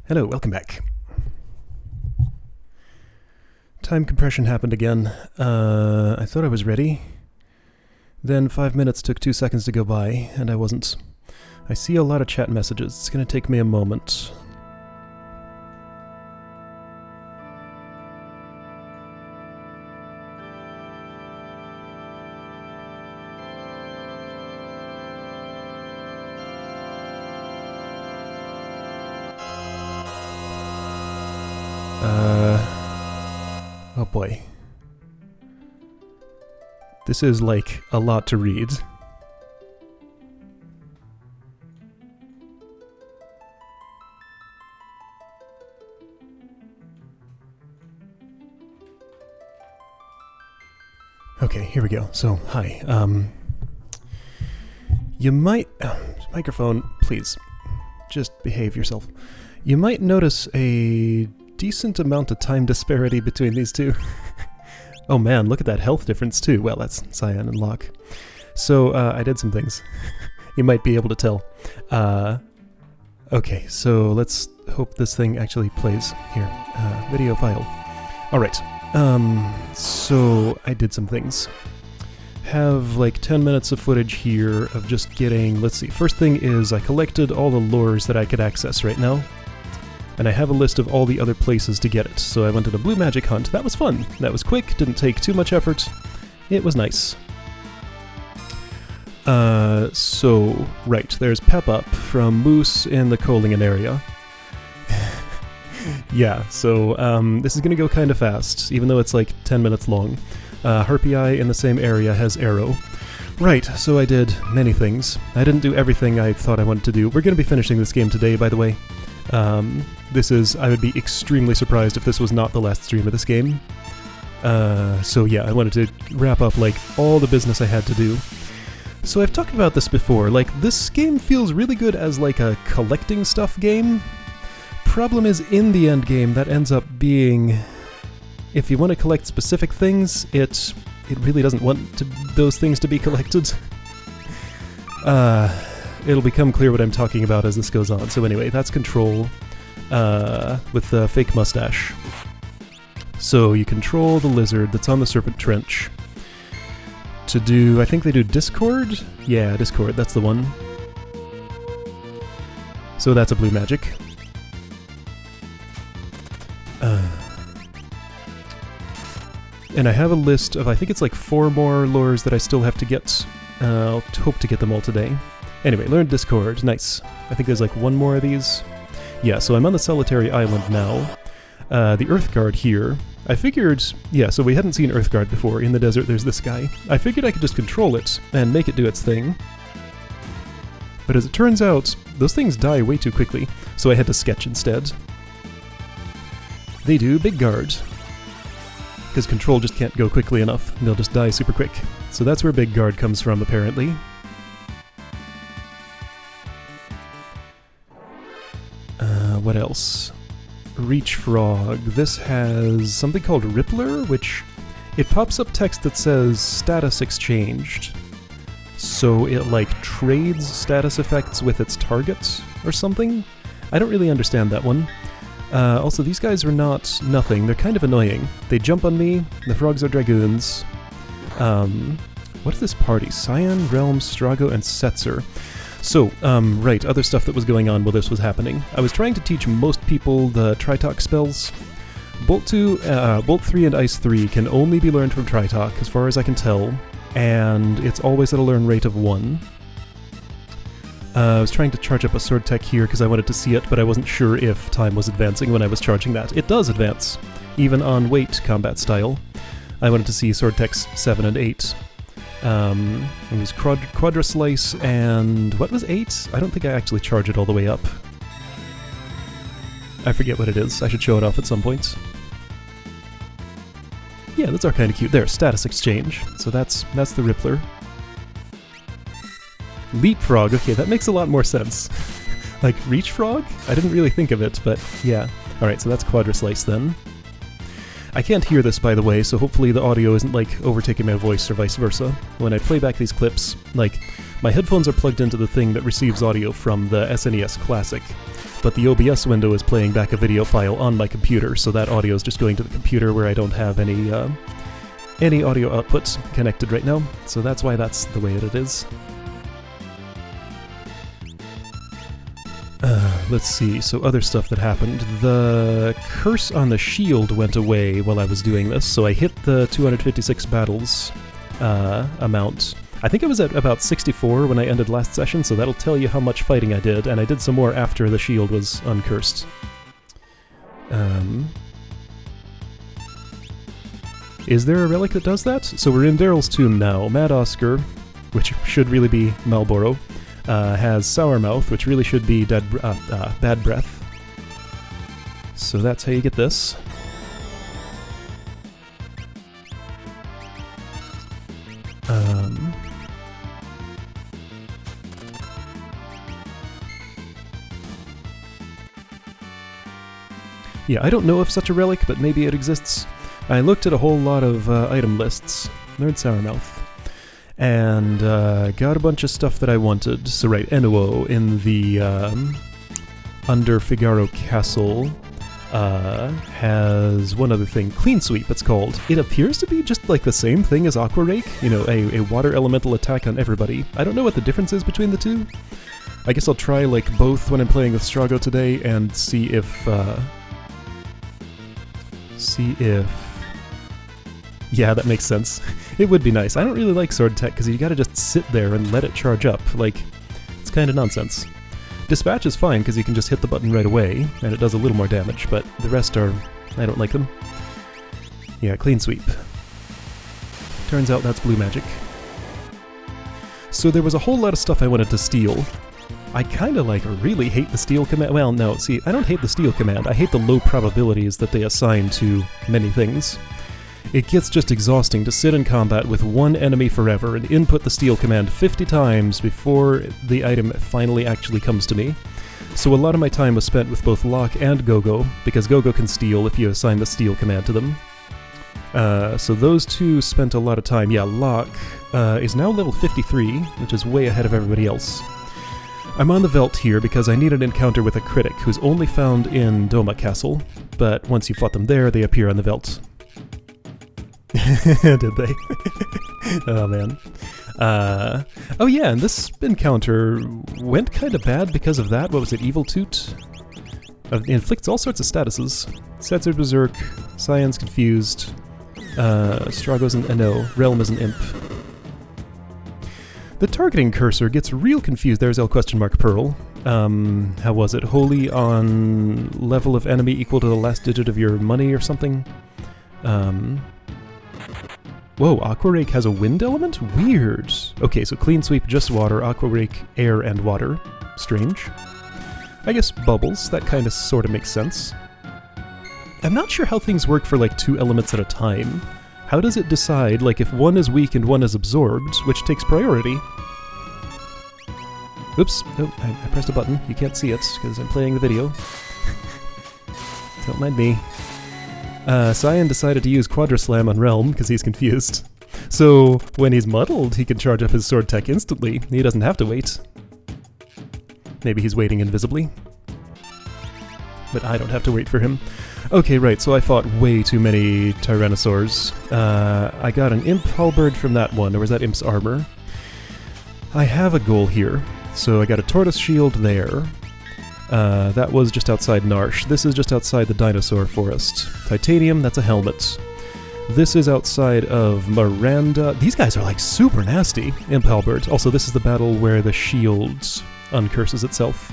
Hello, welcome back. Time compression happened again. I thought I was ready. Then 5 minutes took 2 seconds to go by, and I wasn't. I see a lot of chat messages. It's gonna take me a moment. Oh boy. This is like a lot to read. Okay, here we go. So, hi. You might... microphone, please. Just behave yourself. You might notice a decent amount of time disparity between these two. Oh man, look at that health difference too. Well, that's Cyan and Locke. So, I did some things. You might be able to tell. Okay, so let's hope this thing actually plays. Here, video file. Alright, so I did some things. Have like 10 minutes of footage here of just getting, let's see, first thing is I collected all the lures that I could access right now. And I have a list of all the other places to get it. So I went on a blue magic hunt. That was fun. That was quick, didn't take too much effort. It was nice. So, right, there's Pep Up from Moose in the Kolingen area. Yeah, so this is gonna go kind of fast, even though it's like 10 minutes long. Harpy Eye in the same area has Arrow. Right, so I did many things. I didn't do everything I thought I wanted to do. We're gonna be finishing this game today, by the way. I would be extremely surprised if this was not the last stream of this game. So yeah, I wanted to wrap up like all the business I had to do. So I've talked about this before, like this game feels really good as like a collecting stuff game. Problem is in the end game that ends up being, if you want to collect specific things, it really doesn't want those things to be collected. It'll become clear what I'm talking about as this goes on. So anyway, that's Control with the fake mustache. So you control the lizard that's on the Serpent Trench. To do, I think they do Discord? Yeah, Discord, that's the one. So that's a blue magic. And I have a list of, I think it's like 4 more lures that I still have to get. I'll hope to get them all today. Anyway, learn Discord, nice. I think there's like 1 more of these. Yeah, so I'm on the Solitary Island now. The Earthguard here. I figured, yeah, so we hadn't seen Earthguard before. In the desert there's this guy. I figured I could just control it and make it do its thing. But as it turns out, those things die way too quickly, so I had to sketch instead. They do Big Guard. Because Control just can't go quickly enough, and they'll just die super quick. So that's where Big Guard comes from, apparently. What else? Reach Frog. This has something called Rippler, which it pops up text that says status exchanged. So it like trades status effects with its target or something? I don't really understand that one. Also, these guys are not nothing. They're kind of annoying. They jump on me. The frogs are dragoons. What is this party? Cyan, Realm, Strago, and Setzer. So, right, other stuff that was going on while this was happening. I was trying to teach most people the Tritalk spells. Bolt 3 and Ice 3 can only be learned from Tritalk, as far as I can tell, and it's always at a learn rate of 1. I was trying to charge up a sword tech here because I wanted to see it, but I wasn't sure if time was advancing when I was charging that. It does advance, even on weight combat style. I wanted to see sword techs 7 and 8. It was Quadra Slice and what was 8? I don't think I actually charge it all the way up. I forget what it is. I should show it off at some point. Yeah, those are kind of cute. There, status exchange. So that's the Rippler. Leapfrog. Okay, that makes a lot more sense. Like Reach Frog? I didn't really think of it, but yeah. Alright, so that's Quadra Slice then. I can't hear this, by the way, so hopefully the audio isn't, like, overtaking my voice or vice versa. When I play back these clips, like, my headphones are plugged into the thing that receives audio from the SNES Classic. but the OBS window is playing back a video file on my computer, so that audio is just going to the computer where I don't have any audio output connected right now, so that's why that's the way that it is. Let's see, so other stuff that happened. The curse on the shield went away while I was doing this, so I hit the 256 battles amount. I think I was at about 64 when I ended last session, so that'll tell you how much fighting I did, and I did some more after the shield was uncursed. Is there a relic that does that? So we're in Daryl's tomb now. Mad Oscar, which should really be Marlboro, has Sour Mouth, which really should be Bad Breath. So that's how you get this. Yeah, I don't know of such a relic, but maybe it exists. I looked at a whole lot of item lists, Nerd Sourmouth, and got a bunch of stuff that I wanted. So right, Enuo in the under Figaro Castle has one other thing, Clean Sweep it's called. It appears to be just like the same thing as Aqua Rake, you know, a water elemental attack on everybody. I don't know what the difference is between the two. I guess I'll try like both when I'm playing with Strago today and see if yeah, that makes sense. It would be nice. I don't really like sword tech because you gotta just sit there and let it charge up. Like, it's kind of nonsense. Dispatch is fine because you can just hit the button right away and it does a little more damage, but the rest are... I don't like them. Yeah, Clean Sweep. Turns out that's blue magic. So there was a whole lot of stuff I wanted to steal. I kinda like really hate the steal command. Well, no, see, I don't hate the steal command. I hate the low probabilities that they assign to many things. It gets just exhausting to sit in combat with one enemy forever and input the steal command 50 times before the item finally actually comes to me. So a lot of my time was spent with both Locke and Gogo, because Gogo can steal if you assign the steal command to them. So those two spent a lot of time. Yeah, Locke is now level 53, which is way ahead of everybody else. I'm on the Veldt here because I need an encounter with a critic who's only found in Doma Castle, but once you fought them there, they appear on the Veldt. Did they? Oh man. Oh yeah, and this encounter went kind of bad because of that. What was it, Evil Toot? It inflicts all sorts of statuses. Setzer Berserk, Cyan's Confused, Strago's no, Realm is an Imp. The targeting cursor gets real confused. There's L question mark Pearl. How was it? Wholly on level of enemy equal to the last digit of your money or something? Whoa, Aqua Rake has a wind element? Weird. Okay, so Clean Sweep, just water, Aqua Rake, air and water. Strange. I guess bubbles, that kind of sort of makes sense. I'm not sure how things work for like 2 elements at a time. How does it decide, like if one is weak and one is absorbed, which takes priority? Oops, oh, I pressed a button. You can't see it, because I'm playing the video. Don't mind me. Cyan decided to use Quadraslam on Realm, because he's confused. So, when he's muddled, he can charge up his sword tech instantly. He doesn't have to wait. Maybe he's waiting invisibly. But I don't have to wait for him. Okay, right, so I fought way too many Tyrannosaurs. I got an Imp Halberd from that one, or was that Imp's armor? I have a goal here. So I got a Tortoise Shield there. That was just outside Narsh. This is just outside the Dinosaur Forest. Titanium, that's a helmet. This is outside of Miranda. These guys are like super nasty. Imp Halberd. Also, this is the battle where the shield uncurses itself.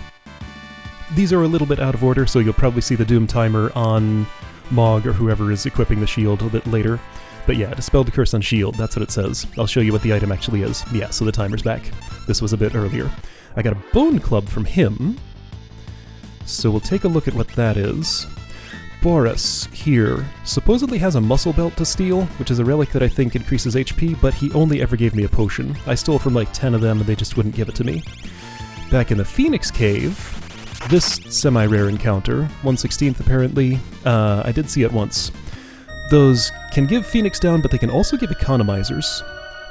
These are a little bit out of order, so you'll probably see the Doom timer on Mog or whoever is equipping the shield a bit later. But yeah, dispel the curse on shield, that's what it says. I'll show you what the item actually is. Yeah, so the timer's back. This was a bit earlier. I got a Bone Club from him, so we'll take a look at what that is. Boris, here, supposedly has a muscle belt to steal, which is a relic that I think increases HP, but he only ever gave me a potion. I stole from like 10 of them and they just wouldn't give it to me. Back in the Phoenix Cave, this semi-rare encounter, 1/16th apparently, I did see it once. Those can give Phoenix down, but they can also give economizers.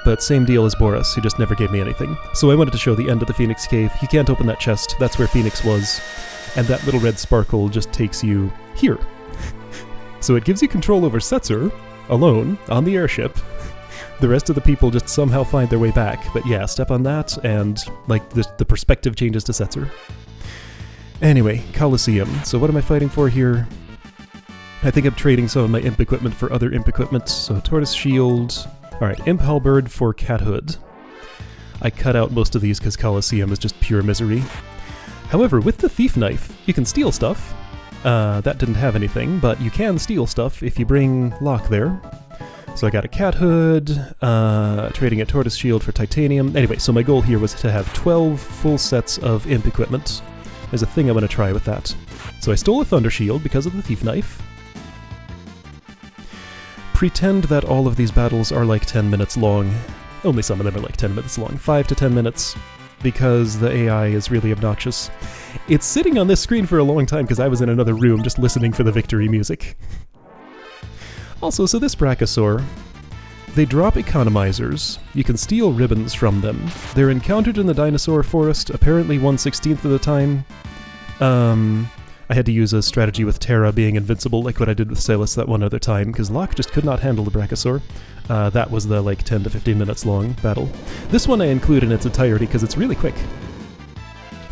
But same deal as Boris, he just never gave me anything. So I wanted to show the end of the Phoenix Cave. You can't open that chest, that's where Phoenix was. and that little red sparkle just takes you here. So it gives you control over Setzer, alone, on the airship. The rest of the people just somehow find their way back. But yeah, step on that, and like the perspective changes to Setzer. Anyway, Colosseum. So what am I fighting for here? I think I'm trading some of my imp equipment for other imp equipment. So Tortoise Shield. Alright, Imp Halberd for Cat Hood. I cut out most of these because Colosseum is just pure misery. However, with the Thief Knife, you can steal stuff. That didn't have anything, but you can steal stuff if you bring Locke there. So I got a Cat Hood, trading a Tortoise Shield for Titanium. Anyway, so my goal here was to have 12 full sets of imp equipment. There's a thing I want to try with that. So I stole a Thunder Shield because of the Thief Knife. Pretend that all of these battles are like 10 minutes long. Only some of them are like 10 minutes long. 5 to 10 minutes. Because the AI is really obnoxious. It's sitting on this screen for a long time because I was in another room just listening for the victory music. Also, so this Brachiosaur, they drop economizers. You can steal ribbons from them. They're encountered in the dinosaur forest, apparently 1/16 of the time. I had to use a strategy with Terra being invincible, like what I did with Salus that one other time, because Locke just could not handle the Brachiosaur. That was the, like, 10 to 15 minutes long battle. This one I include in its entirety because it's really quick.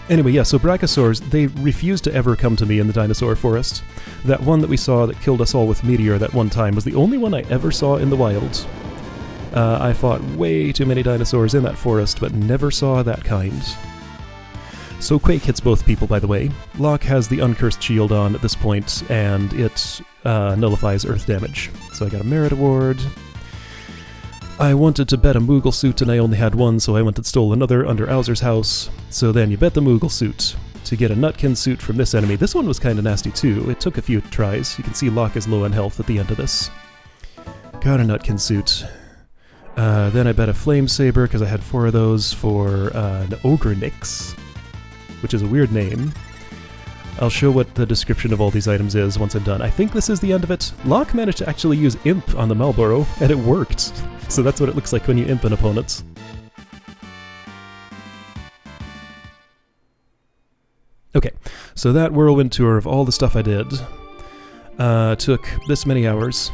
Anyway, yeah, so Brachiosaurs, they refused to ever come to me in the dinosaur forest. That one that we saw that killed us all with Meteor that one time was the only one I ever saw in the wild. I fought way too many dinosaurs in that forest, but never saw that kind. So Quake hits both people, by the way. Locke has the Uncursed Shield on at this point, and it nullifies Earth damage. So I got a Merit Award. I wanted to bet a Moogle suit, and I only had one, so I went and stole another under Owser's house. So then you bet the Moogle suit to get a Nutkin suit from this enemy. This one was kind of nasty too. It took a few tries. You can see Locke is low on health at the end of this. Got a Nutkin suit. Then I bet a Flame Saber, because I had 4 of those, for an Ogre Nix, which is a weird name. I'll show what the description of all these items is once I'm done. I think this is the end of it. Locke managed to actually use Imp on the Marlboro, and it worked. So that's what it looks like when you imp an opponent. Okay, so that whirlwind tour of all the stuff I did took this many hours.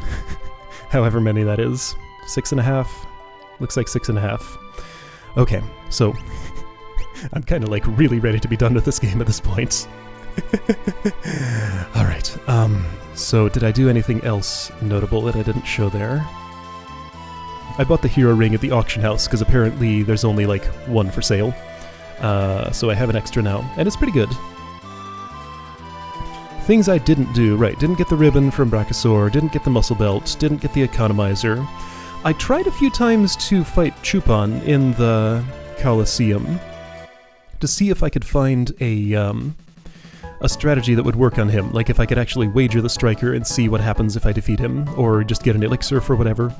However many that is. 6.5? Looks like 6.5. Okay, so I'm kind of like really ready to be done with this game at this point. Alright, so did I do anything else notable that I didn't show there? I bought the hero ring at the auction house because apparently there's only like one for sale. So I have an extra now, and it's pretty good. Things I didn't do, right, didn't get the ribbon from Brachiosaur, didn't get the muscle belt, didn't get the economizer. I tried a few times to fight Chupon in the Colosseum to see if I could find a strategy that would work on him, like if I could actually wager the striker and see what happens if I defeat him, or just get an elixir for whatever.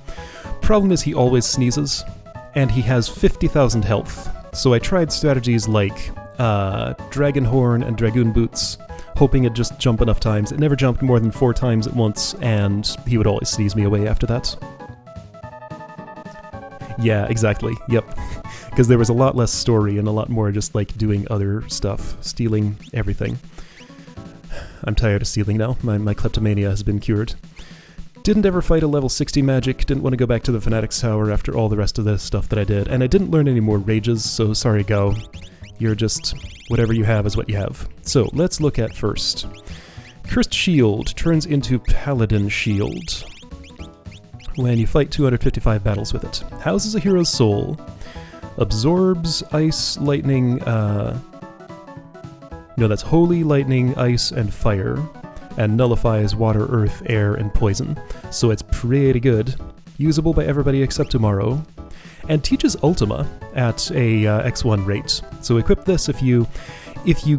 Problem is he always sneezes, and he has 50,000 health, so I tried strategies like Dragon Horn and Dragoon Boots, hoping it'd just jump enough times. It never jumped more than 4 times at once, and he would always sneeze me away after that. Yeah, exactly, yep. Because there was a lot less story and a lot more just like doing other stuff, stealing everything. I'm tired of stealing now. My kleptomania has been cured. Didn't ever fight a level 60 magic, didn't want to go back to the Fanatics Tower after all the rest of the stuff that I did, and I didn't learn any more rages, so sorry Gao. You're just... whatever you have is what you have. So, let's look at first. Cursed Shield turns into Paladin Shield when you fight 255 battles with it. Houses a hero's soul. Absorbs ice, lightning, no, that's holy, lightning, ice, and fire, and nullifies water, earth, air, and poison. So it's pretty good. Usable by everybody except tomorrow. And teaches Ultima at a X1 rate. So equip this if you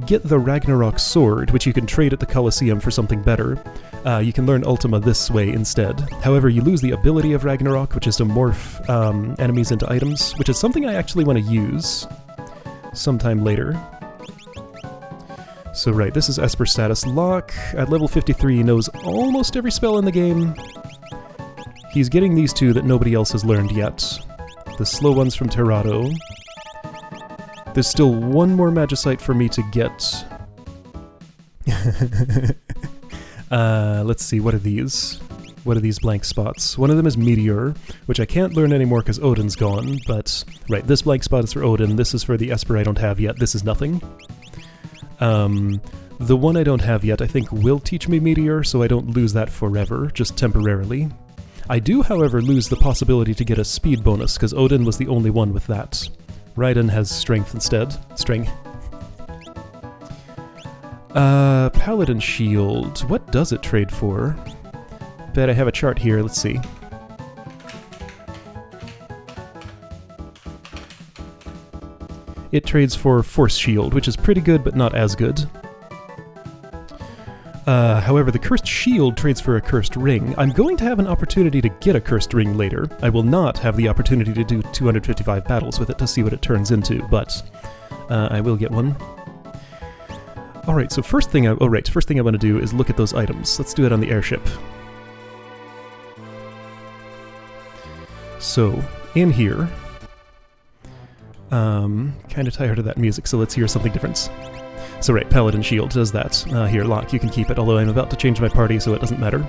get the Ragnarok sword, which you can trade at the Colosseum for something better. You can learn Ultima this way instead. However, you lose the ability of Ragnarok, which is to morph enemies into items, which is something I actually want to use sometime later. So right, this is Esper status. Locke, at level 53, knows almost every spell in the game. He's getting these 2 that nobody else has learned yet. The slow ones from Terrado. There's still one more Magicite for me to get. Let's see, what are these? What are these blank spots? One of them is Meteor, which I can't learn anymore because Odin's gone, but... Right, this blank spot is for Odin, this is for the Esper I don't have yet, this is nothing. The one I don't have yet I think will teach me Meteor, so I don't lose that forever, just temporarily. I do, however, lose the possibility to get a speed bonus, because Odin was the only one with that. Raiden has strength instead. String. Paladin Shield. What does it trade for? Bet I have a chart here, let's see. It trades for Force Shield, which is pretty good, but not as good. However, the Cursed Shield trades for a Cursed Ring. I'm going to have an opportunity to get a Cursed Ring later. I will not have the opportunity to do 255 battles with it to see what it turns into, but I will get one. Alright, so first thing I want to do is look at those items. Let's do it on the airship. So, in here... kind of tired of that music, so let's hear something different. So right, Paladin Shield does that. Here, Locke, you can keep it, although I'm about to change my party, so it doesn't matter.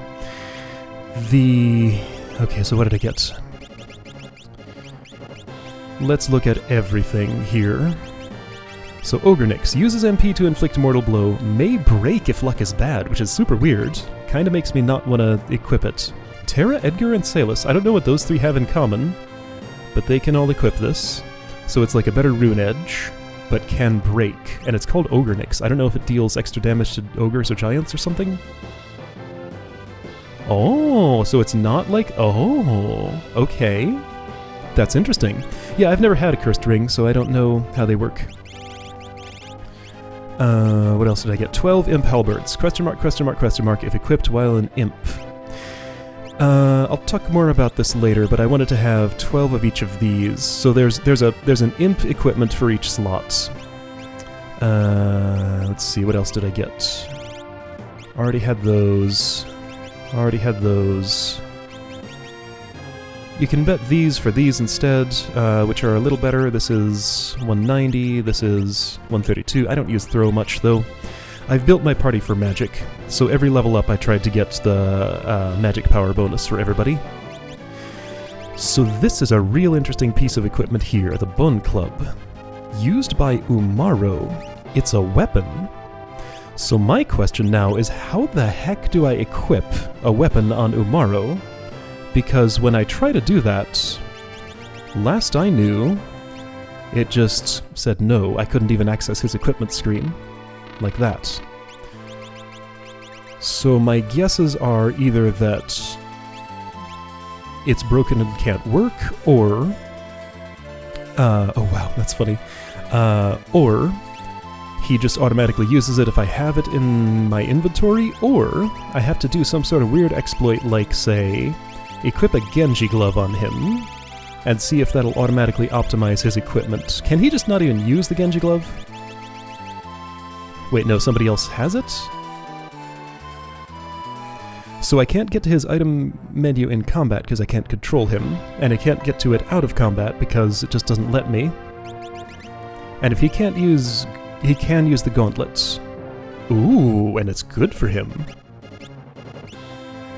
Okay, so what did I get? Let's look at everything here. So Ogre Nyx uses MP to inflict mortal blow, may break if luck is bad, which is super weird. Kinda makes me not want to equip it. Terra, Edgar, and Salus. I don't know what those three have in common, but they can all equip this. So it's like a better rune edge, but can break, and it's called Ogre Nyx. I don't know if it deals extra damage to ogres or giants or something. Oh, so it's not like... Oh, okay. That's interesting. Yeah, I've never had a cursed ring, so I don't know how they work. What else did I get? 12 imp halberds. Question mark, question mark, question mark, if equipped while an imp. I'll talk more about this later, but I wanted to have 12 of each of these. So there's an imp equipment for each slot. Let's see, what else did I get? Already had those. Already had those. You can bet these for these instead, which are a little better. This is 190, this is 132. I don't use throw much, though. I've built my party for magic, so every level up I tried to get the magic power bonus for everybody. So this is a real interesting piece of equipment here, the Bone Club. Used by Umaro. It's a weapon. So my question now is, how the heck do I equip a weapon on Umaro? Because when I try to do that, last I knew, it just said no. I couldn't even access his equipment screen. Like that. So my guesses are either that it's broken and can't work, or... oh wow, that's funny. Or he just automatically uses it if I have it in my inventory, or I have to do some sort of weird exploit like, say, equip a Genji glove on him, and see if that'll automatically optimize his equipment. Can he just not even use the Genji glove? Wait, no, somebody else has it? So I can't get to his item menu in combat because I can't control him, and I can't get to it out of combat because it just doesn't let me. And if he can't use... he can use the gauntlets. Ooh, and it's good for him.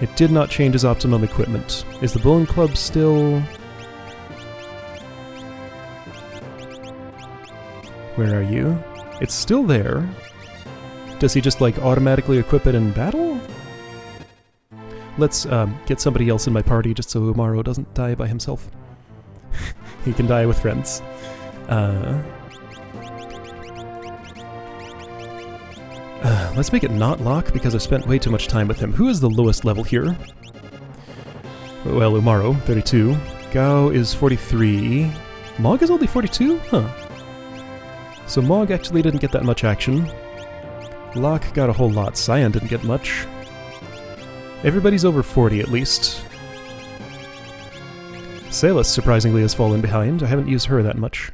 It did not change his optimum equipment. Is the Bone Club still... Where are you? It's still there. Does he just, like, automatically equip it in battle? Let's get somebody else in my party just so Umaro doesn't die by himself. He can die with friends. Let's make it not Locke, because I've spent way too much time with him. Who is the lowest level here? Well, Umaro, 32. Gao is 43. Mog is only 42? Huh. So Mog actually didn't get that much action. Locke got a whole lot. Cyan didn't get much. Everybody's over 40 at least. Salus, surprisingly, has fallen behind. I haven't used her that much.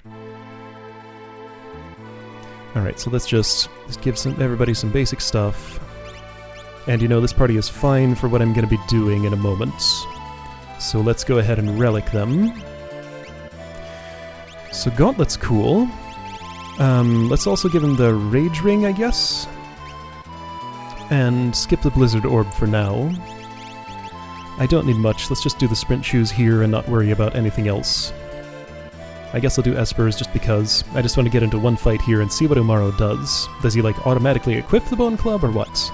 Alright, so let's just give everybody some basic stuff. And you know, this party is fine for what I'm going to be doing in a moment. So let's go ahead and relic them. So Gauntlet's cool. Let's also give him the Rage Ring, I guess. And skip the Blizzard Orb for now. I don't need much, let's just do the sprint shoes here and not worry about anything else. I guess I'll do Espers just because. I just want to get into one fight here and see what Umaro does. Does he, like, automatically equip the Bone Club or what?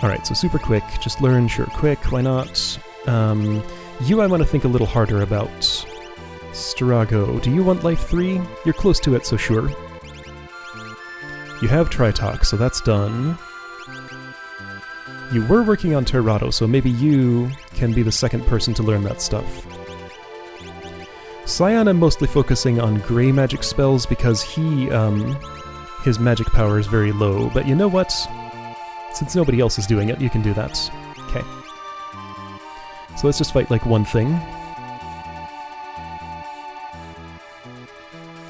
Alright, so super quick. Just learn, sure, quick, why not? You I want to think a little harder about. Strago, do you want life 3? You're close to it, so sure. You have Tritalk, so that's done. You were working on Terrado, so maybe you can be the second person to learn that stuff. Cyan I'm mostly focusing on gray magic spells because his magic power is very low, but you know what? Since nobody else is doing it, you can do that. Okay. So let's just fight like one thing.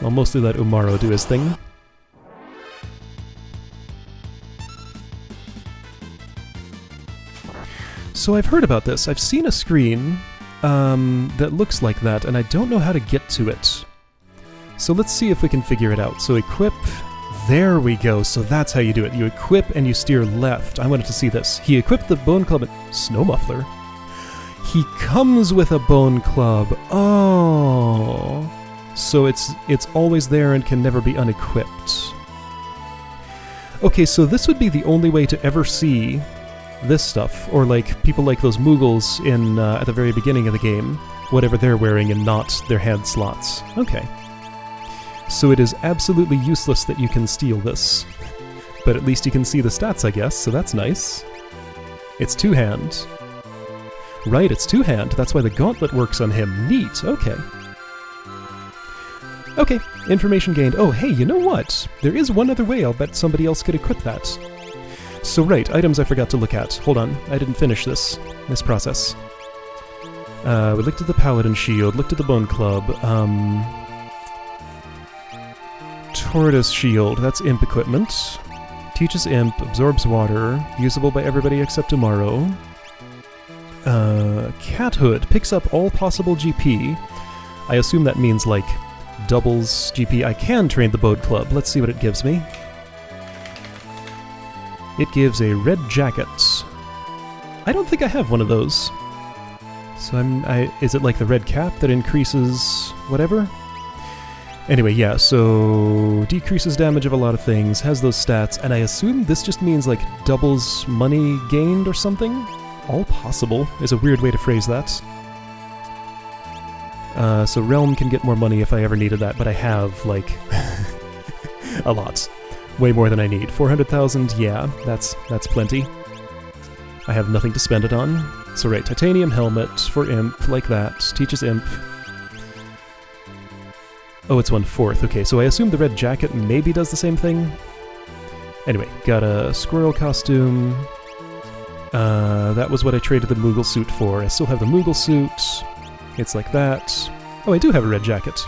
I'll mostly let Umaro do his thing. So I've heard about this. I've seen a screen that looks like that, and I don't know how to get to it. So let's see if we can figure it out. So equip... There we go, so that's how you do it. You equip and you steer left. I wanted to see this. He equipped the Bone Club and... Snow Muffler? He comes with a Bone Club. Oh. So it's always there and can never be unequipped. Okay, so this would be the only way to ever see this stuff, or like people like those Moogles in at the very beginning of the game, whatever they're wearing and not their hand slots. Okay. So it is absolutely useless that you can steal this. But at least you can see the stats, I guess, so that's nice. It's two-hand. Right, it's two-hand. That's why the gauntlet works on him. Neat, okay. Okay, information gained. Oh, hey, you know what? There is one other way I'll bet somebody else could equip that. So right, items I forgot to look at. Hold on, I didn't finish this process. We looked at the Paladin Shield, looked at the Bone Club, Tortoise Shield, that's Imp equipment. Teaches Imp, absorbs water, usable by everybody except Umaro. Cat Hood, picks up all possible GP. I assume that means, like, doubles GP. I can train the Bone Club, let's see what it gives me. It gives a red jacket. I don't think I have one of those. So is it like the red cap that increases whatever? Anyway, yeah, so decreases damage of a lot of things, has those stats, and I assume this just means like doubles money gained or something? All possible is a weird way to phrase that. So Realm can get more money if I ever needed that, but I have, like, a lot. Way more than I need. 400,000, yeah, that's plenty. I have nothing to spend it on. So right, titanium helmet for Imp, like that. Teaches Imp. Oh, it's 1/4. Okay, so I assume the red jacket maybe does the same thing? Anyway, got a squirrel costume. That was what I traded the Moogle suit for. I still have the Moogle suit. It's like that. Oh, I do have a red jacket.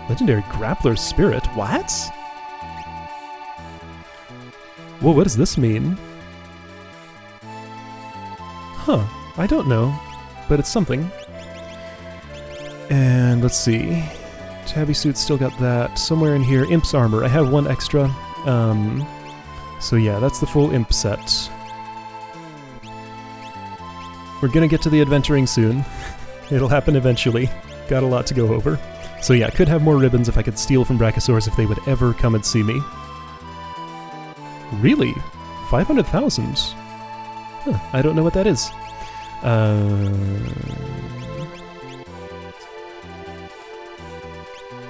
Legendary Grappler's Spirit? What? Whoa, what does this mean? Huh, I don't know, but it's something. And let's see. Tabby suit still got that. Somewhere in here, Imp's armor. I have one extra. So yeah, that's the full Imp set. We're gonna get to the adventuring soon. It'll happen eventually. Got a lot to go over. So yeah, could have more ribbons if I could steal from Brachiosaurs if they would ever come and see me. Really? 500,000? Huh, I don't know what that is.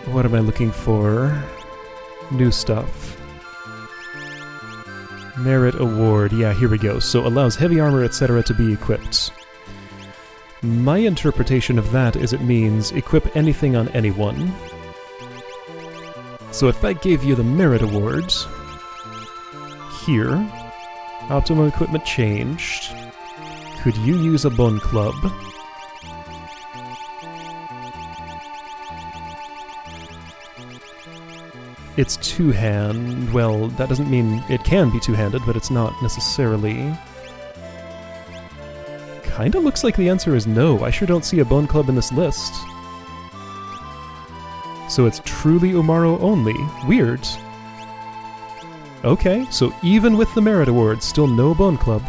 What am I looking for? New stuff. Merit Award. Yeah, here we go. So allows heavy armor, etc. to be equipped. My interpretation of that is it means equip anything on anyone. So if I gave you the Merit Award... Here, optimum equipment changed. Could you use a Bone Club? It's two-hand. Well, that doesn't mean it can be two-handed, but it's not necessarily. Kinda looks like the answer is no. I sure don't see a Bone Club in this list. So it's truly Umaro only. Weird. Okay, so even with the merit award, still no Bone Club.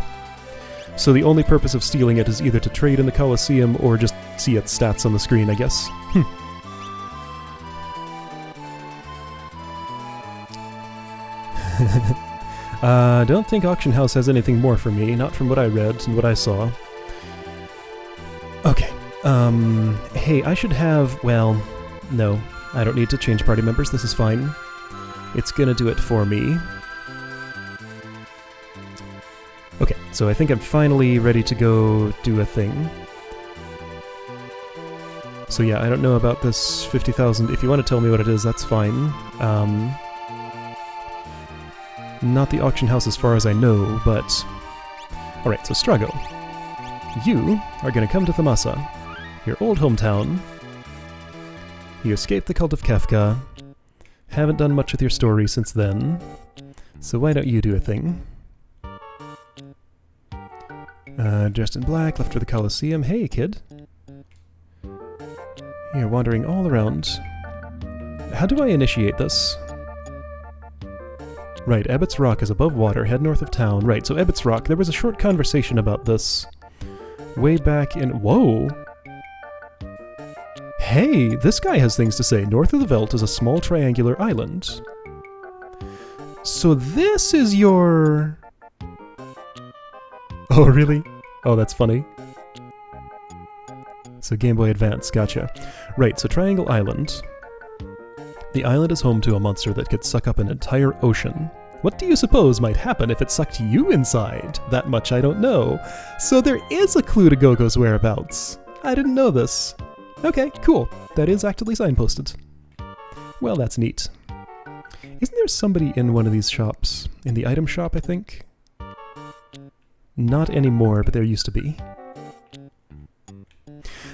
So the only purpose of stealing it is either to trade in the Colosseum or just see its stats on the screen, I guess. Don't think Auction House has anything more for me, not from what I read and what I saw. Okay, hey, I should have, well, no, I don't need to change party members, this is fine. It's gonna do it for me. Okay, so I think I'm finally ready to go do a thing. So yeah, I don't know about this 50,000. If you want to tell me what it is, that's fine. Not the auction house as far as I know, but... Alright, so Strago. You are going to come to Thamasa, your old hometown. You escaped the cult of Kefka. Haven't done much with your story since then. So why don't you do a thing? Dressed in black, left for the Colosseum. Hey, kid. You're wandering all around. How do I initiate this? Right, Ebbott's Rock is above water, head north of town. Right, so Ebbott's Rock, there was a short conversation about this way back in... Whoa! Hey, this guy has things to say. North of the Veldt is a small triangular island. So this is your... Oh, really? Oh, that's funny. So Game Boy Advance, gotcha. Right, so Triangle Island. The island is home to a monster that could suck up an entire ocean. What do you suppose might happen if it sucked you inside? That much I don't know. So there is a clue to Gogo's whereabouts. I didn't know this. Okay, cool. That is actively signposted. Well, that's neat. Isn't there somebody in one of these shops? In the item shop, I think? Not anymore, but there used to be.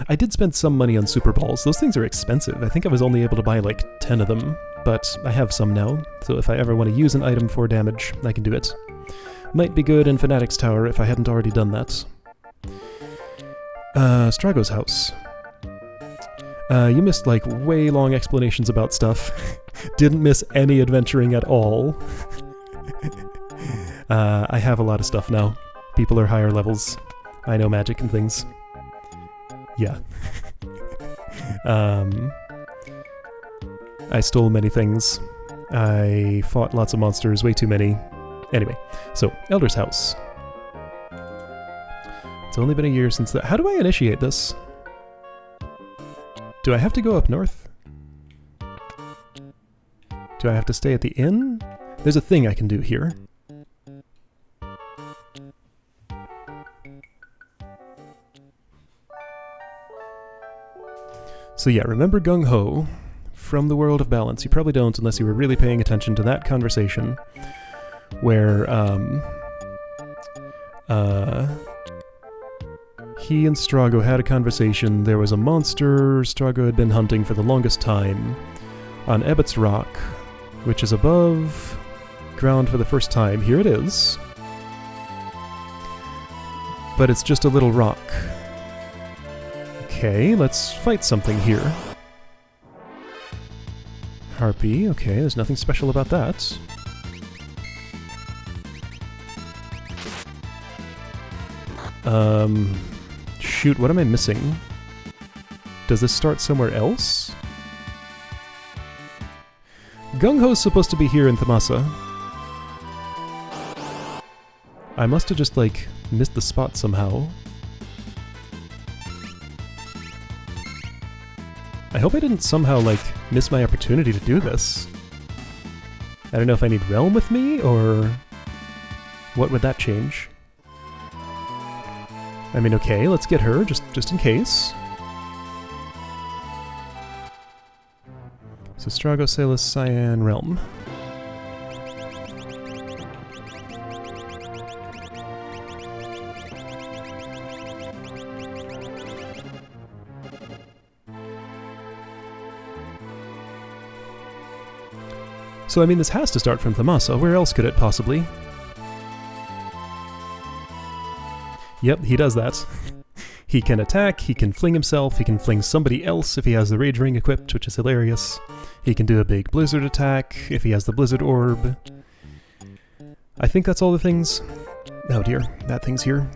I did spend some money on Super Balls. Those things are expensive. I think I was only able to buy like 10 of them, but I have some now, so if I ever want to use an item for damage, I can do it. Might be good in Fanatics Tower if I hadn't already done that. Strago's house. You missed like way long explanations about stuff. Didn't miss any adventuring at all. I have a lot of stuff now. People are higher levels. I know magic and things. Yeah. I stole many things. I fought lots of monsters, way too many. Anyway, so, Elder's house. It's only been a year since that. How do I initiate this? Do I have to go up north? Do I have to stay at the inn? There's a thing I can do here. So yeah, remember Gung Ho from the World of Balance. You probably don't unless you were really paying attention to that conversation where he and Strago had a conversation. There was a monster Strago had been hunting for the longest time on Ebbott's Rock, which is above ground for the first time. Here it is. But it's just a little rock. Okay, let's fight something here. Harpy, okay, there's nothing special about that. Shoot, what am I missing? Does this start somewhere else? Gung Ho's supposed to be here in Thamasa. I must have just, like, missed the spot somehow. I hope I didn't somehow, like, miss my opportunity to do this. I don't know if I need Realm with me, or... what would that change? I mean, okay, let's get her, just in case. So Strago, Salus, Cyan, Realm. So, I mean, this has to start from Thamasa. Where else could it possibly? Yep, he does that. He can attack, he can fling himself, he can fling somebody else if he has the Rage Ring equipped, which is hilarious. He can do a big Blizzard attack if he has the Blizzard Orb. I think that's all the things. Oh dear, that thing's here.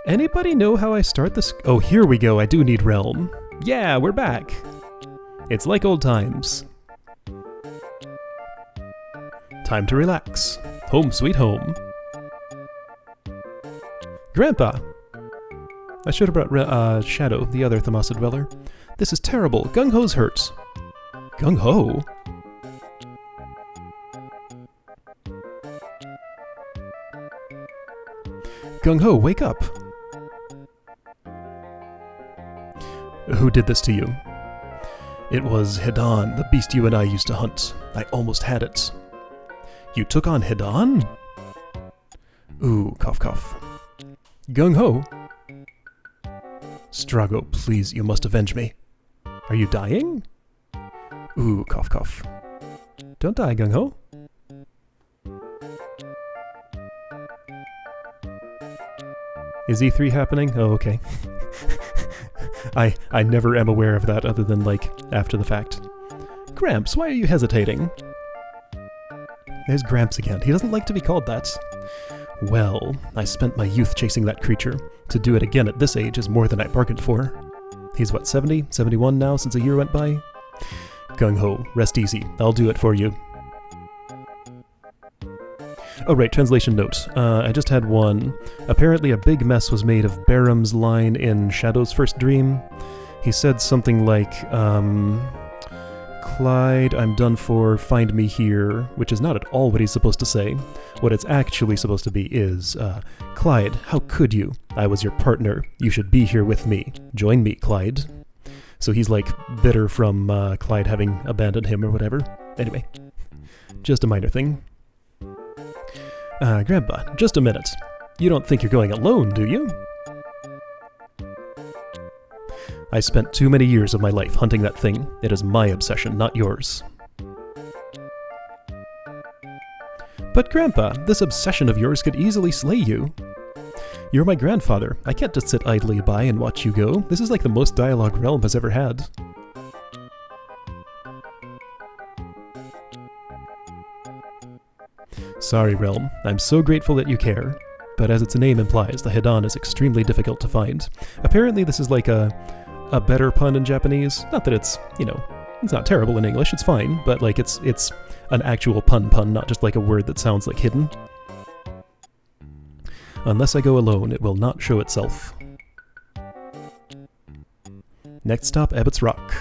Anybody know how I start this? Oh, here we go. I do need Realm. Yeah, we're back. It's like old times. Time to relax. Home sweet home. Grandpa! I should have brought Shadow, the other Thamasa dweller. This is terrible. Gung-Ho's hurt. Gung-Ho? Gung-Ho, wake up! Who did this to you? It was Hidan, the beast you and I used to hunt. I almost had it. You took on Hidan? Ooh, cough cough. Gung-Ho? Strago, please, you must avenge me. Are you dying? Ooh, cough cough. Don't die, Gung-Ho. Is E3 happening? Oh, okay. I never am aware of that other than, like, after the fact. Gramps, why are you hesitating? There's Gramps again. He doesn't like to be called that. Well, I spent my youth chasing that creature. To do it again at this age is more than I bargained for. He's what, 70? 71 now since a year went by? Gung-Ho, rest easy. I'll do it for you. Oh right, translation note. I just had one. Apparently a big mess was made of Barham's line in Shadow's first dream. He said something like, Clyde, I'm done for, find me here, which is not at all what he's supposed to say. What it's actually supposed to be is, Clyde, how could you? I was your partner. You should be here with me. Join me, Clyde. So he's like bitter from Clyde having abandoned him or whatever. Anyway, just a minor thing. Grandpa, just a minute. You don't think you're going alone, do you? I spent too many years of my life hunting that thing. It is my obsession, not yours. But Grandpa, this obsession of yours could easily slay you. You're my grandfather. I can't just sit idly by and watch you go. This is like the most dialogue Realm has ever had. Sorry, Realm. I'm so grateful that you care. But as its name implies, the Hidan is extremely difficult to find. Apparently this is like a better pun in Japanese. Not that it's, you know, it's not terrible in English, it's fine, but like it's an actual pun, not just like a word that sounds like hidden. Unless I go alone, it will not show itself. Next stop, Abbott's Rock.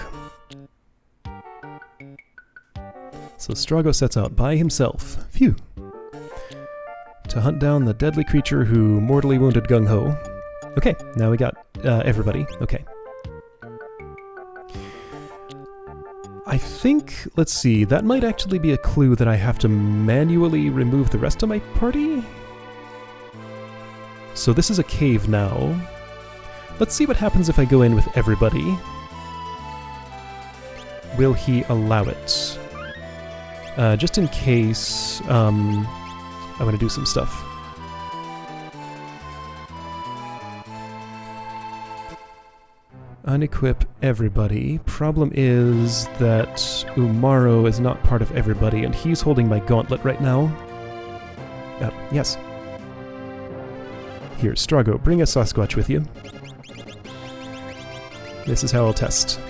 So Strago sets out by himself. Phew. To hunt down the deadly creature who mortally wounded Gung-Ho. Okay, now we got everybody. Okay. I think, let's see, that might actually be a clue that I have to manually remove the rest of my party? So this is a cave now. Let's see what happens if I go in with everybody. Will he allow it? Just in case, I want to do some stuff. Unequip everybody. Problem is that Umaro is not part of everybody, and he's holding my gauntlet right now. Yes. Here, Strago, bring a Sasquatch with you. This is how I'll test.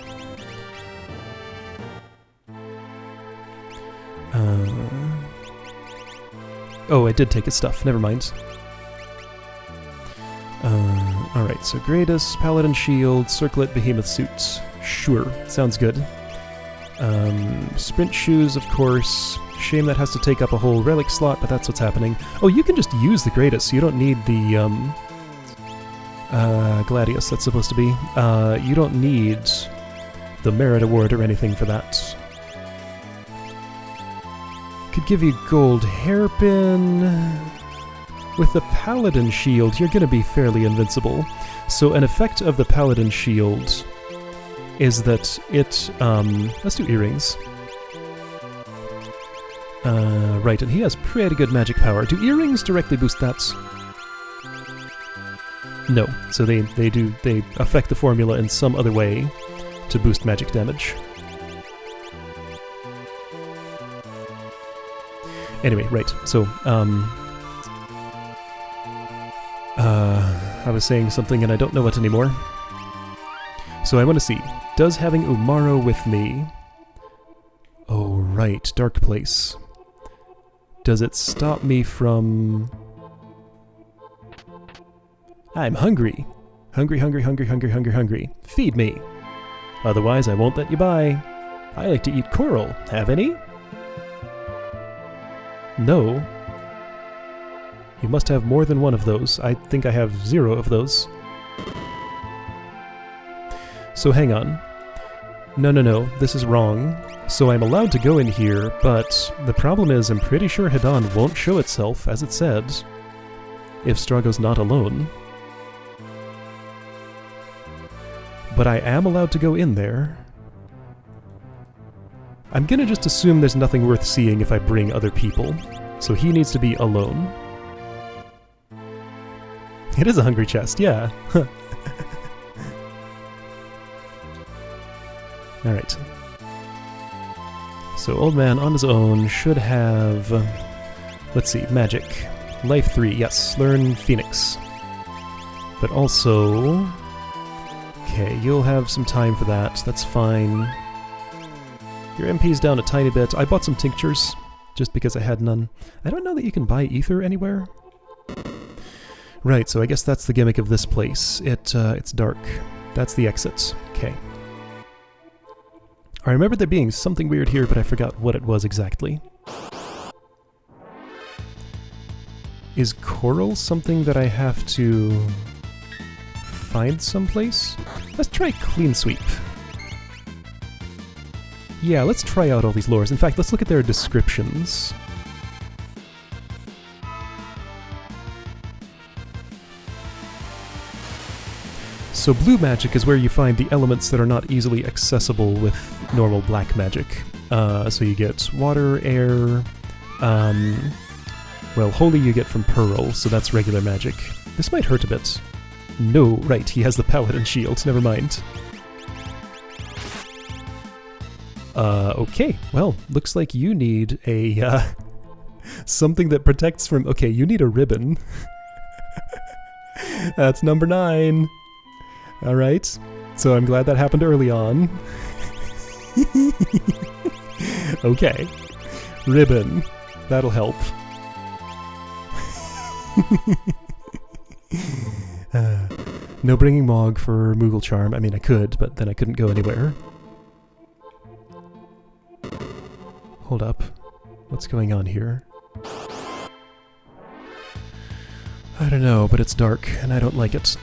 Oh, I did take his stuff. Never mind. Alright, so Greatus, Paladin Shield, Circlet, Behemoth Suit. Sure, sounds good. Sprint Shoes, of course. Shame that has to take up a whole relic slot, but that's what's happening. Oh, you can just use the Greatus, so you don't need the, Gladius, that's supposed to be. You don't need the Merit Award or anything for that. Could give you gold hairpin. With the Paladin Shield, you're gonna be fairly invincible. So an effect of the Paladin Shield is that it, let's do earrings. Right, and he has pretty good magic power. Do earrings directly boost that? No, so they affect the formula in some other way to boost magic damage. Anyway, right, so, I was saying something and I don't know what anymore. So I want to see, does having Umaro with me... Oh, right, Dark Place. Does it stop me from... I'm hungry. Hungry, hungry, hungry, hungry, hungry, hungry. Feed me. Otherwise, I won't let you by. I like to eat coral. Have any? No. You must have more than one of those. I think I have 0 of those. So hang on. No, this is wrong. So I'm allowed to go in here, but the problem is I'm pretty sure Hidan won't show itself, as it said, if Strago's not alone. But I am allowed to go in there. I'm gonna just assume there's nothing worth seeing if I bring other people, so he needs to be alone. It is a hungry chest, yeah. Alright. So old man on his own should have... let's see, magic. Life 3, yes, learn Phoenix. But also... Okay, you'll have some time for that, that's fine. Your MP's down a tiny bit. I bought some tinctures, just because I had none. I don't know that you can buy ether anywhere. Right, so I guess that's the gimmick of this place. It's dark. That's the exit. Okay. I remember there being something weird here, but I forgot what it was exactly. Is coral something that I have to find someplace? Let's try clean sweep. Yeah, let's try out all these lures. In fact, let's look at their descriptions. So blue magic is where you find the elements that are not easily accessible with normal black magic. So you get water, air, well, holy you get from pearl, so that's regular magic. This might hurt a bit. No, right, he has the paladin shield, never mind. Okay, well, looks like you need a, something that protects from... Okay, you need a ribbon. That's number 9. Alright, so I'm glad that happened early on. Okay, ribbon. That'll help. No bringing Mog for Moogle Charm. I mean, I could, but then I couldn't go anywhere. Hold up. What's going on here? I don't know, but it's dark, and I don't like it.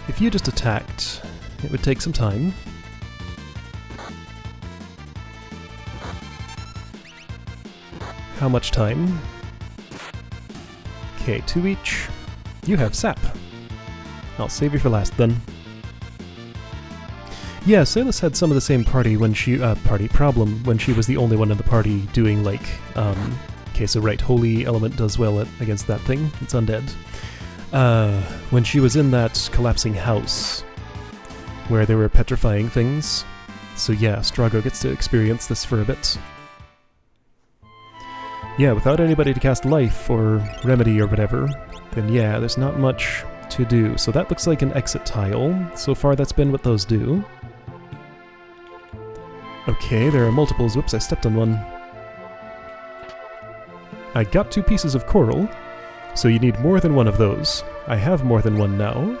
If you just attacked, it would take some time. How much time? Okay, 2 each. You have sap. I'll save you for last then. Yeah, Salis had some of the same party when she, problem when she was the only one in the party doing like, okay, so right, holy element does well against that thing. It's undead. When she was in that collapsing house where they were petrifying things. So yeah, Strago gets to experience this for a bit. Yeah, without anybody to cast life or remedy or whatever, then yeah, there's not much to do. So that looks like an exit tile. So far that's been what those do. Okay, there are multiples. Whoops, I stepped on one. I got 2 pieces of coral, so you need more than one of those. I have more than one now.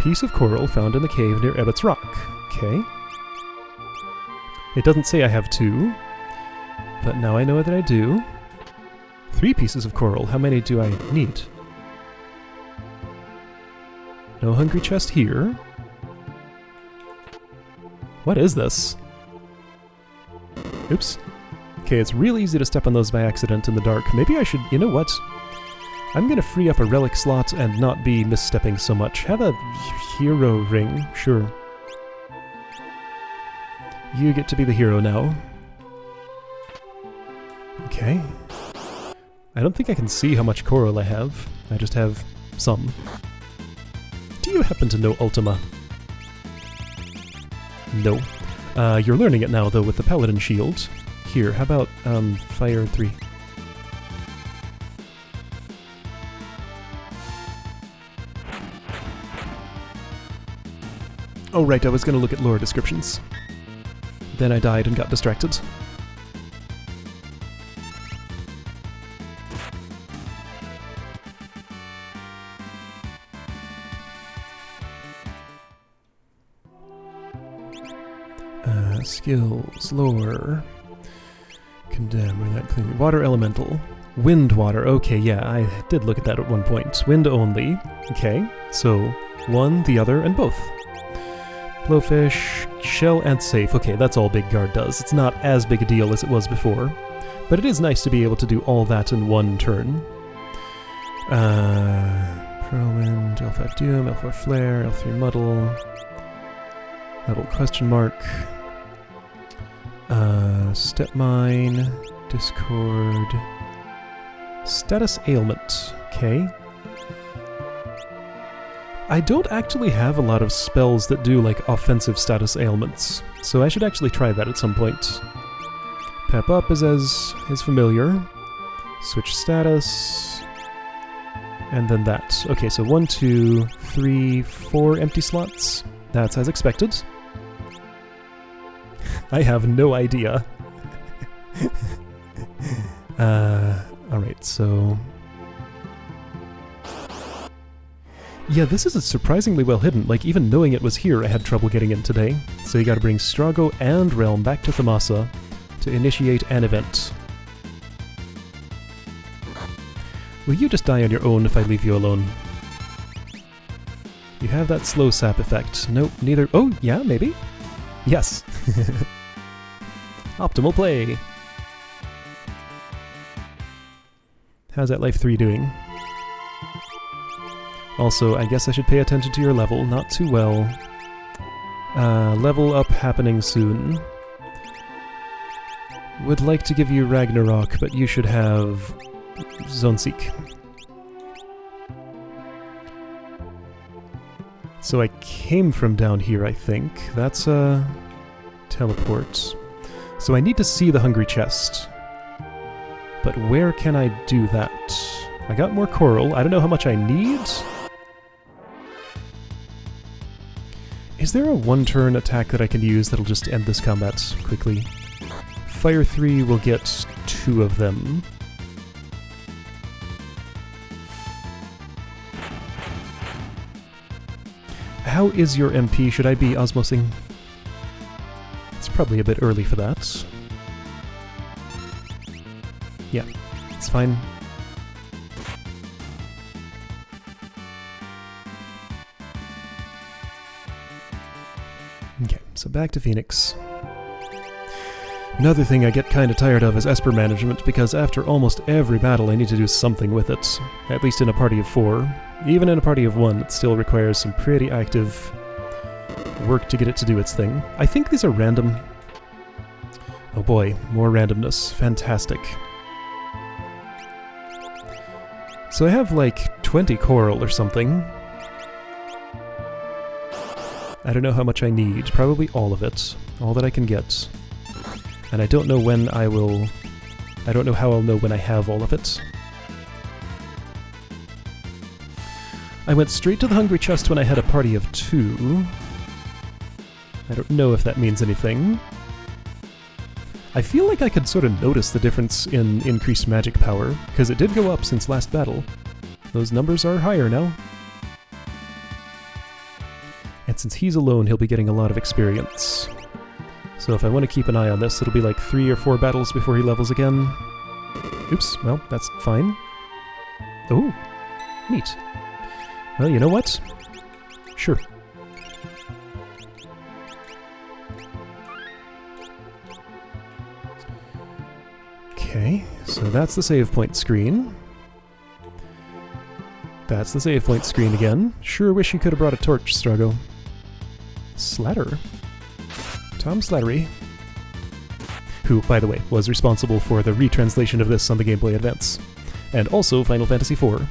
Piece of coral found in the cave near Ebbett's Rock. Okay. It doesn't say I have 2, but now I know that I do. 3 pieces of coral. How many do I need? No hungry chest here. What is this? Oops. Okay, it's real easy to step on those by accident in the dark. Maybe I should... You know what? I'm gonna free up a relic slot and not be misstepping so much. Have a hero ring. Sure. You get to be the hero now. Okay. I don't think I can see how much coral I have. I just have some. Do you happen to know Ultima? No. You're learning it now, though, with the Paladin Shield. Here, how about Fire 3? Oh right, I was gonna look at lore descriptions. Then I died and got distracted. Skills, lore, condemn, or that clean. Water elemental, wind water. Okay, yeah, I did look at that at one point. Wind only. Okay, so one, the other, and both. Blowfish, shell, and safe. Okay, that's all Big Guard does. It's not as big a deal as it was before, but it is nice to be able to do all that in one turn. Whirlwind, L5 Doom, L4 Flare, L3 Muddle, Muddle question mark. Step Mine, Discord, Status Ailment, okay. I don't actually have a lot of spells that do, like, offensive status ailments, so I should actually try that at some point. Pep Up is familiar. Switch status. And then that. Okay, so 1, 2, 3, 4 empty slots. That's as expected. I have no idea. Alright, so... Yeah, this is surprisingly well hidden. Like, even knowing it was here, I had trouble getting in today. So you gotta bring Strago and Realm back to Thamasa to initiate an event. Will you just die on your own if I leave you alone? You have that slow sap effect. Nope, neither... Oh, yeah, maybe? Yes! Optimal play! How's that Life 3 doing? Also, I guess I should pay attention to your level. Not too well. Level up happening soon. Would like to give you Ragnarok, but you should have Zone Seek. So I came from down here, I think. That's a teleport. So I need to see the Hungry Chest. But where can I do that? I got more coral. I don't know how much I need. Is there a one-turn attack that I can use that'll just end this combat quickly? Fire 3 will get 2 of them. How is your MP? Should I be osmosing? It's probably a bit early for that. Yeah, it's fine. Okay, so back to Phoenix. Another thing I get kinda tired of is Esper management, because after almost every battle I need to do something with it. At least in a party of 4. Even in a party of 1, it still requires some pretty active work to get it to do its thing. I think these are random. Oh boy, more randomness. Fantastic. So I have like 20 coral or something. I don't know how much I need. Probably all of it. All that I can get. And I don't know when I will... I don't know how I'll know when I have all of it. I went straight to the Hungry Chest when I had a party of 2. I don't know if that means anything. I feel like I could sort of notice the difference in increased magic power, because it did go up since last battle. Those numbers are higher now. And since he's alone, he'll be getting a lot of experience. So if I want to keep an eye on this, it'll be like 3 or 4 battles before he levels again. Oops, well, that's fine. Oh, neat. Well, you know what? Sure. Okay, so that's the save point screen. That's the save point screen again. Sure wish you could have brought a torch, Strago. Slatter? Tom Slattery, who, by the way, was responsible for the retranslation of this on the Game Boy Advance, and also Final Fantasy IV.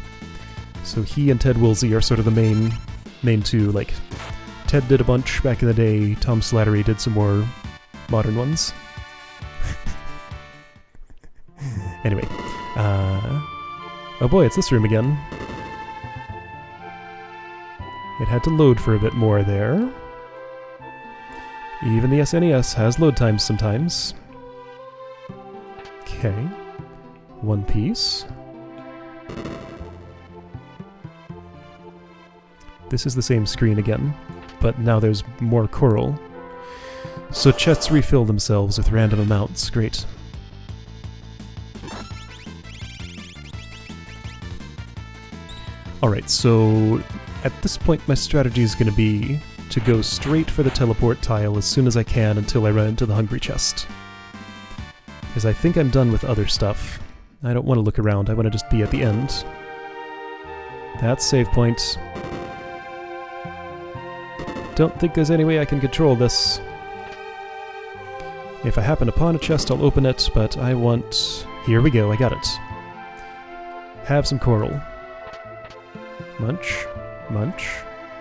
So he and Ted Woolsey are sort of the main two, like, Ted did a bunch back in the day. Tom Slattery did some more modern ones. Anyway. Oh boy, it's this room again. It had to load for a bit more there. Even the SNES has load times sometimes. Okay. One piece. This is the same screen again, but now there's more coral. So chests refill themselves with random amounts. Great. Alright, so at this point my strategy is going to be to go straight for the teleport tile as soon as I can until I run into the hungry chest. Because I think I'm done with other stuff. I don't want to look around, I want to just be at the end. That's save point. Don't think there's any way I can control this. If I happen upon a chest, I'll open it, but I want... Here we go, I got it. Have some coral. Munch, munch,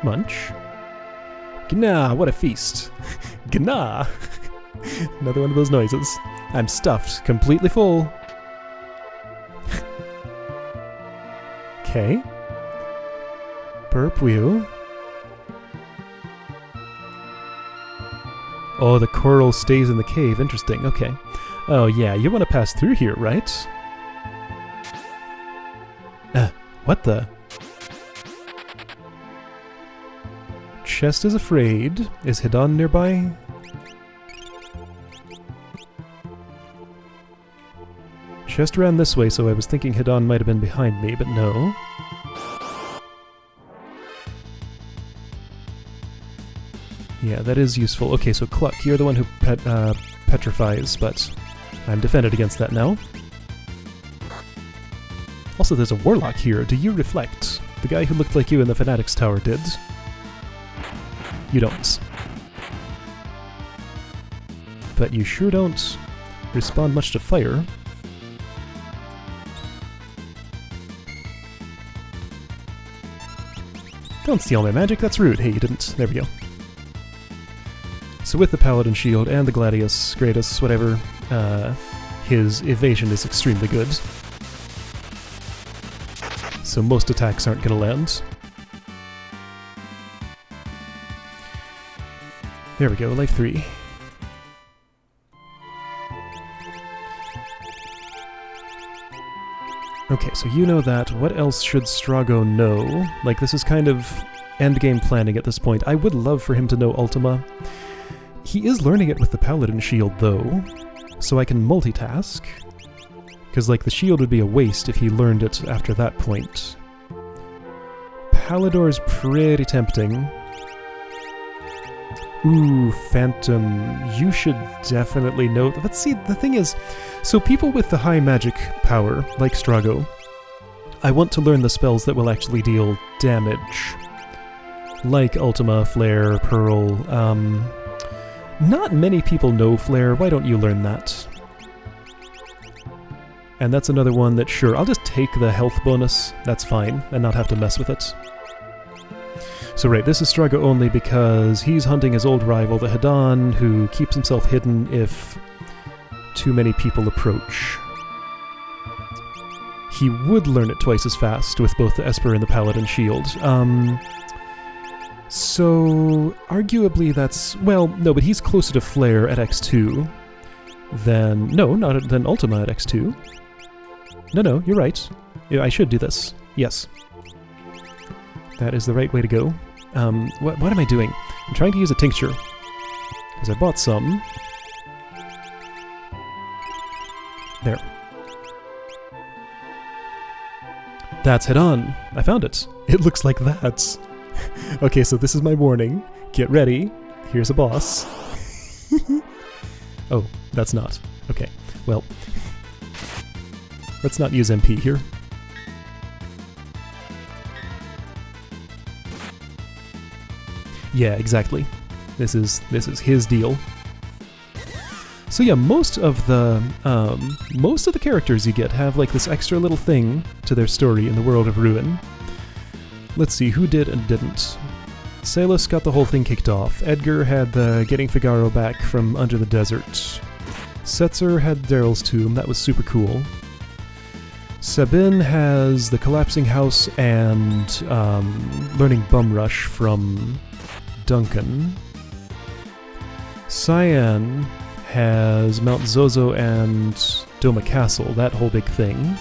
munch. Gnaw, what a feast. Gnaw! Another one of those noises. I'm stuffed, completely full. Okay. Burp wheel. Oh, the coral stays in the cave. Interesting. Okay. Oh, yeah, you want to pass through here, right? What the? Chest is afraid. Is Hidan nearby? Chest ran this way, so I was thinking Hidan might have been behind me, but no. Yeah, that is useful. Okay, so Cluck, you're the one who petrifies, but I'm defended against that now. Also, there's a warlock here. Do you reflect? The guy who looked like you in the Fanatics tower did. You don't. But you sure don't respond much to fire. Don't steal my magic, that's rude. Hey, you didn't. There we go. So with the Paladin Shield and the Gladius, Gratus, whatever, his evasion is extremely good. So most attacks aren't going to land. There we go, life 3. Okay, so you know that. What else should Strago know? Like, this is kind of endgame planning at this point. I would love for him to know Ultima. He is learning it with the Paladin Shield, though, so I can multitask. Because, like, the shield would be a waste if he learned it after that point. Palador's pretty tempting. Ooh, Phantom. You should definitely know... Let's see, the thing is... So people with the high magic power, like Strago, I want to learn the spells that will actually deal damage. Like Ultima, Flare, Pearl. Not many people know Flare. Why don't you learn that? And that's another one that, sure, I'll just take the health bonus. That's fine, and not have to mess with it. So right, this is Strago only because he's hunting his old rival, the Hidan, who keeps himself hidden if too many people approach. He would learn it twice as fast with both the Esper and the Paladin Shield. So, arguably that's... Well, no, but he's closer to Flare at X2 than... No, not than Ultima at X2. No, you're right. I should do this. Yes. That is the right way to go. What am I doing? I'm trying to use a tincture. Because I bought some. There. That's Hidan. I found it. It looks like that. Okay, so this is my warning. Get ready. Here's a boss. Oh, that's not. Okay, well. Let's not use MP here. Yeah, exactly. This is his deal. So yeah, most of the characters you get have like this extra little thing to their story in the world of Ruin. Let's see who did and didn't. Salus got the whole thing kicked off. Edgar had the getting Figaro back from under the desert. Setzer had Daryl's tomb, that was super cool. Sabin has the collapsing house and learning Bum Rush from Duncan. Cyan has Mount Zozo and Doma Castle, that whole big thing.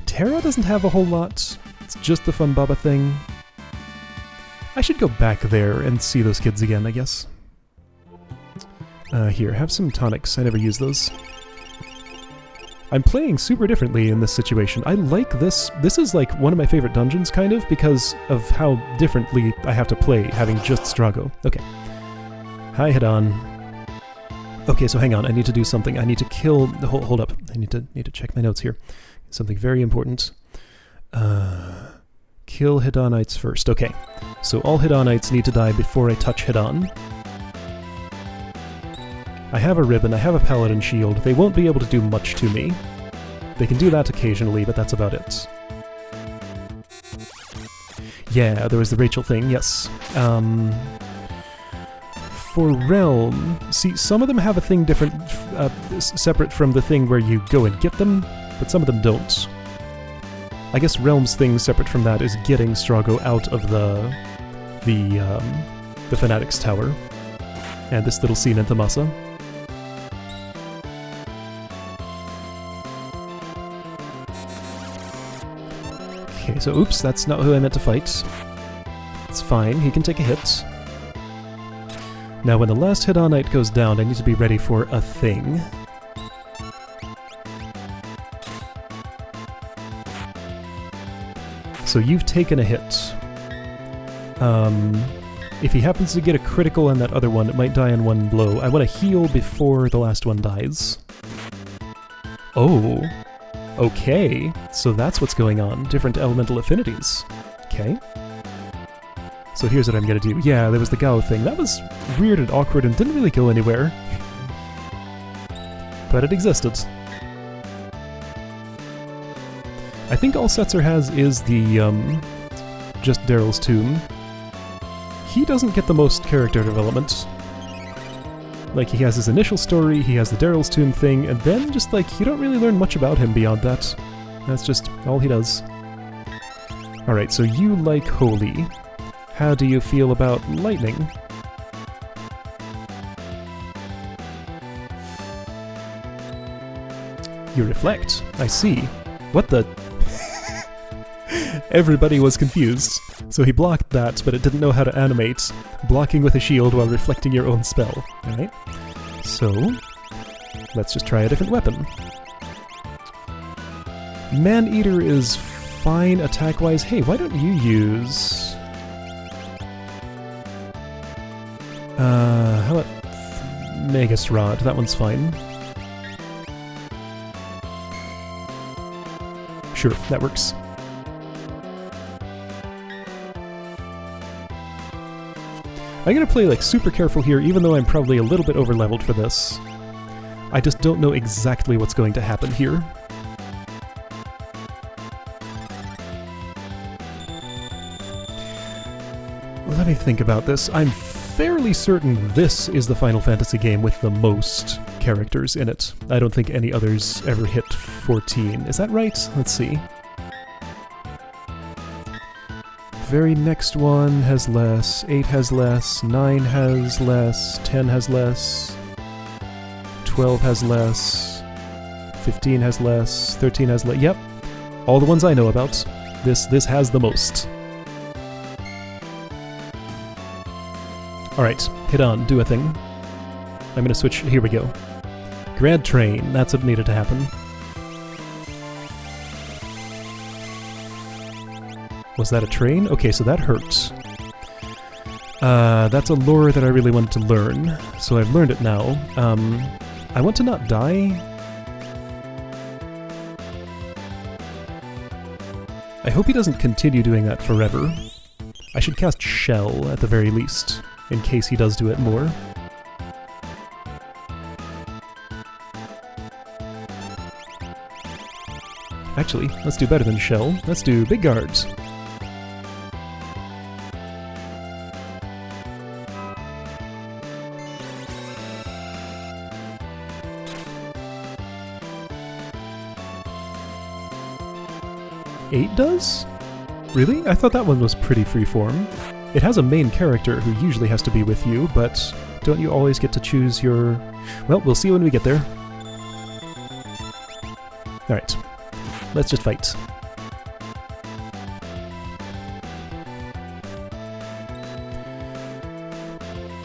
Terra doesn't have a whole lot, it's just the Fun Baba thing. I should go back there and see those kids again, I guess. Here, have some tonics, I never use those. I'm playing super differently in this situation. I like this. This is like one of my favorite dungeons, kind of, because of how differently I have to play, having just Strago. Okay. Hi, Hidan. Okay, so hang on. I need to do something. I need to kill... Hold up. I need to check my notes here. Something very important. Kill Hidanites first. Okay. So all Hidanites need to die before I touch Hidan. I have a ribbon, I have a paladin shield. They won't be able to do much to me. They can do that occasionally, but that's about it. Yeah, there was the Rachel thing, yes. For Realm, see, some of them have a thing different, separate from the thing where you go and get them, but some of them don't. I guess Realm's thing separate from that is getting Strago out of the Fanatics Tower. And this little scene in Thamasa. Okay, so oops, that's not who I meant to fight. It's fine, he can take a hit. Now when the last Hidanite goes down, I need to be ready for a thing. So you've taken a hit. If he happens to get a critical on that other one, it might die in one blow. I want to heal before the last one dies. Oh. Okay, so that's what's going on. Different elemental affinities. Okay. So here's what I'm gonna do. Yeah, there was the Gao thing. That was weird and awkward and didn't really go anywhere. But it existed. I think all Setzer has is the, just Daryl's tomb. He doesn't get the most character development. Like, he has his initial story, he has the Daryl's tomb thing, and then just, like, you don't really learn much about him beyond that. That's just all he does. Alright, so you like Holy. How do you feel about Lightning? You reflect. I see. What the... Everybody was confused. So he blocked that, but it didn't know how to animate, blocking with a shield while reflecting your own spell. Alright? So, let's just try a different weapon. Man-Eater is fine attack-wise. Hey, why don't you use... how about Magus Rod? That one's fine. Sure, that works. I'm gonna play like super careful here, even though I'm probably a little bit over-leveled for this. I just don't know exactly what's going to happen here. Let me think about this. I'm fairly certain this is the Final Fantasy game with the most characters in it. I don't think any others ever hit 14. Is that right? Let's see. Very next one has less, 8 has less, 9 has less, 10 has less, 12 has less, 15 has less, 13 has less. Yep, all the ones I know about. This has the most. Alright, hit on, do a thing. I'm gonna switch, here we go. Grad Train, that's what needed to happen. Was that a train? Okay, so that hurts. That's a lore that I really wanted to learn, so I've learned it now. I want to not die. I hope he doesn't continue doing that forever. I should cast Shell at the very least, in case he does do it more. Actually, let's do better than Shell. Let's do Big Guards. 8 does? Really? I thought that one was pretty freeform. It has a main character who usually has to be with you, but don't you always get to choose your... Well, we'll see when we get there. Alright, let's just fight.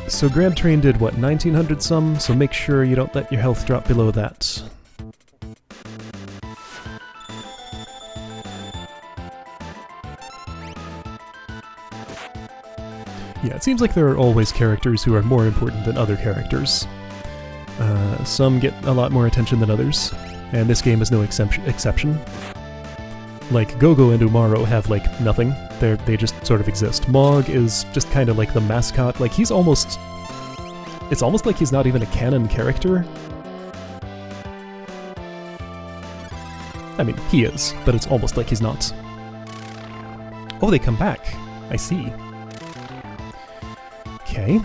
So Grand Train did, what, 1900 some? So make sure you don't let your health drop below that. Yeah, it seems like there are always characters who are more important than other characters. Some get a lot more attention than others, and this game is no exception. Like, Gogo and Umaro have, like, nothing. They just sort of exist. Mog is just kind of like the mascot. Like, he's almost... It's almost like he's not even a canon character. I mean, he is, but it's almost like he's not. Oh, they come back. I see. Okay.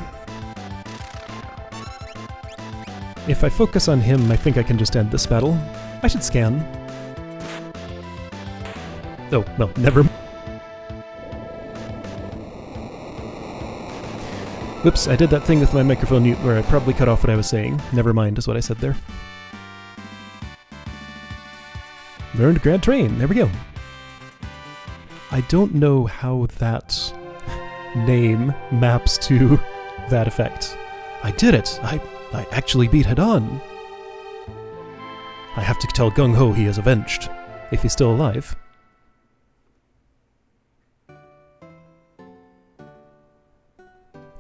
If I focus on him, I think I can just end this battle. I should scan. Oh, well, never. Whoops, I did that thing with my microphone mute where I probably cut off what I was saying. Never mind is what I said there. Learned Grand Train, there we go. I don't know how that name maps to that effect. I did it! I actually beat Hedon! I have to tell Gung Ho he is avenged, if he's still alive.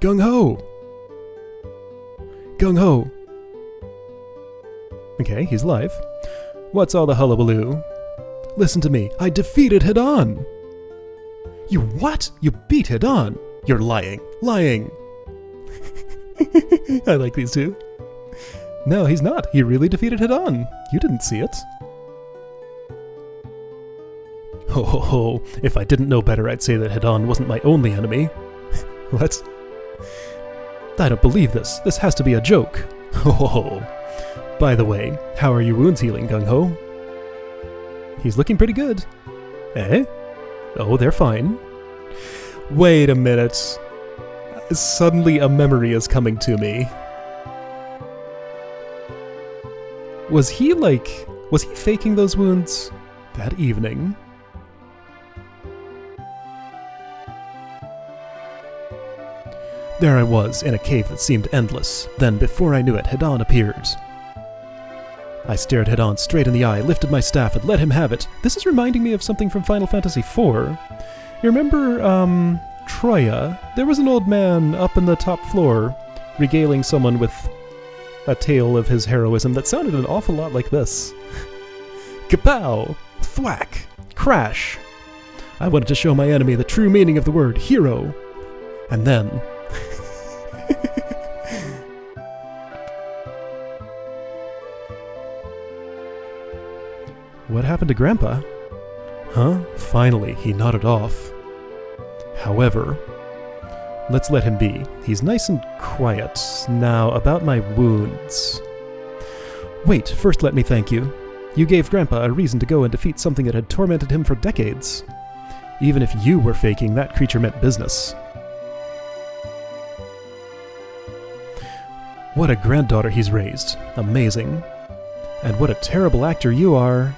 Gung Ho! Gung Ho! Okay, he's alive. What's all the hullabaloo? Listen to me, I defeated Hedon! You what? You beat Hedon? You're lying. Lying! I like these two. No, he's not. He really defeated Hedon. You didn't see it. Ho ho ho. If I didn't know better, I'd say that Hedon wasn't my only enemy. What? I don't believe this. This has to be a joke. Ho ho ho. By the way, how are your wounds healing, Gung Ho? He's looking pretty good. Eh? Oh, they're fine. Wait a minute. Suddenly a memory is coming to me. Was he faking those wounds that evening? There I was, in a cave that seemed endless. Then, before I knew it, Hedon appeared. I stared Hedon straight in the eye, lifted my staff, and let him have it. This is reminding me of something from Final Fantasy IV. You remember, Troya? There was an old man up in the top floor, regaling someone with a tale of his heroism that sounded an awful lot like this. Kapow! Thwack! Crash! I wanted to show my enemy the true meaning of the word hero. And then... What happened to Grandpa? Huh? Finally, he nodded off. However, let's let him be. He's nice and quiet. Now, about my wounds. Wait, first let me thank you. You gave Grandpa a reason to go and defeat something that had tormented him for decades. Even if you were faking, that creature meant business. What a granddaughter he's raised. Amazing. And what a terrible actor you are.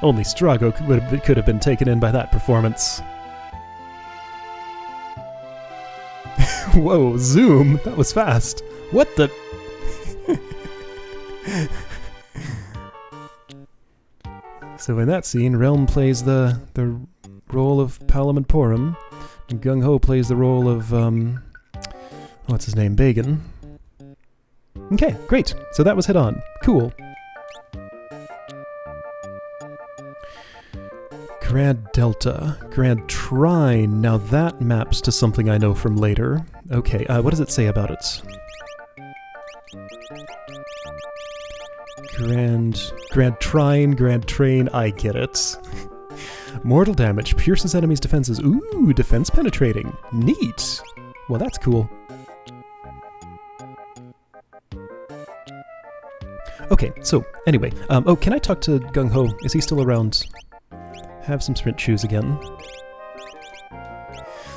Only Strago could have been taken in by that performance. Whoa, zoom! That was fast. What the... So in that scene, Realm plays the role of Palom and Porum, and Gung Ho plays the role of, what's his name, Bagan. Okay, great. So that was Hedon. Cool. Grand Delta. Grand Trine. Now that maps to something I know from later. Okay, what does it say about it? Grand Trine, Grand Train, I get it. Mortal damage, pierces enemies' defenses. Ooh, defense penetrating. Neat. Well, that's cool. Okay, so, anyway. Oh, can I talk to Gung Ho? Is he still around? Have some sprint shoes again.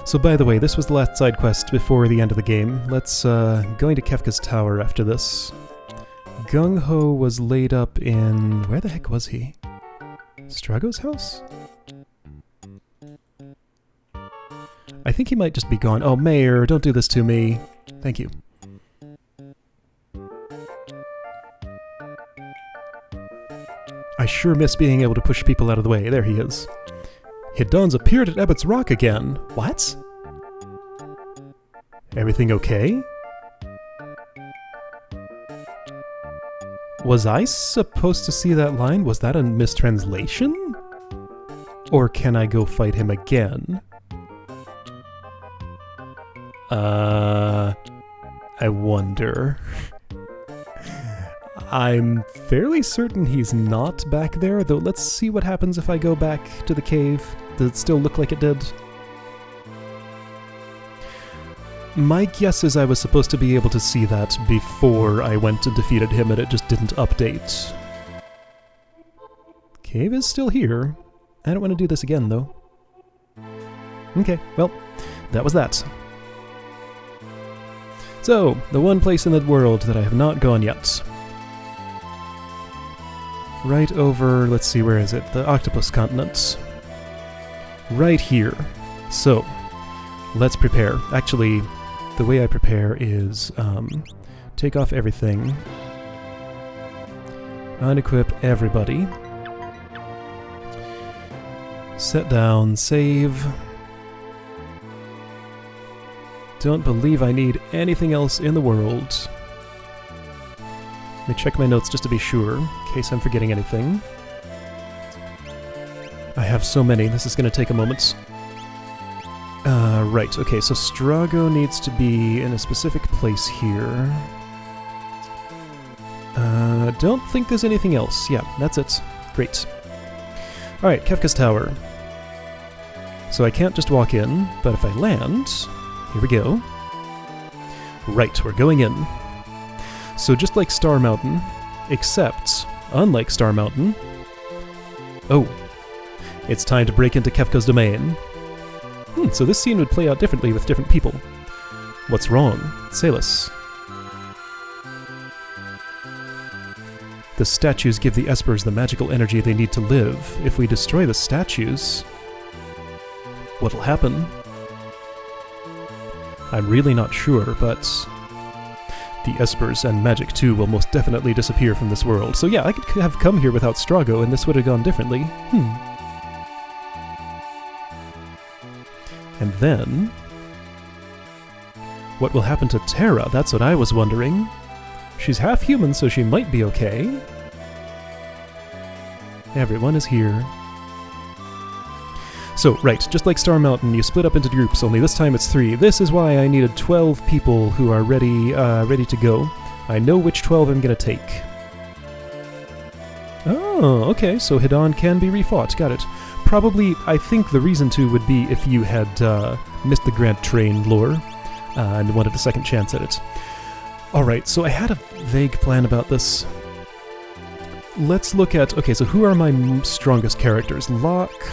So, by the way, this was the last side quest before the end of the game. Let's, going to Kefka's tower after this. Gung Ho was laid up in... where the heck was he? Strago's house? I think he might just be gone. Oh, Mayor, don't do this to me. Thank you. I sure miss being able to push people out of the way. There he is. Hidan's appeared at Ebbett's Rock again. What? Everything okay? Was I supposed to see that line? Was that a mistranslation? Or can I go fight him again? I wonder. I'm fairly certain he's not back there, though let's see what happens if I go back to the cave. Does it still look like it did? My guess is I was supposed to be able to see that before I went and defeated him, and it just didn't update. Cave is still here. I don't want to do this again, though. Okay, well, that was that. So, the one place in the world that I have not gone yet. Right over, let's see, where is it? The Octopus Continent. Right here. So, let's prepare. Actually, the way I prepare is take off everything, unequip everybody, set down, save. Don't believe I need anything else in the world. Let me check my notes just to be sure, in case I'm forgetting anything. I have so many, this is going to take a moment. Right, okay, so Strago needs to be in a specific place here. Don't think there's anything else. Yeah, that's it. Great. Alright, Kefka's Tower. So I can't just walk in, but if I land... Here we go. Right, we're going in. So just like Star Mountain, except, unlike Star Mountain... Oh, it's time to break into Kefka's domain. So this scene would play out differently with different people. What's wrong? Salus. The statues give the Espers the magical energy they need to live. If we destroy the statues, what'll happen? I'm really not sure, but the Espers and magic too will most definitely disappear from this world. So yeah, I could have come here without Strago and this would have gone differently. And then... what will happen to Terra? That's what I was wondering. She's half human, so she might be okay. Everyone is here. So, right, just like Star Mountain, you split up into groups, only this time it's 3. This is why I needed 12 people who are ready to go. I know which 12 I'm gonna take. Oh, okay, so Hidan can be refought, got it. Probably, I think the reason to would be if you had missed the Grand Train lore and wanted a second chance at it. Alright, so I had a vague plan about this. Let's look at... okay, so who are my strongest characters? Locke...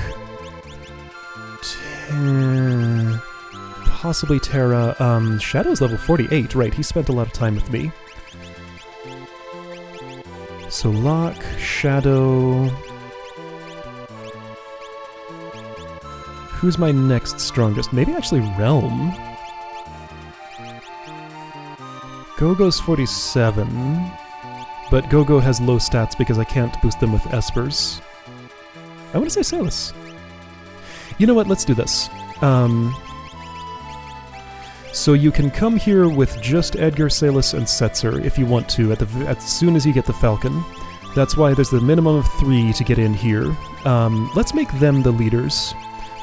possibly Terra. Shadow's level 48, right, he spent a lot of time with me. So Locke, Shadow... who's my next strongest? Maybe actually Realm. Gogo's 47, but Gogo has low stats because I can't boost them with Espers. I want to say Salus. You know what, let's do this. So you can come here with just Edgar, Salus, and Setzer if you want to, as soon as you get the Falcon. That's why there's the minimum of 3 to get in here. Let's make them the leaders.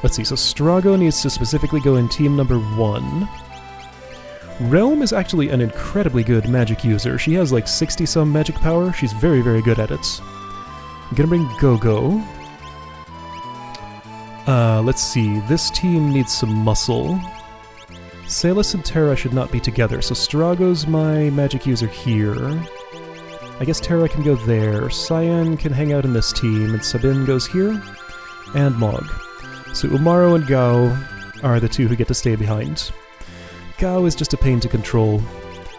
Let's see, so Strago needs to specifically go in team number 1. Realm is actually an incredibly good magic user. She has like 60-some magic power. She's very, very good at it. I'm gonna bring Gogo. Let's see, this team needs some muscle. Salus and Terra should not be together, so Strago's my magic user here. I guess Terra can go there, Cyan can hang out in this team, and Sabin goes here, and Mog. So Umaro and Gao are the two who get to stay behind. Gao is just a pain to control,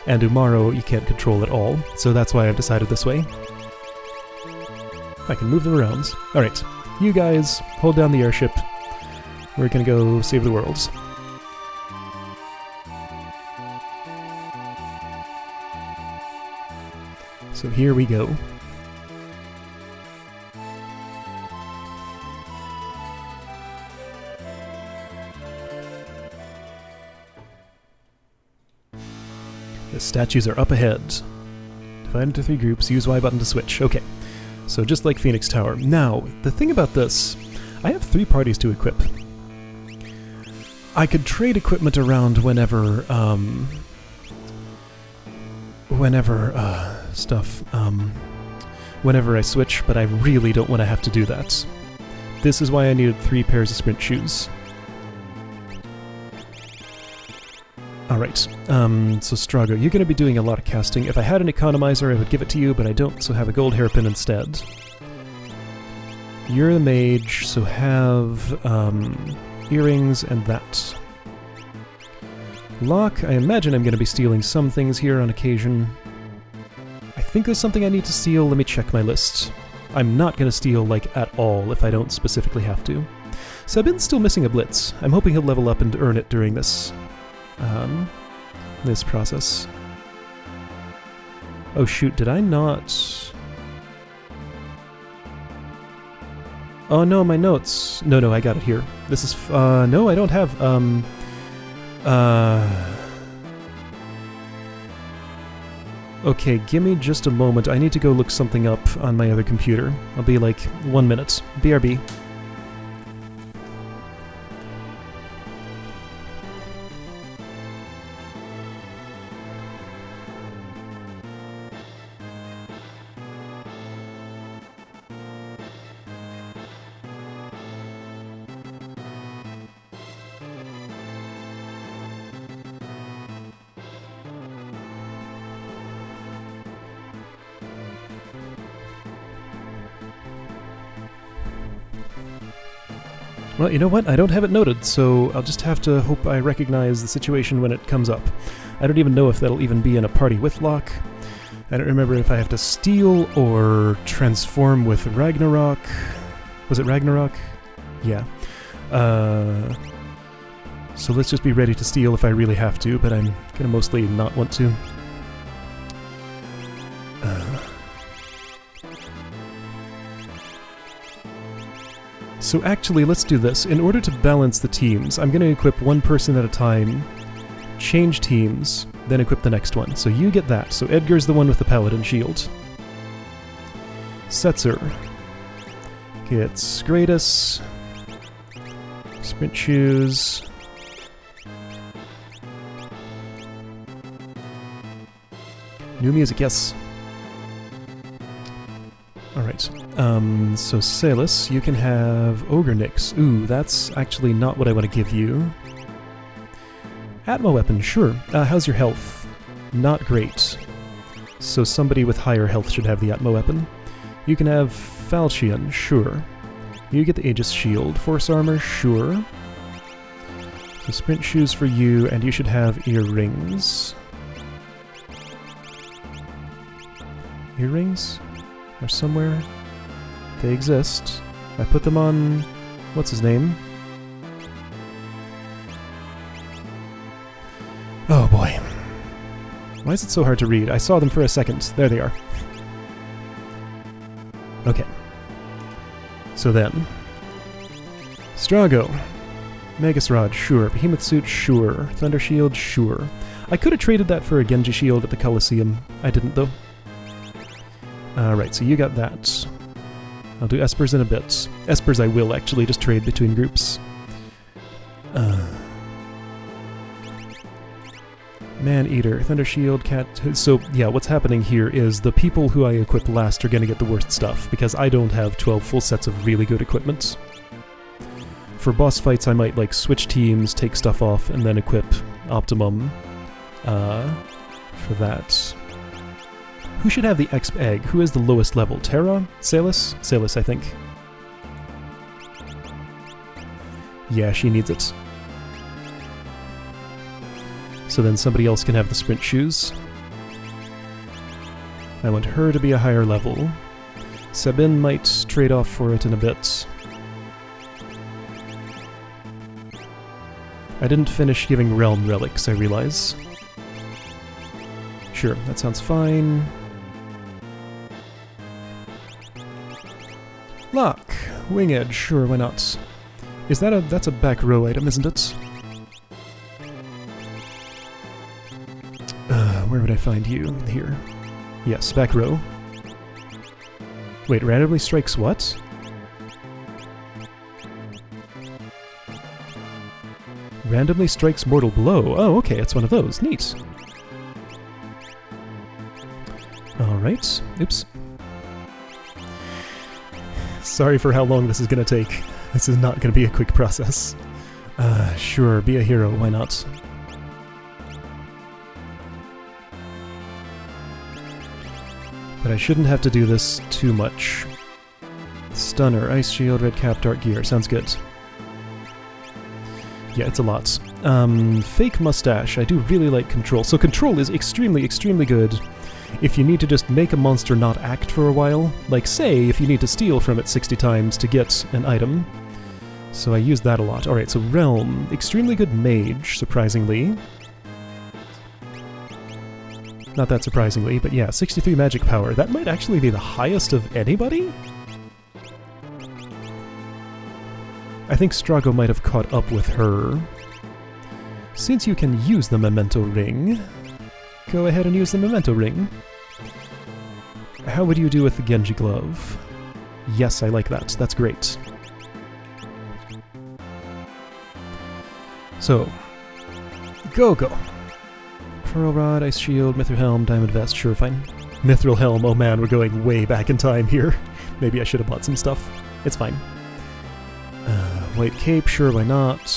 and Umaro you can't control at all, so that's why I've decided this way. I can move them around. Alright, you guys, hold down the airship. We're gonna go save the world. So here we go. The statues are up ahead. Divide into 3 groups, use Y button to switch. Okay, so just like Phoenix Tower. Now, the thing about this, I have 3 parties to equip. I could trade equipment around whenever, whenever I switch, but I really don't want to have to do that. This is why I needed 3 pairs of sprint shoes. Alright, so Strago, you're going to be doing a lot of casting. If I had an economizer, I would give it to you, but I don't, so have a gold hairpin instead. You're the mage, so have earrings and that. Locke, I imagine I'm going to be stealing some things here on occasion. I think there's something I need to steal. Let me check my list. I'm not going to steal, like, at all if I don't specifically have to. Sabin's still missing a blitz. I'm hoping he'll level up and earn it during this process. Oh shoot, did I not... Oh no, my notes. No, I got it here. This is, no, I don't have, okay, give me just a moment. I need to go look something up on my other computer. I'll be like 1 minute. BRB. Well, you know what? I don't have it noted, so I'll just have to hope I recognize the situation when it comes up. I don't even know if that'll even be in a party with Locke. I don't remember if I have to steal or transform with Ragnarok. Was it Ragnarok? Yeah. So let's just be ready to steal if I really have to, but I'm gonna mostly not want to. So actually, let's do this. In order to balance the teams, I'm going to equip one person at a time, change teams, then equip the next one. So you get that. So Edgar's the one with the paladin shield. Setzer gets Gratus, sprint shoes, new music, yes. Alright, so Salus, you can have Ogre Nix. Ooh, that's actually not what I want to give you. Atmo weapon, sure. How's your health? Not great. So somebody with higher health should have the Atmo weapon. You can have Falchion, sure. You get the Aegis shield. Force armor, sure. So sprint shoes for you, and you should have earrings. Earrings? Are somewhere. They exist. I put them on... what's his name? Oh boy. Why is it so hard to read? I saw them for a second. There they are. Okay. So then... Strago. Magus Rod, sure. Behemoth Suit, sure. Thunder Shield, sure. I could have traded that for a Genji Shield at the Colosseum. I didn't, though. Alright, so you got that. I'll do Espers in a bit. Espers I will actually just trade between groups. Man-Eater, Thunder Shield, Cat... So, yeah, what's happening here is the people who I equip last are going to get the worst stuff, because I don't have 12 full sets of really good equipment. For boss fights, I might, like, switch teams, take stuff off, and then equip Optimum for that. Who should have the exp egg? Who is the lowest level? Terra? Salus? Salus, I think. Yeah, she needs it. So then somebody else can have the sprint shoes. I want her to be a higher level. Sabin might trade off for it in a bit. I didn't finish giving realm relics, I realize. Sure, that sounds fine. Lock! Wing edge, sure, why not? Is that that's a back row item, isn't it? Where would I find you? Here. Yes, back row. Wait, randomly strikes what? Randomly strikes mortal blow. Oh, okay, it's one of those. Neat. Alright. Oops. Sorry for how long this is gonna take. This is not gonna be a quick process. Sure, be a hero, why not? But I shouldn't have to do this too much. Stunner, Ice Shield, Red Cap, Dark Gear. Sounds good. Yeah, it's a lot. Fake Mustache. I do really like Control. So Control is extremely, extremely good if you need to just make a monster not act for a while. Like, say, if you need to steal from it 60 times to get an item. So I use that a lot. Alright, so Realm. Extremely good Mage, surprisingly. Not that surprisingly, but yeah, 63 magic power. That might actually be the highest of anybody? I think Strago might have caught up with her. Since you can use the Memento Ring, go ahead and use the Memento Ring. How would you do with the Genji Glove? Yes, I like that. That's great. So, go! Pearl Rod, Ice Shield, Mithril Helm, Diamond Vest, sure, fine. Mithril Helm, oh man, we're going way back in time here. Maybe I should have bought some stuff. It's fine. White Cape, sure, why not?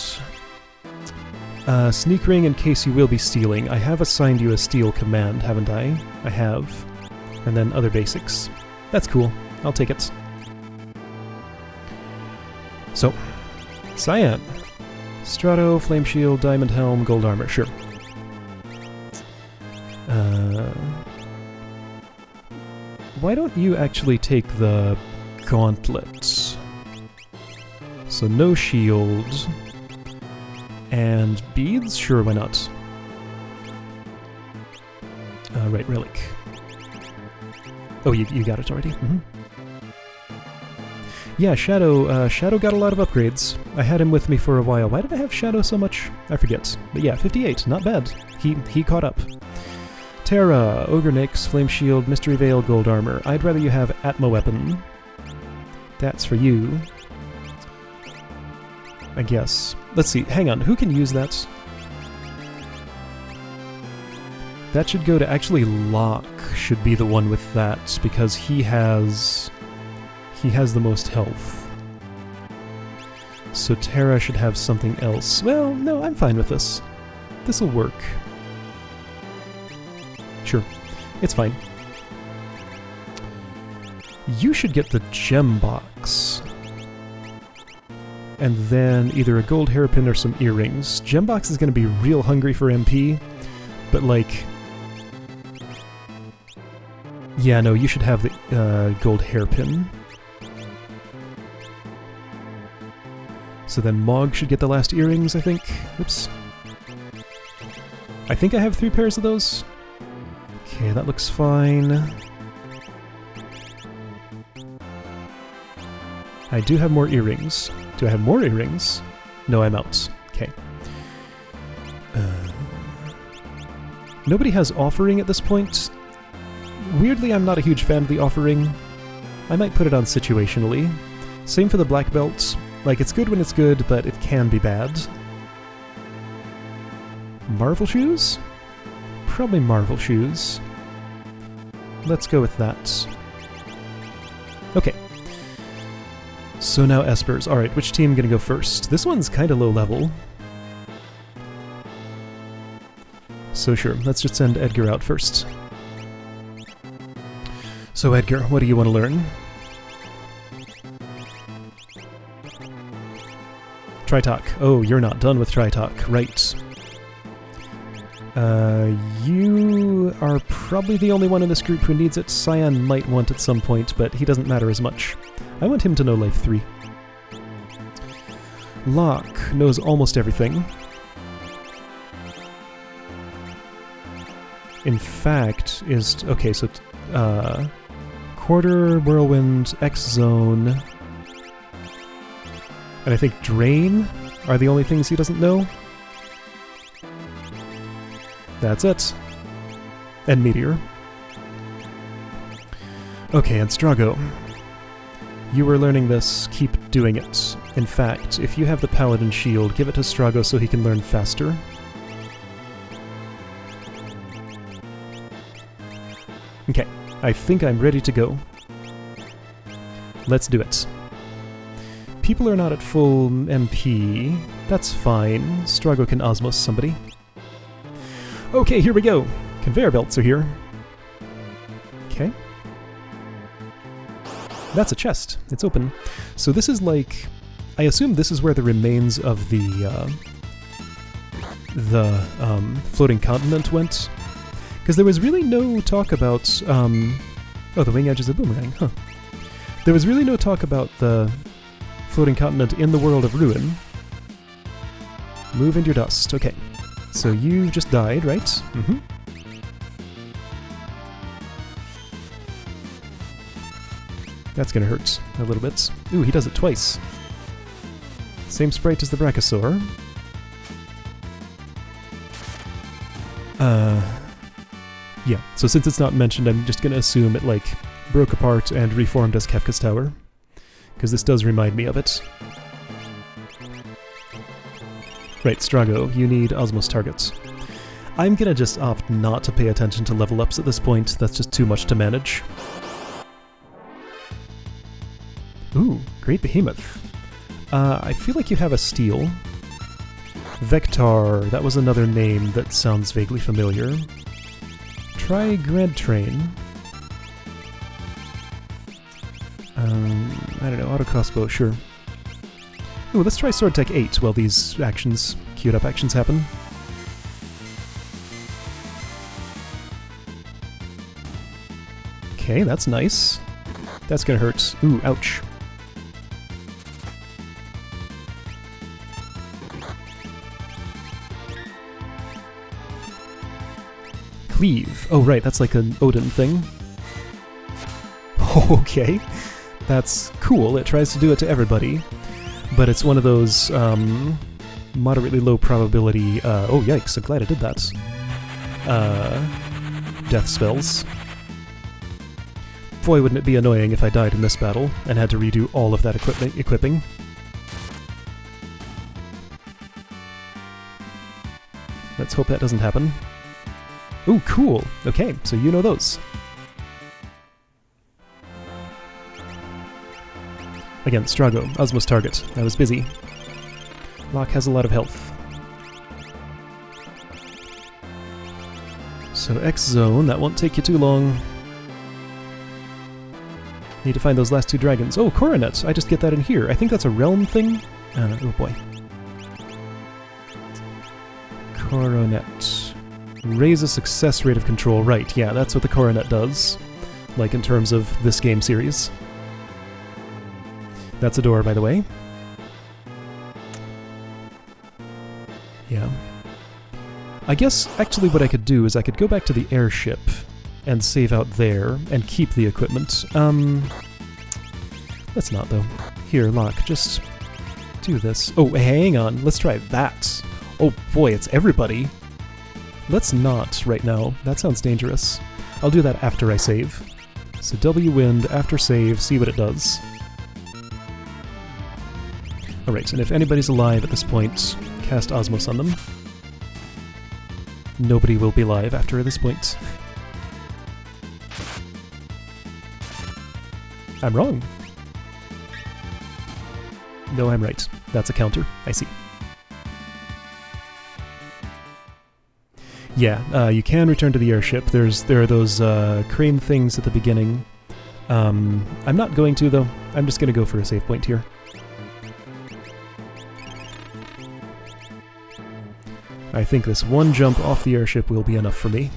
Sneak Ring in case you will be stealing. I have assigned you a steal command, haven't I? I have. And then other basics. That's cool. I'll take it. So, Cyan. Strato, Flame Shield, Diamond Helm, Gold Armor, sure. Why don't you actually take the Gauntlet? So no shield. And beads? Sure, why not? Right, relic. Oh, you got it already? Mm-hmm. Yeah, Shadow, Shadow got a lot of upgrades. I had him with me for a while. Why did I have Shadow so much? I forget. But yeah, 58, not bad. He caught up. Terra, Ogre Nyx, Flame Shield, Mystery Veil, Gold Armor. I'd rather you have Atma Weapon. That's for you. I guess. Let's see, hang on, who can use that? That should go to, actually, Locke should be the one with that, because he has the most health. So Terra should have something else. Well, no, I'm fine with this. This'll work. Sure, it's fine. You should get the gem box. And then either a gold hairpin or some earrings. Gembox is going to be real hungry for MP, but like... Yeah, no, you should have the gold hairpin. So then Mog should get the last earrings, I think. Oops. I think I have 3 pairs of those. Okay, that looks fine. I do have more earrings. Do I have more earrings? No, I'm out. Okay. Nobody has offering at this point. Weirdly, I'm not a huge fan of the offering. I might put it on situationally. Same for the black belts. Like, it's good when it's good, but it can be bad. Marvel shoes? Probably Marvel shoes. Let's go with that. Okay. So now Espers. Alright, which team gonna go first? This one's kinda low level. So sure, let's just send Edgar out first. So Edgar, what do you want to learn? Tritalk. Oh, you're not done with Tritalk. Right. You are probably the only one in this group who needs it. Cyan might want at some point, but he doesn't matter as much. I want him to know Life 3. Locke knows almost everything. In fact, is... okay, so... Quarter, Whirlwind, X-Zone... and I think Drain are the only things he doesn't know. That's it. And Meteor. Okay, and Strago. You were learning this, keep doing it. In fact, if you have the Paladin Shield, give it to Strago so he can learn faster. Okay, I think I'm ready to go. Let's do it. People are not at full MP. That's fine. Strago can osmos somebody. Okay, here we go. Conveyor belts are here. Okay. That's a chest. It's open. So this is like... I assume this is where the remains of the floating continent went. Because there was really no talk about... oh, the wing edge is a boomerang, huh. There was really no talk about the floating continent in the world of Ruin. Move into your dust. Okay. So you just died, right? Mm-hmm. That's gonna hurt a little bit. Ooh, he does it twice. Same sprite as the Brachiosaur. Yeah, so since it's not mentioned, I'm just gonna assume it, like, broke apart and reformed as Kefka's Tower. Because this does remind me of it. Right, Strago, you need Osmos targets. I'm gonna just opt not to pay attention to level ups at this point, that's just too much to manage. Ooh, Great Behemoth. I feel like you have a steal. Vector, that was another name that sounds vaguely familiar. Try Grand Train. I don't know, auto crossbow, sure. Ooh, let's try Sword Tech 8 while these actions, queued up actions happen. Okay, that's nice. That's gonna hurt. Ooh, ouch. Cleave. Oh right, that's like an Odin thing. Okay. That's cool, it tries to do it to everybody. But it's one of those, moderately low probability, oh yikes, I'm glad I did that. Death spells. Boy, wouldn't it be annoying if I died in this battle, and had to redo all of that equipping. Let's hope that doesn't happen. Ooh, cool! Okay, so you know those. Again, Strago, Osmos target. I was busy. Locke has a lot of health. So X-Zone, that won't take you too long. Need to find those last two dragons. Oh, Coronet! I just get that in here. I think that's a realm thing? Oh boy. Coronet. Raise a success rate of control. Right, yeah, that's what the Coronet does. Like in terms of this game series. That's a door, by the way. Yeah. I guess, actually, what I could do is I could go back to the airship and save out there and keep the equipment. Let's not, though. Here, Locke, just do this. Oh, hang on. Let's try that. Oh, boy, it's everybody. Let's not right now. That sounds dangerous. I'll do that after I save. So W wind, after save, see what it does. Alright, and if anybody's alive at this point, cast Osmos on them. Nobody will be alive after this point. I'm wrong. No, I'm right. That's a counter. I see. Yeah, you can return to the airship. There are those crane things at the beginning I'm not going to, though. I'm just going to go for a save point here. I think this one jump off the airship will be enough for me.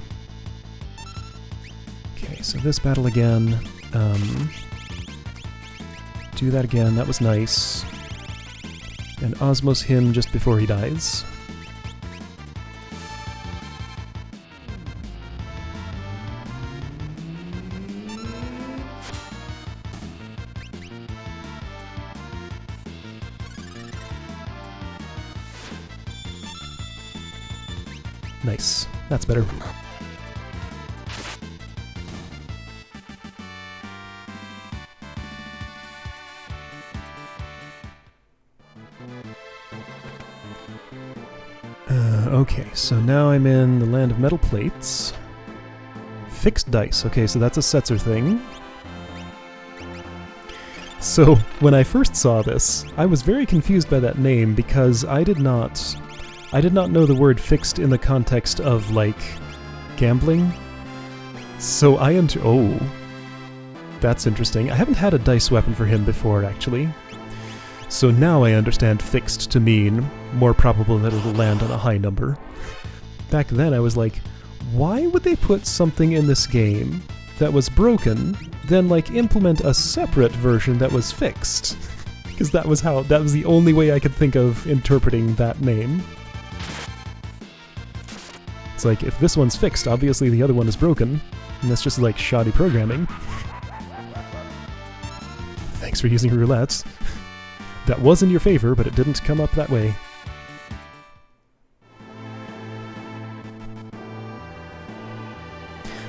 Okay, so this battle again. Do that again, that was nice. And Osmos him just before he dies. Nice. That's better. Okay, so now I'm in the land of metal plates. Fixed dice. Okay, so that's a Setzer thing. So, when I first saw this, I was very confused by that name because I did not know the word fixed in the context of, like, gambling. So oh, that's interesting. I haven't had a dice weapon for him before, actually. So now I understand fixed to mean more probable that it'll land on a high number. Back then I was like, why would they put something in this game that was broken, then like implement a separate version that was fixed? Because that was the only way I could think of interpreting that name. It's like, if this one's fixed, obviously the other one is broken, and that's just like shoddy programming. Thanks for using roulette. That was in your favor, but it didn't come up that way.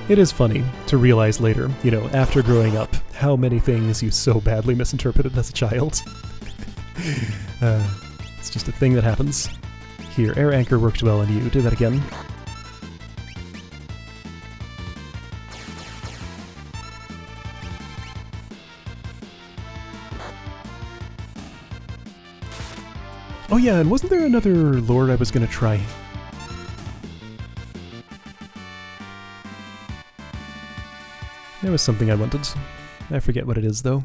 It is funny to realize later, you know, after growing up, how many things you so badly misinterpreted as a child. It's just a thing that happens. Here, air anchor worked well on you. Do that again. Oh yeah, and wasn't there another lore I was gonna try? There was something I wanted. I forget what it is, though.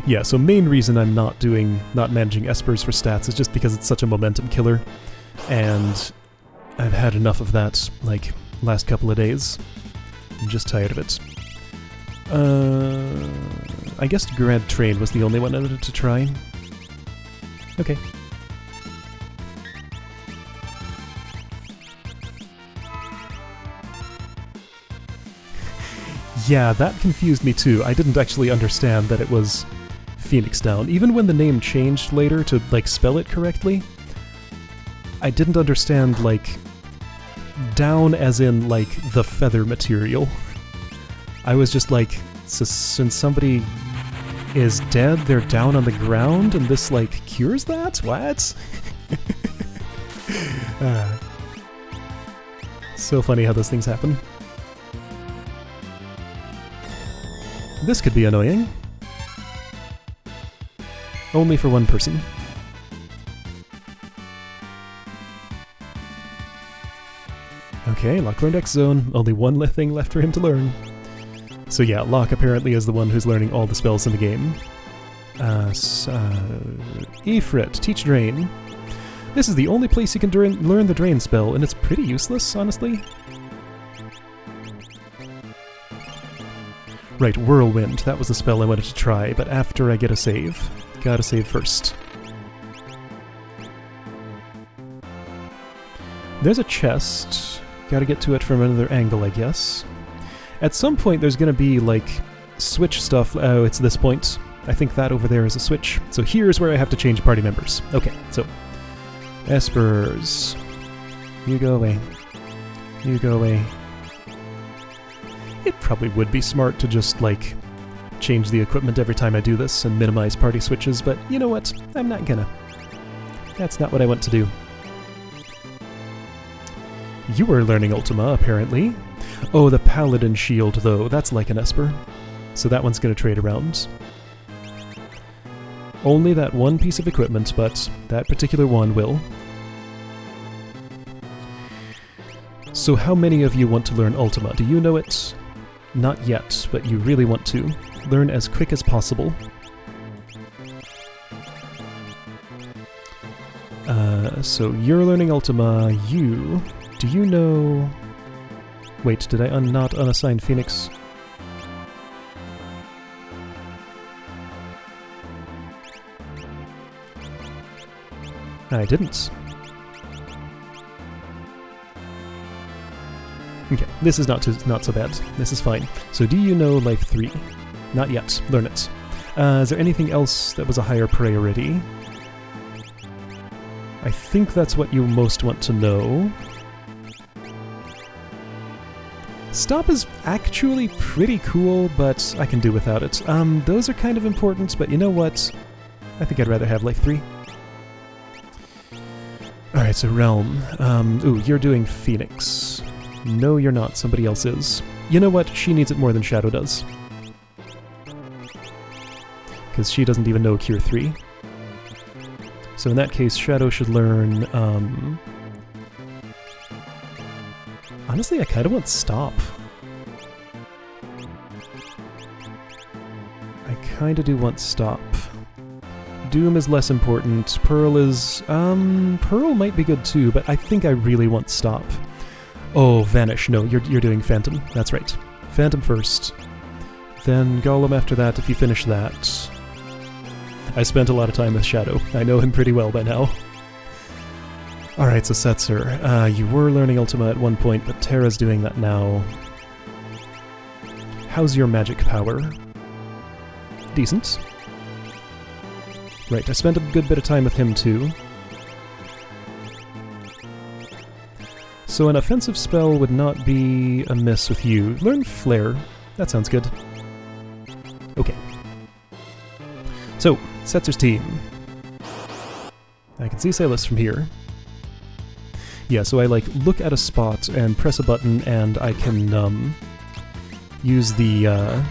Yeah, so main reason I'm not managing espers for stats is just because it's such a momentum killer. And I've had enough of that, like, last couple of days. I'm just tired of it. I guess Grad Trade was the only one I wanted to try. Okay. Yeah, that confused me too. I didn't actually understand that it was Phoenix Down. Even when the name changed later to, like, spell it correctly, I didn't understand, like, down as in, like, the feather material. I was just like, so since somebody is dead, they're down on the ground, and this, like, cures that? What? So funny how those things happen. This could be annoying. Only for one person. Okay, Locke learned X Zone. Only one thing left for him to learn. So yeah, Locke apparently is the one who's learning all the spells in the game. Ifrit, teach Drain. This is the only place you can learn the Drain spell, and it's pretty useless, honestly. Right, Whirlwind. That was the spell I wanted to try, but after I get a save. Gotta save first. There's a chest. Gotta get to it from another angle, I guess. At some point there's gonna be, like, switch stuff. Oh, it's this point. I think that over there is a switch. So here's where I have to change party members. Okay, so Espers. You go away. You go away. It probably would be smart to just, like, change the equipment every time I do this and minimize party switches, but you know what? I'm not gonna. That's not what I want to do. You were learning Ultima, apparently. Oh, the Paladin Shield, though. That's like an Esper. So that one's gonna trade around. Only that one piece of equipment, but that particular one will. So how many of you want to learn Ultima? Do you know it? Not yet, but you really want to. Learn as quick as possible. So you're learning Ultima. Do you know... Wait, did I not unassign Phoenix? I didn't. Okay, this is not so bad. This is fine. So do you know Life 3? Not yet. Learn it. Is there anything else that was a higher priority? I think that's what you most want to know. Stop is actually pretty cool, but I can do without it. Those are kind of important, but you know what? I think I'd rather have Life 3. Alright, so Realm. Ooh, you're doing Phoenix. No, you're not. Somebody else is. You know what? She needs it more than Shadow does. Because she doesn't even know Cure 3. So in that case, Shadow should learn, honestly, I kind of want Stop. I kind of do want Stop. Doom is less important. Pearl is... Pearl might be good too, but I think I really want Stop. Oh, Vanish. No, you're doing Phantom. That's right. Phantom first. Then Golem after that, if you finish that. I spent a lot of time with Shadow. I know him pretty well by now. Alright, so Setzer. You were learning Ultima at one point, but Terra's doing that now. How's your magic power? Decent. Right, I spent a good bit of time with him too. So an offensive spell would not be amiss with you. Learn Flare. That sounds good. Okay. So, Setzer's team. I can see Salis from here. Yeah, so I look at a spot and press a button and I can use the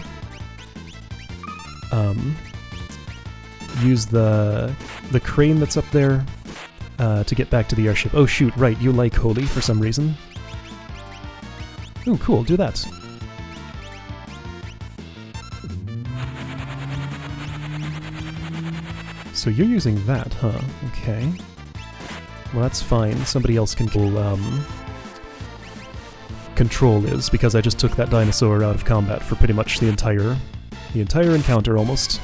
crane that's up there to get back to the airship. Oh shoot, right, you like Holy for some reason. Oh cool, do that. So you're using that, huh? Okay. Well, that's fine. Somebody else can control is, because I just took that dinosaur out of combat for pretty much the entire encounter almost.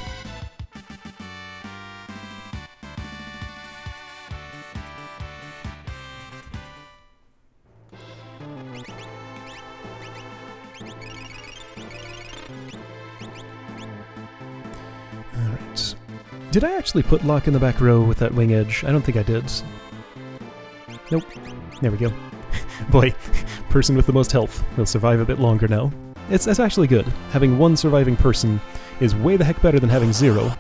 Alright. Did I actually put Locke in the back row with that wing edge? I don't think I did. Nope. There we go. Boy, person with the most health will survive a bit longer now. It's actually good. Having one surviving person is way the heck better than having 0.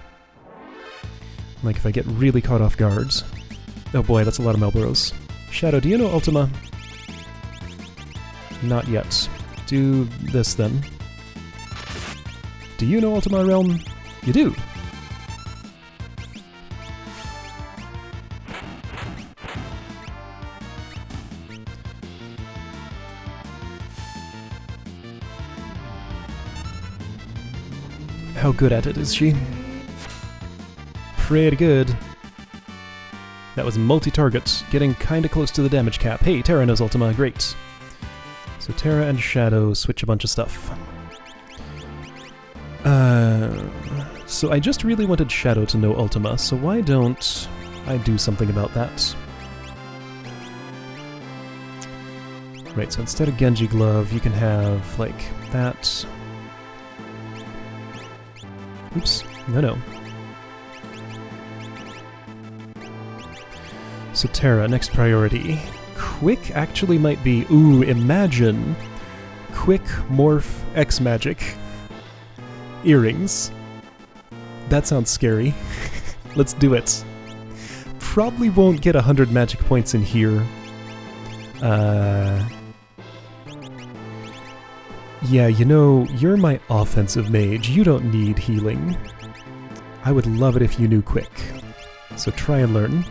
Like if I get really caught off guard. Oh boy, that's a lot of Malboros. Shadow, do you know Ultima? Not yet. Do this then. Do you know Ultima Realm? You do! How good at it is she? Pretty good. That was multi-target, getting kinda close to the damage cap. Hey, Terra knows Ultima, great. So Terra and Shadow switch a bunch of stuff. So I just really wanted Shadow to know Ultima, so why don't I do something about that? Right, so instead of Genji Glove, you can have, like, that. Oops, no. So Terra, next priority. Quick actually might be... Ooh, imagine! Quick Morph X Magic. Earrings. That sounds scary. Let's do it. Probably won't get 100 magic points in here. Yeah, you know, you're my offensive mage. You don't need healing. I would love it if you knew Quick. So try and learn.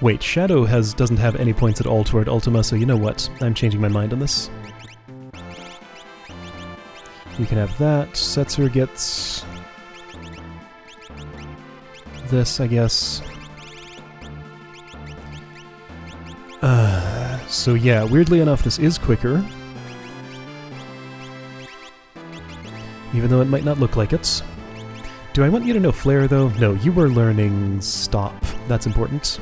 Wait, Shadow doesn't have any points at all toward Ultima, so you know what? I'm changing my mind on this. You can have that. Setzer gets this, I guess. So yeah, weirdly enough, this is quicker. Even though it might not look like it. Do I want you to know Flare, though? No, you were learning Stop. That's important.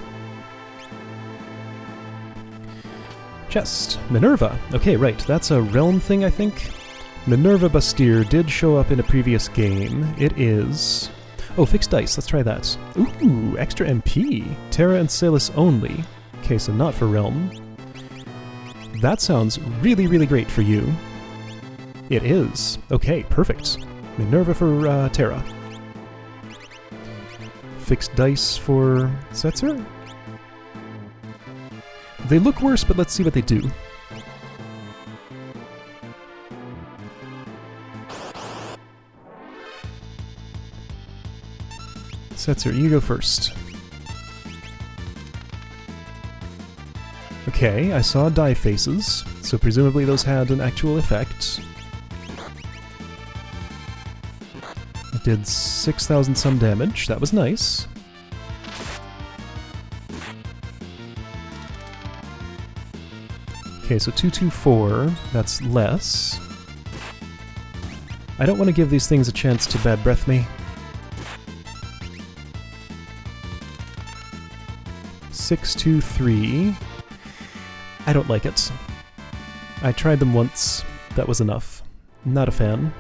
Chest. Minerva. Okay, right. That's a realm thing, I think. Minerva Bastir did show up in a previous game. It is... Oh, fixed dice. Let's try that. Ooh, extra MP. Terra and Salus only. Okay, so not for realm. That sounds really, really great for you. It is. Okay, perfect. Minerva for Terra. Fixed dice for Setzer? They look worse, but let's see what they do. Setzer, you go first. Okay, I saw die faces, so presumably those had an actual effect. It did 6,000 some damage, that was nice. Okay, so 224, that's less. I don't want to give these things a chance to bad breath me. 623. I don't like it. I tried them once. That was enough. Not a fan.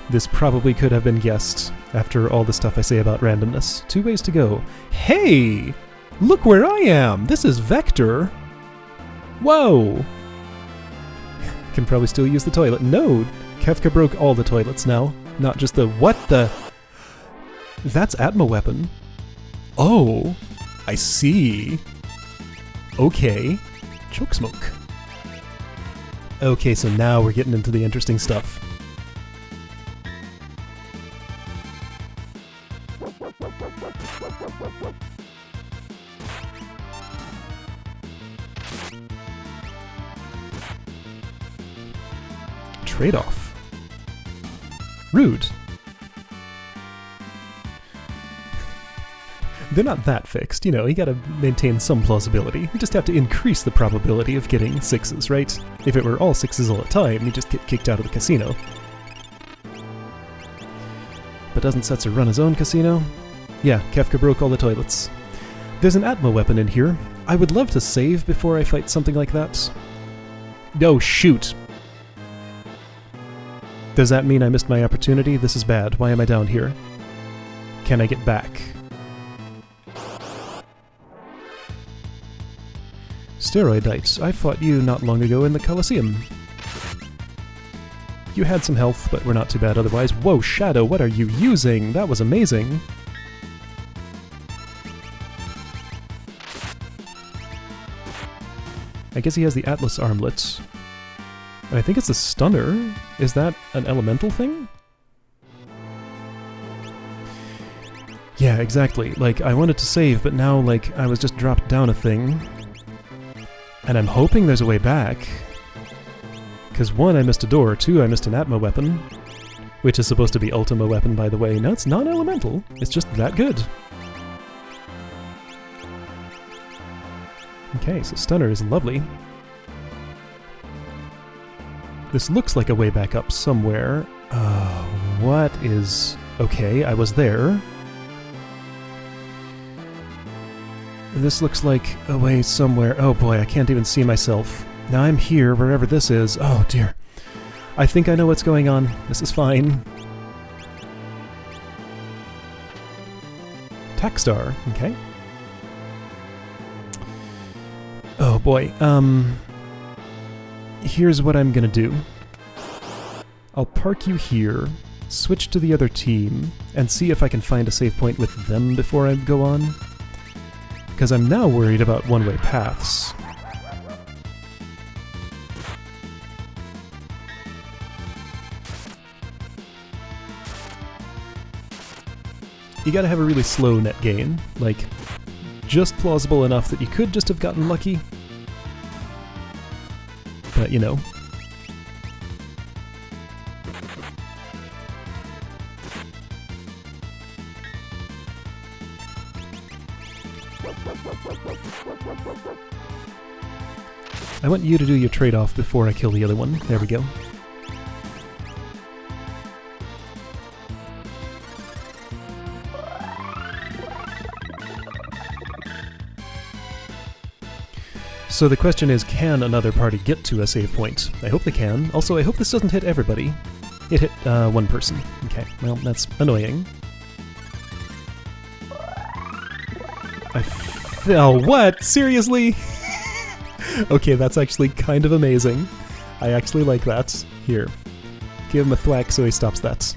This probably could have been guessed after all the stuff I say about randomness. 2 ways to go. Hey! Look where I am! This is Vector! Whoa! Can probably still use the toilet. No! Kefka broke all the toilets now. Not just the... What the... That's Atma weapon. Oh! I see. Okay. Choke smoke. Okay, so now we're getting into the interesting stuff. Trade-off. Rude. They're not that fixed, you know, you gotta maintain some plausibility. You just have to increase the probability of getting 6s, right? If it were all 6s all the time, you just get kicked out of the casino. But doesn't Setzer run his own casino? Yeah, Kefka broke all the toilets. There's an Atma weapon in here. I would love to save before I fight something like that. Oh, shoot! Does that mean I missed my opportunity? This is bad. Why am I down here? Can I get back? Steroidites. I fought you not long ago in the Colosseum. You had some health, but we're not too bad otherwise. Whoa, Shadow, what are you using? That was amazing. I guess he has the Atlas armlet. I think it's a stunner. Is that an elemental thing? Yeah, exactly. Like, I wanted to save, but now, like, I was just dropped down a thing. And I'm hoping there's a way back. Because 1, I missed a door, 2, I missed an Atma weapon. Which is supposed to be Ultima weapon, by the way. No, it's non-elemental. It's just that good. Okay, so stunner is lovely. This looks like a way back up somewhere. What is... Okay, I was there. This looks like a way somewhere. Oh boy, I can't even see myself. Now I'm here, wherever this is. Oh dear. I think I know what's going on. This is fine. Tackstar, okay. Oh boy, here's what I'm gonna do. I'll park you here, switch to the other team, and see if I can find a save point with them before I go on. Because I'm now worried about one-way paths. You gotta have a really slow net gain, like, just plausible enough that you could just have gotten lucky. But, you know, I want you to do your trade-off before I kill the other one. There we go. So the question is, can another party get to a save point? I hope they can. Also, I hope this doesn't hit everybody. It hit one person. Okay, well, that's annoying. Oh, what? Seriously? Okay, that's actually kind of amazing. I actually like that. Here. Give him a thwack so he stops that.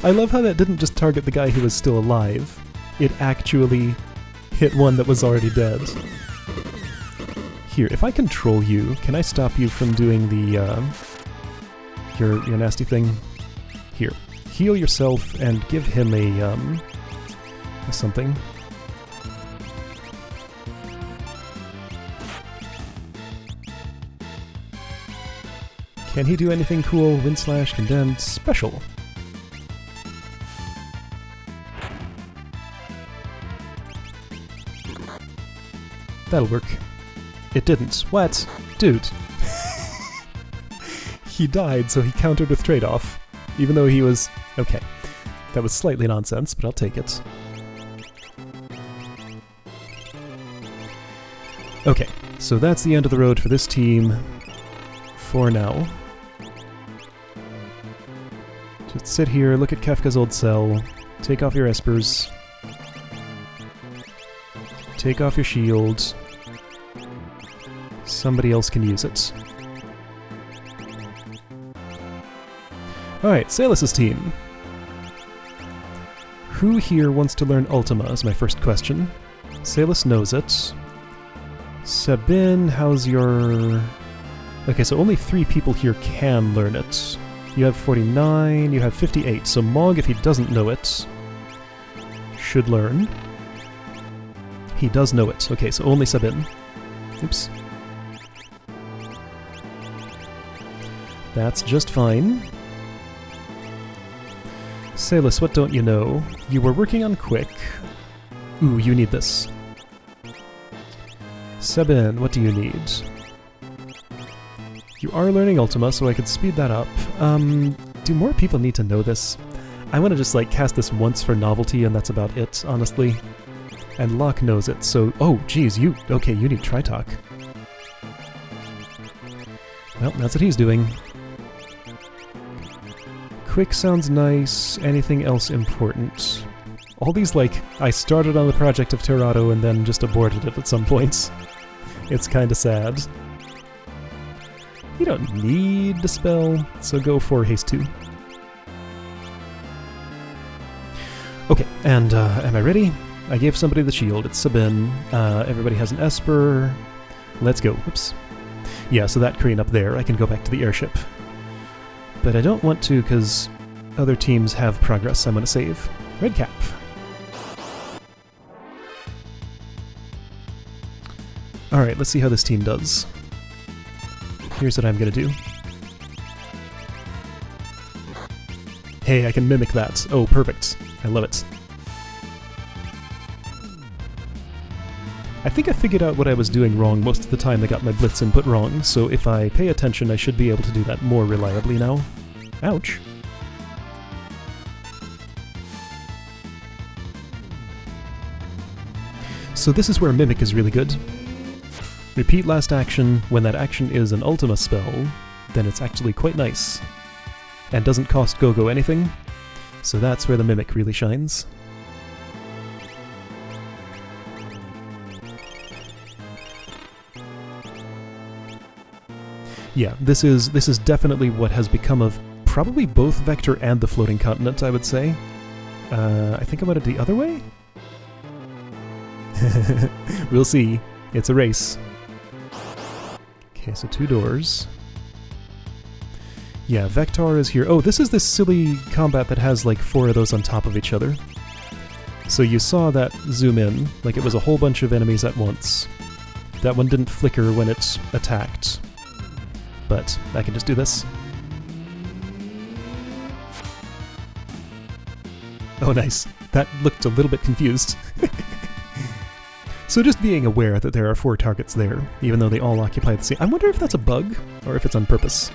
I love how that didn't just target the guy who was still alive. It actually hit one that was already dead. Here, if I control you, can I stop you from doing the, your nasty thing? Here. Heal yourself and give him a something. Can he do anything cool? Wind Slash, Condemned, Special. That'll work. It didn't. What? Dude. He died, so he countered with trade-off. Even though he was... Okay. That was slightly nonsense, but I'll take it. Okay, so that's the end of the road for this team. For now. Just sit here, look at Kefka's old cell, take off your espers, take off your shield. Somebody else can use it. Alright, Salus's team. Who here wants to learn Ultima is my first question. Salus knows it. Sabin, how's your... Okay, so only 3 people here can learn it. You have 49, you have 58, so Mog, if he doesn't know it, should learn. He does know it. Okay, so only Sabin. Oops. That's just fine. Salus, what don't you know? You were working on Quick. Ooh, you need this. Sabin, what do you need? You are learning Ultima, so I could speed that up. Do more people need to know this? I want to just, like, cast this once for novelty, and that's about it, honestly. And Locke knows it, so... Oh, geez, you... Okay, you need Tritalk. Well, that's what he's doing. Quick sounds nice. Anything else important? All these, like, I started on the project of Terrado and then just aborted it at some points. It's kinda sad. You don't need to spell, so go for Haste 2. Okay, and am I ready? I gave somebody the shield. It's Sabin. Everybody has an Esper. Let's go. Whoops. Yeah, so that crane up there, I can go back to the airship. But I don't want to, because other teams have progress I'm going to save. Red cap. Alright, let's see how this team does. Here's what I'm going to do. Hey, I can mimic that. Oh, perfect. I love it. I think I figured out what I was doing wrong most of the time I got my blitz input wrong, so if I pay attention I should be able to do that more reliably now. Ouch. So this is where Mimic is really good. Repeat last action. When that action is an Ultima spell, then it's actually quite nice. And doesn't cost Gogo anything, so that's where the Mimic really shines. Yeah, this is definitely what has become of probably both Vector and the Floating Continent, I would say. I think I'm headed the other way? We'll see. It's a race. Okay, so 2 doors. Yeah, Vector is here. Oh, this is this silly combat that has like 4 of those on top of each other. So you saw that zoom in, like it was a whole bunch of enemies at once. That one didn't flicker when it attacked. But I can just do this. Oh, nice. That looked a little bit confused. So just being aware that there are 4 targets there, even though they all occupy the same... I wonder if that's a bug, or if it's on purpose.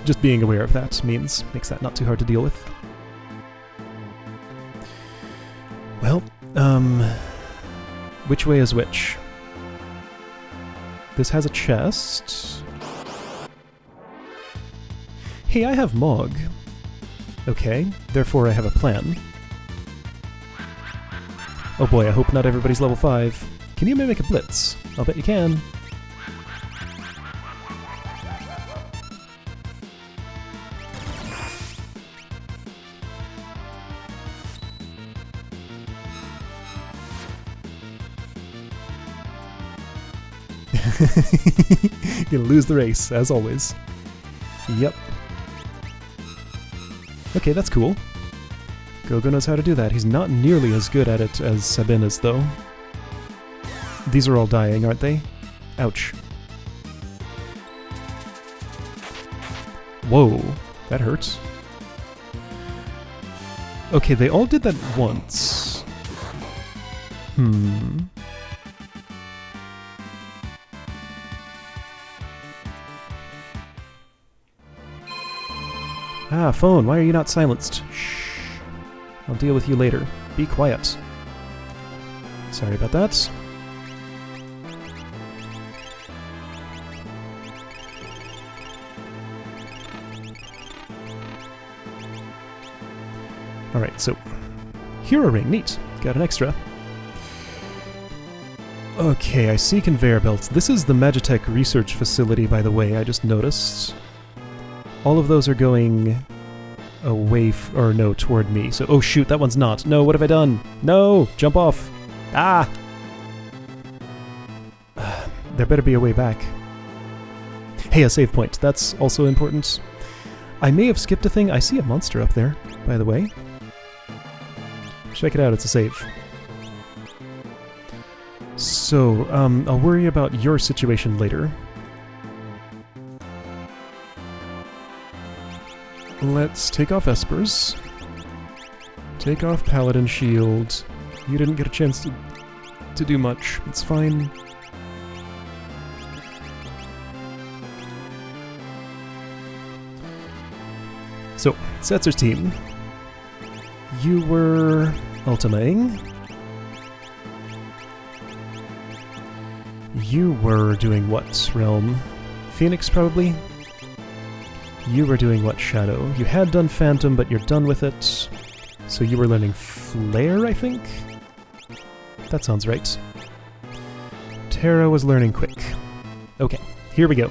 Just being aware of that makes that not too hard to deal with. Well, which way is which? This has a chest. Hey, I have Mog. Okay, therefore I have a plan. Oh boy, I hope not everybody's level 5. Can you mimic a blitz? I'll bet you can. Gonna lose the race, as always. Yep. Okay, that's cool. Gogo knows how to do that. He's not nearly as good at it as Sabin is, though. These are all dying, aren't they? Ouch. Whoa, that hurts. Okay, they all did that once. Ah, phone, why are you not silenced? Shh. I'll deal with you later. Be quiet. Sorry about that. Alright, so... Hero ring, neat. Got an extra. Okay, I see conveyor belts. This is the Magitech research facility, by the way, I just noticed. All of those are going away, or no, toward me. So, oh shoot, that one's not. No, what have I done? No! Jump off! Ah! There better be a way back. Hey, a save point. That's also important. I may have skipped a thing. I see a monster up there, by the way. Check it out, it's a save. So, I'll worry about your situation later. Let's take off Espers. Take off Paladin Shield. You didn't get a chance to do much. It's fine. So, Setzer's team. You were ultimating. You were doing what, Realm? Phoenix, probably? You were doing what, Shadow? You had done Phantom, but you're done with it. So you were learning Flare, I think? That sounds right. Terra was learning Quick. Okay, here we go.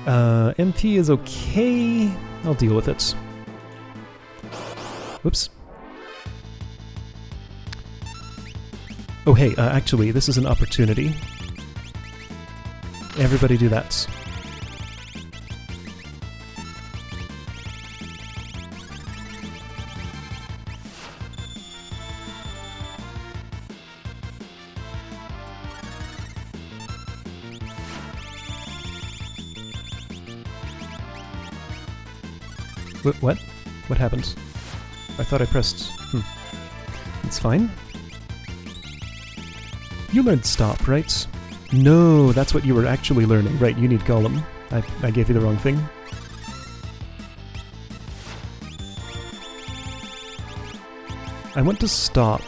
MP is okay. I'll deal with it. Whoops. Oh hey, actually, this is an opportunity. Everybody do that. What? What happened? I thought I pressed... It's fine. You learned Stop, right? No, that's what you were actually learning. Right, you need Golem. I gave you the wrong thing. I want to stop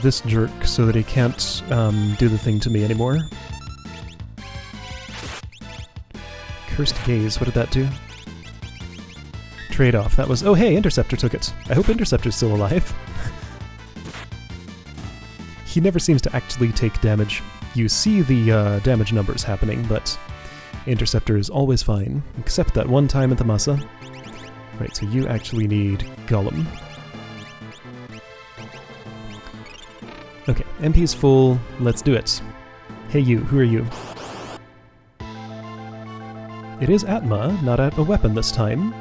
this jerk so that he can't do the thing to me anymore. Cursed Gaze, what did that do? Trade-off. That was... Oh, hey, Interceptor took it. I hope Interceptor's still alive. He never seems to actually take damage. You see the damage numbers happening, but Interceptor is always fine, except that one time at the Masa. Right, so you actually need Golem. Okay, MP's full. Let's do it. Hey you, who are you? It is Atma, not a weapon this time.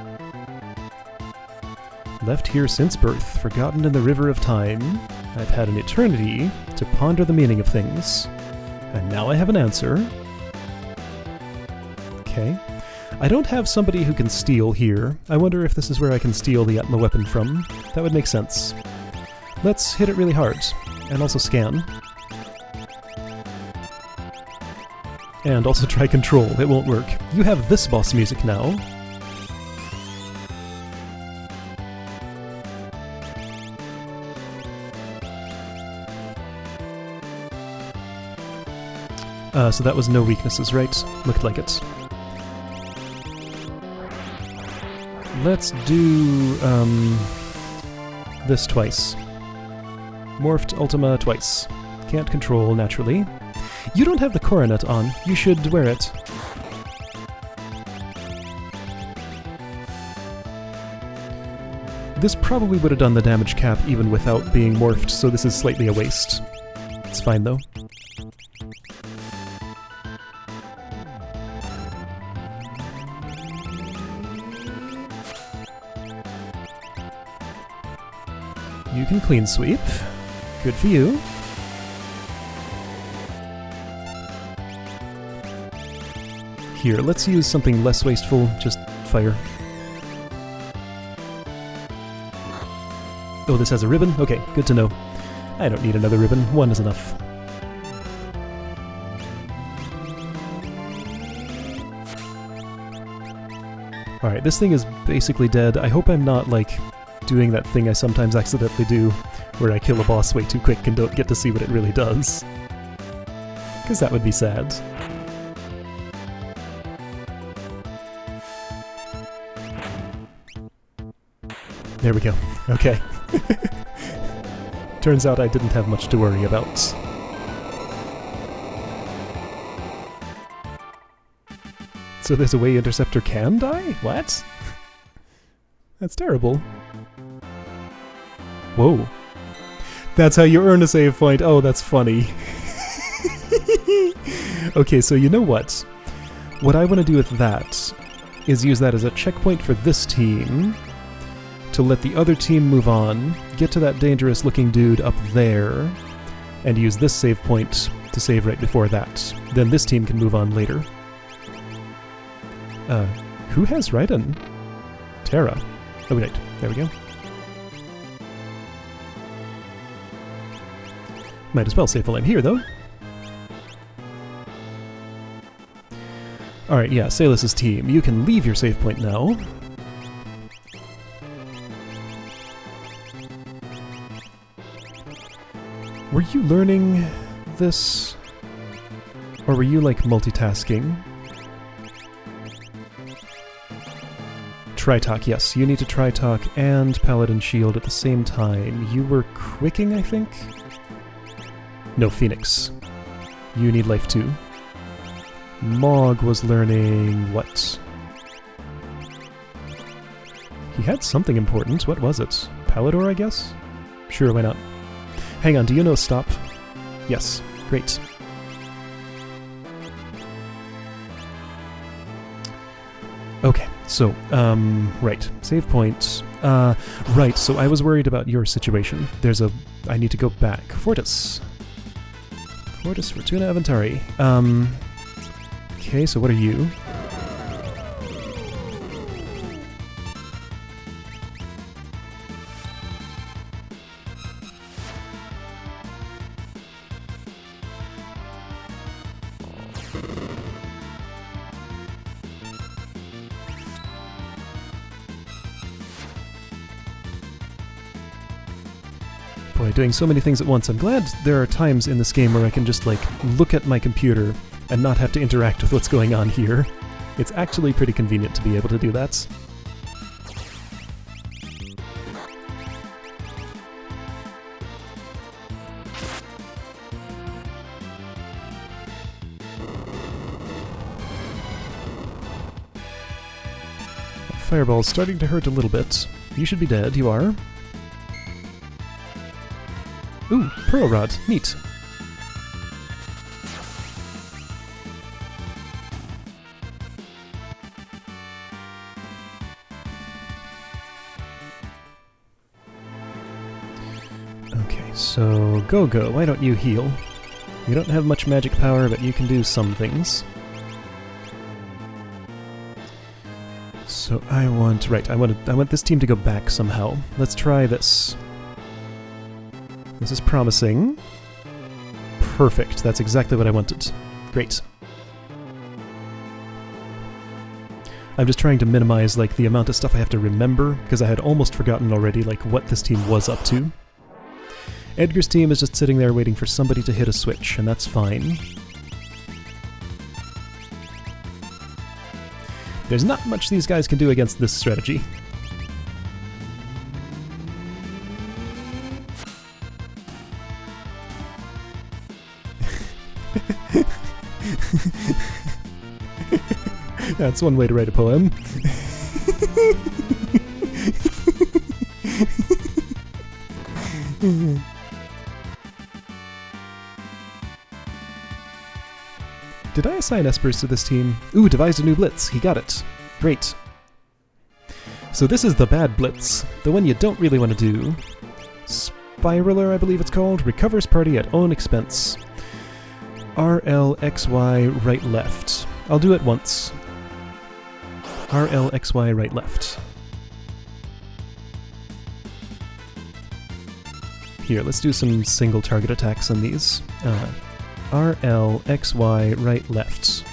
Left here since birth, forgotten in the river of time. I've had an eternity to ponder the meaning of things. And now I have an answer. Okay. I don't have somebody who can steal here. I wonder if this is where I can steal the Atma weapon from. That would make sense. Let's hit it really hard. And also scan. And also try control. It won't work. You have this boss music now. So that was no weaknesses, right? Looked like it. Let's do this twice. Morphed Ultima twice. Can't control, naturally. You don't have the coronet on. You should wear it. This probably would have done the damage cap even without being morphed, so this is slightly a waste. It's fine, though. You can clean sweep. Good for you. Here, let's use something less wasteful. Just fire. Oh, this has a ribbon? Okay, good to know. I don't need another ribbon. One is enough. Alright, this thing is basically dead. I hope I'm not, like, doing that thing I sometimes accidentally do, where I kill a boss way too quick and don't get to see what it really does. Because that would be sad. There we go. Okay. Turns out I didn't have much to worry about. So there's a way Interceptor can die? What? That's terrible. Whoa. That's how you earn a save point. Oh, that's funny. Okay, so you know what? What I want to do with that is use that as a checkpoint for this team to let the other team move on, get to that dangerous looking dude up there, and use this save point to save right before that. Then this team can move on later. Who has Raiden? Terra. Oh, wait. There we go. Might as well save while I'm here, though. Alright, yeah, Salus's team. You can leave your save point now. Were you learning this? Or were you, like, multitasking? Tri-talk, yes. You need to tri-talk and Paladin Shield at the same time. You were quicking, I think? No, Phoenix. You need life too. Mog was learning what? He had something important. What was it? Palador, I guess? Sure, why not? Hang on, do you know stop? Yes, great. Okay, so, right, save points. Right, so I was worried about your situation. I need to go back. Fortis. Fortis Fortuna Aventari. Okay, so what are you? Boy, doing so many things at once. I'm glad there are times in this game where I can just, like, look at my computer and not have to interact with what's going on here. It's actually pretty convenient to be able to do that. Fireball's starting to hurt a little bit. You should be dead, you are. Ooh, Pearl Rod. Neat. Okay, so Go-Go, why don't you heal? You don't have much magic power, but you can do some things. So I want this team to go back somehow. Let's try this. This is promising. Perfect. That's exactly what I wanted. Great. I'm just trying to minimize like the amount of stuff I have to remember, because I had almost forgotten already like what this team was up to. Edgar's team is just sitting there waiting for somebody to hit a switch, and that's fine. There's not much these guys can do against this strategy. That's one way to write a poem. Did I assign Espers to this team? Ooh, devised a new blitz. He got it. Great. So this is the bad blitz. The one you don't really want to do. Spiraler, I believe it's called. Recovers party at own expense. RLXY right left. I'll do it once. RLXY right left. Here, let's do some single target attacks on these. RLXY right left.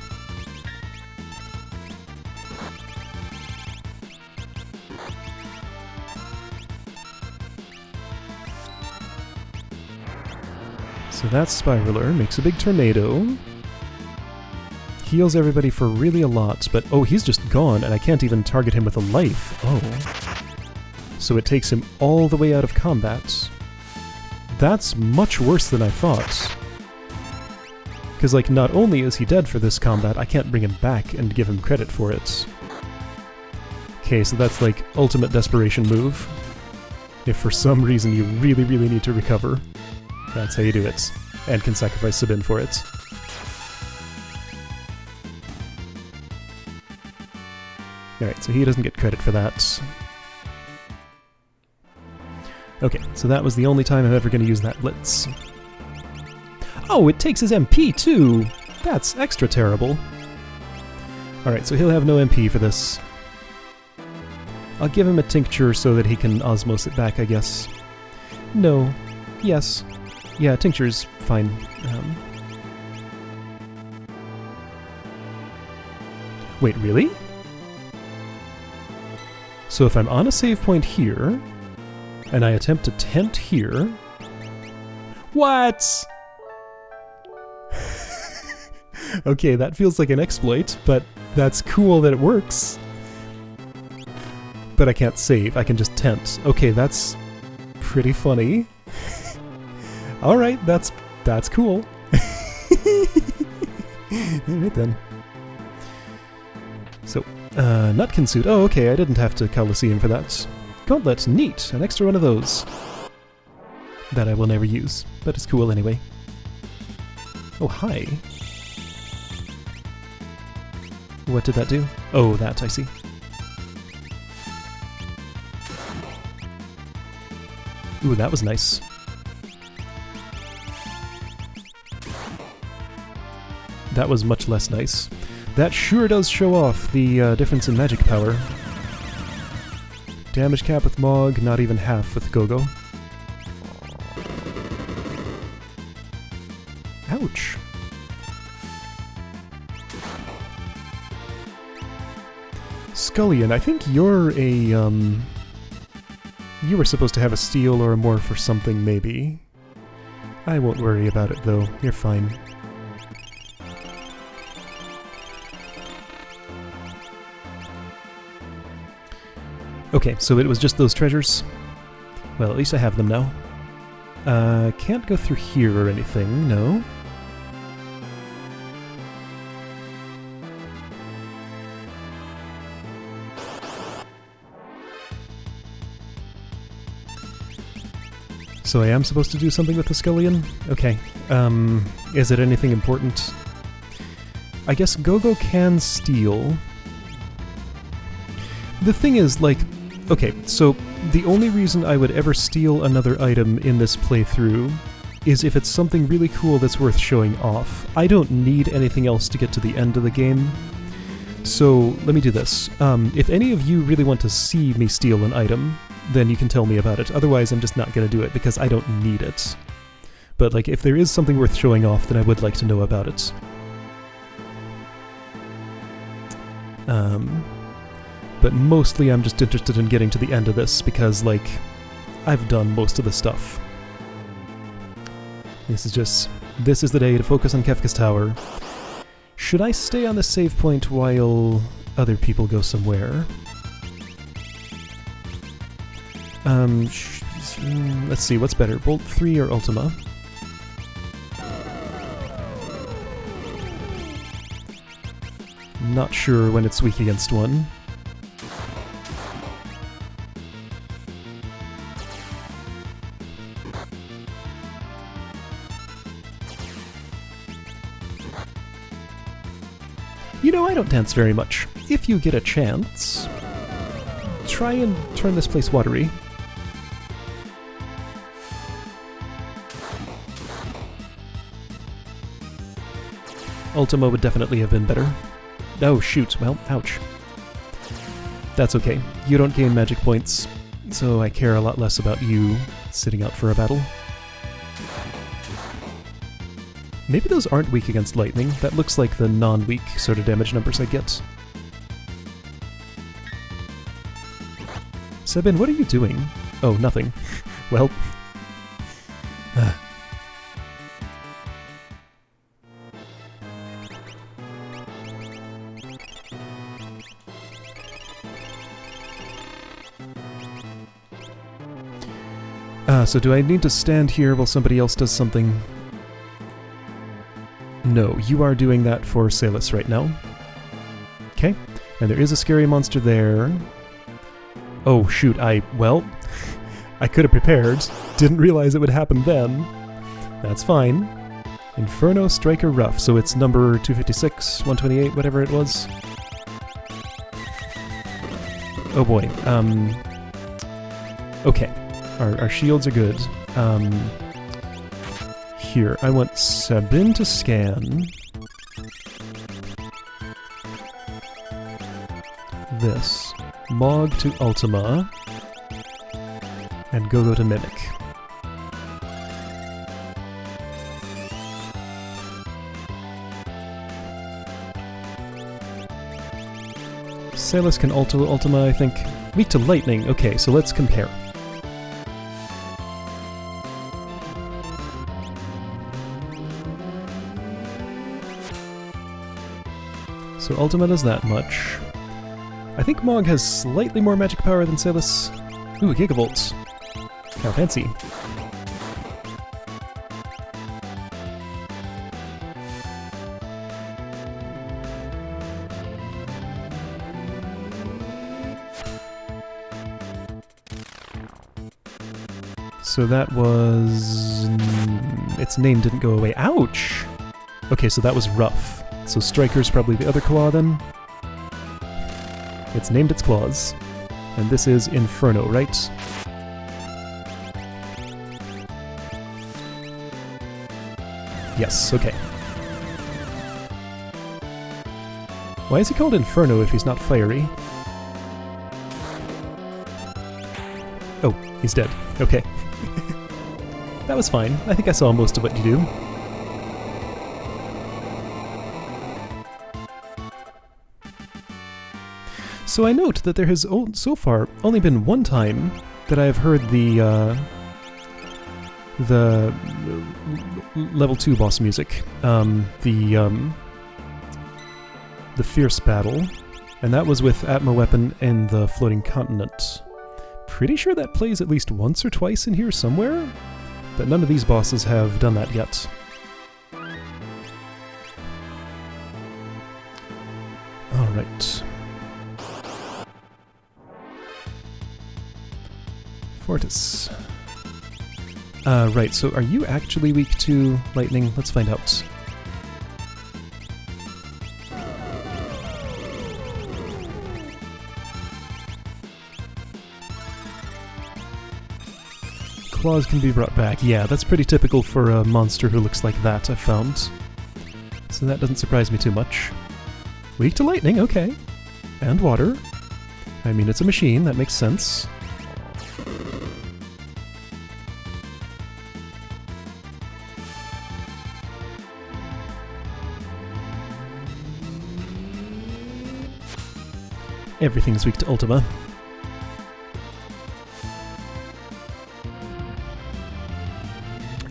So that's Spiraler, makes a big tornado. Heals everybody for really a lot, but oh, he's just gone, and I can't even target him with a life. Oh. So it takes him all the way out of combat. That's much worse than I thought. Because, like, not only is he dead for this combat, I can't bring him back and give him credit for it. Okay, so that's, like, ultimate desperation move. If for some reason you really, really need to recover, that's how you do it. And can sacrifice Sabin for it. Alright, so he doesn't get credit for that. Okay, so that was the only time I'm ever going to use that blitz. Oh, it takes his MP too! That's extra terrible. Alright, so he'll have no MP for this. I'll give him a tincture so that he can osmose it back, I guess. No. Yes. Yeah, tincture's fine. Wait, really? So if I'm on a save point here, and I attempt to tent here... What?! Okay, that feels like an exploit, but that's cool that it works. But I can't save, I can just tent. Okay, that's pretty funny. Alright, that's cool. Alright then. So, Nutkin suit. Oh, okay, I didn't have to Coliseum for that. Gauntlet, neat, an extra one of those. That I will never use, but it's cool anyway. Oh, hi. What did that do? Oh, that, I see. Ooh, that was nice. That was much less nice. That sure does show off the difference in magic power. Damage cap with Mog, not even half with Gogo. Ouch. Scullion, I think you're a, you were supposed to have a steal or a morph or something, maybe. I won't worry about it, though. You're fine. Okay, so it was just those treasures? Well, at least I have them now. Can't go through here or anything, no. So I am supposed to do something with the Scullion? Okay. Is it anything important? I guess Gogo can steal. The thing is, like... Okay, so the only reason I would ever steal another item in this playthrough is if it's something really cool that's worth showing off. I don't need anything else to get to the end of the game. So, let me do this. If any of you really want to see me steal an item, then you can tell me about it. Otherwise, I'm just not going to do it, because I don't need it. But, like, if there is something worth showing off, then I would like to know about it. But mostly I'm just interested in getting to the end of this, because, like, I've done most of the stuff. This is the day to focus on Kefka's Tower. Should I stay on the save point while other people go somewhere? Let's see, what's better, Bolt 3 or Ultima? Not sure when it's weak against one. You know, I don't dance very much. If you get a chance, try and turn this place watery. Ultima would definitely have been better. Oh, shoot. Well, ouch. That's okay. You don't gain magic points, so I care a lot less about you sitting out for a battle. Maybe those aren't weak against lightning. That looks like the non-weak sort of damage numbers I get. Sebin, what are you doing? Oh, nothing. Well... so do I need to stand here while somebody else does something? No, you are doing that for Salus right now. Okay, and there is a scary monster there. Oh shoot, well, I could have prepared. Didn't realize it would happen then. That's fine. Inferno Striker Rough, so it's number 256, 128, whatever it was. Oh boy, okay. Our shields are good. Here, I want Sabin to scan. This. Mog to Ultima. And Go-Go to Mimic. Salus can Ultima, I think. Weak to Lightning. Okay, so let's compare. So Ultima does that much. I think Mog has slightly more magic power than Salus. Ooh, Gigavolts. How fancy. So that was... its name didn't go away. Ouch! Okay, so that was rough. So Striker's probably the other claw then. It's named its claws. And this is Inferno, right? Yes, okay. Why is he called Inferno if he's not fiery? Oh, he's dead. Okay. That was fine. I think I saw most of what you do. So I note that there has so far only been one time that I have heard the level 2 boss music, the Fierce Battle, and that was with Atma Weapon and the Floating Continent. Pretty sure that plays at least once or twice in here somewhere, but none of these bosses have done that yet. Alright. Fortis. Right, so are you actually weak to lightning? Let's find out. Claws can be brought back. Yeah, that's pretty typical for a monster who looks like that, I've found. So that doesn't surprise me too much. Weak to lightning, okay. And water. I mean, it's a machine, that makes sense. Everything's weak to Ultima.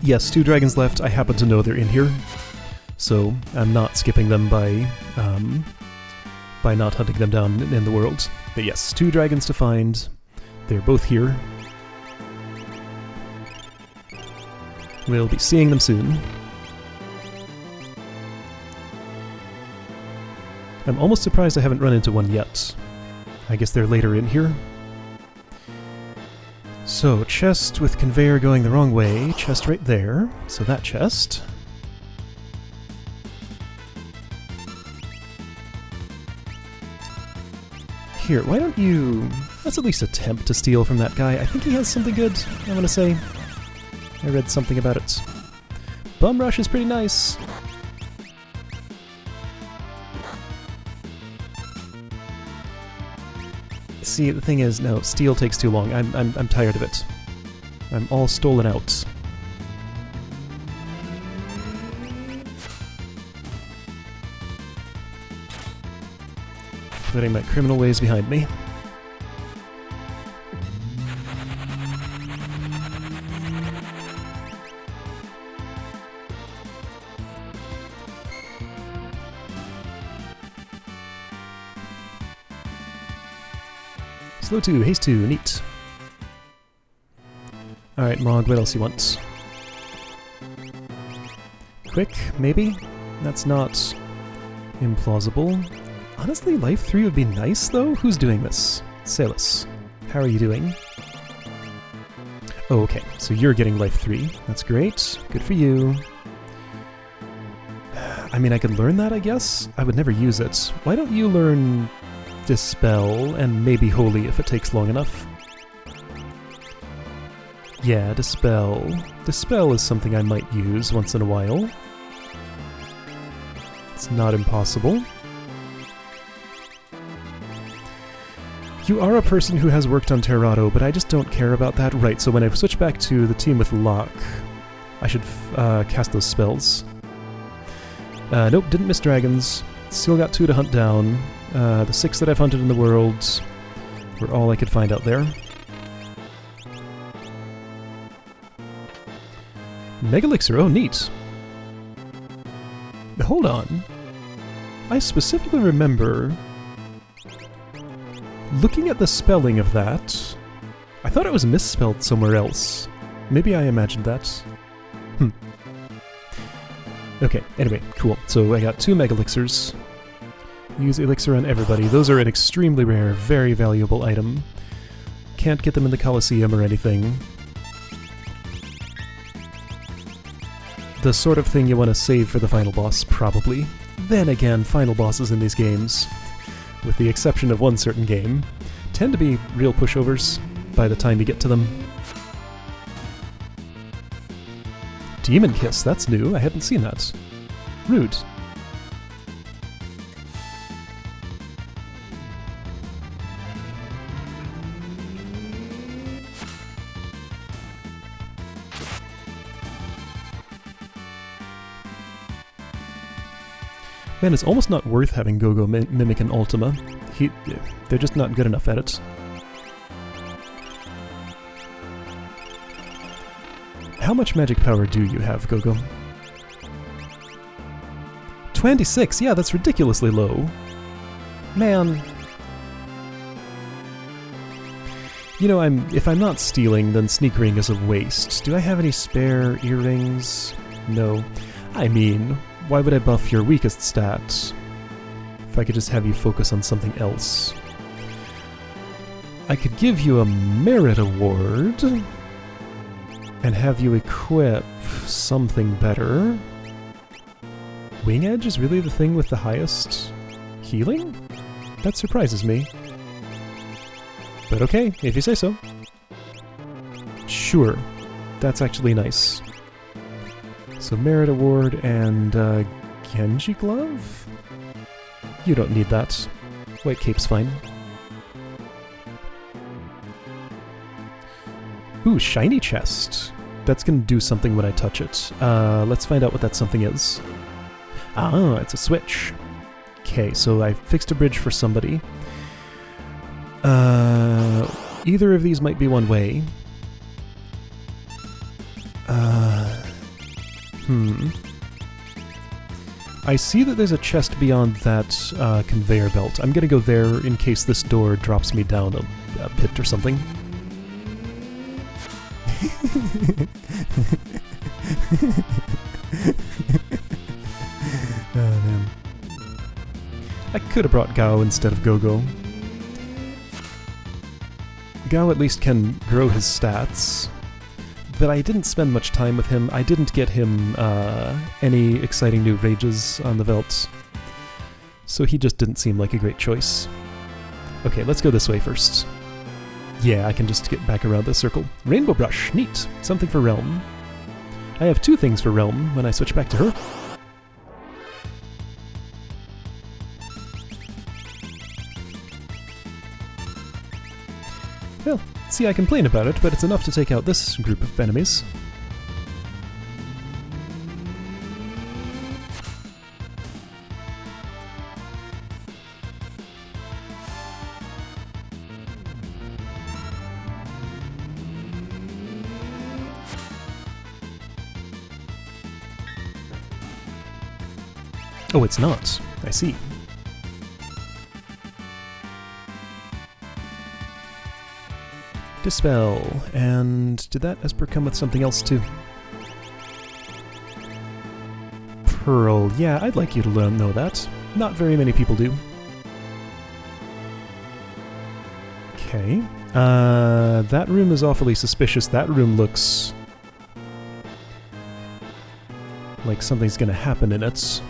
Yes, 2 dragons left. I happen to know they're in here, so I'm not skipping them by not hunting them down in the world. But yes, 2 dragons to find. They're both here. We'll be seeing them soon. I'm almost surprised I haven't run into one yet. I guess they're later in here. So, chest with conveyor going the wrong way. Chest right there. So that chest. Here, why don't you... let's at least attempt to steal from that guy. I think he has something good, I want to say. I read something about it. Bum Rush is pretty nice. See, the thing is, no, steal takes too long. I'm tired of it. I'm all stolen out. Putting my criminal ways behind me. Slow 2, haste 2, neat. Alright, Mog, what else you want? Quick, maybe? That's not implausible. Honestly, Life 3 would be nice, though? Who's doing this? Salus, how are you doing? Oh, okay, so you're getting Life 3. That's great. Good for you. I mean, I could learn that, I guess? I would never use it. Why don't you learn Dispel, and maybe Holy if it takes long enough? Yeah, Dispel. Dispel is something I might use once in a while. It's not impossible. You are a person who has worked on Terrado, but I just don't care about that. Right, so when I switch back to the team with Locke, I should cast those spells. Nope, didn't miss dragons. Still got 2 to hunt down. The 6 that I've hunted in the world were all I could find out there. Megalixir, oh neat. Hold on. I specifically remember looking at the spelling of that. I thought it was misspelled somewhere else. Maybe I imagined that. Okay, anyway, cool. So I got 2 Megalixirs. Use Elixir on everybody. Those are an extremely rare, very valuable item. Can't get them in the Colosseum or anything. The sort of thing you want to save for the final boss, probably. Then again, final bosses in these games, with the exception of one certain game, tend to be real pushovers by the time you get to them. Demon Kiss, that's new. I hadn't seen that. Rude. Man, it's almost not worth having Gogo mimic an Ultima. They're just not good enough at it. How much magic power do you have, Gogo? 26! Yeah, that's ridiculously low. Man. You know, if I'm not stealing, then sneakering is a waste. Do I have any spare earrings? No. I mean, why would I buff your weakest stat if I could just have you focus on something else? I could give you a merit award and have you equip something better. Wing Edge is really the thing with the highest healing? That surprises me. But okay, if you say so. Sure. That's actually nice. So Merit Award and Genji Glove? You don't need that. White cape's fine. Ooh, shiny chest. That's gonna do something when I touch it. Let's find out what that something is. Ah, it's a switch. Okay, so I fixed a bridge for somebody. Either of these might be one way. I see that there's a chest beyond that conveyor belt. I'm gonna go there in case this door drops me down a pit or something. Oh man. I could have brought Gao instead of Gogo. Gao at least can grow his stats, but I didn't spend much time with him. I didn't get him any exciting new rages on the Veldt, so he just didn't seem like a great choice. Okay, let's go this way first. Yeah, I can just get back around the circle. Rainbow Brush, neat. Something for Realm. I have 2 things for Realm when I switch back to her. Well, see, I complain about it, but it's enough to take out this group of enemies. Oh, it's not. I see. Dispel. And did that Esper come with something else too? Pearl. Yeah, I'd like you to know that. Not very many people do. Okay. That room is awfully suspicious. That room looks like something's gonna happen in it.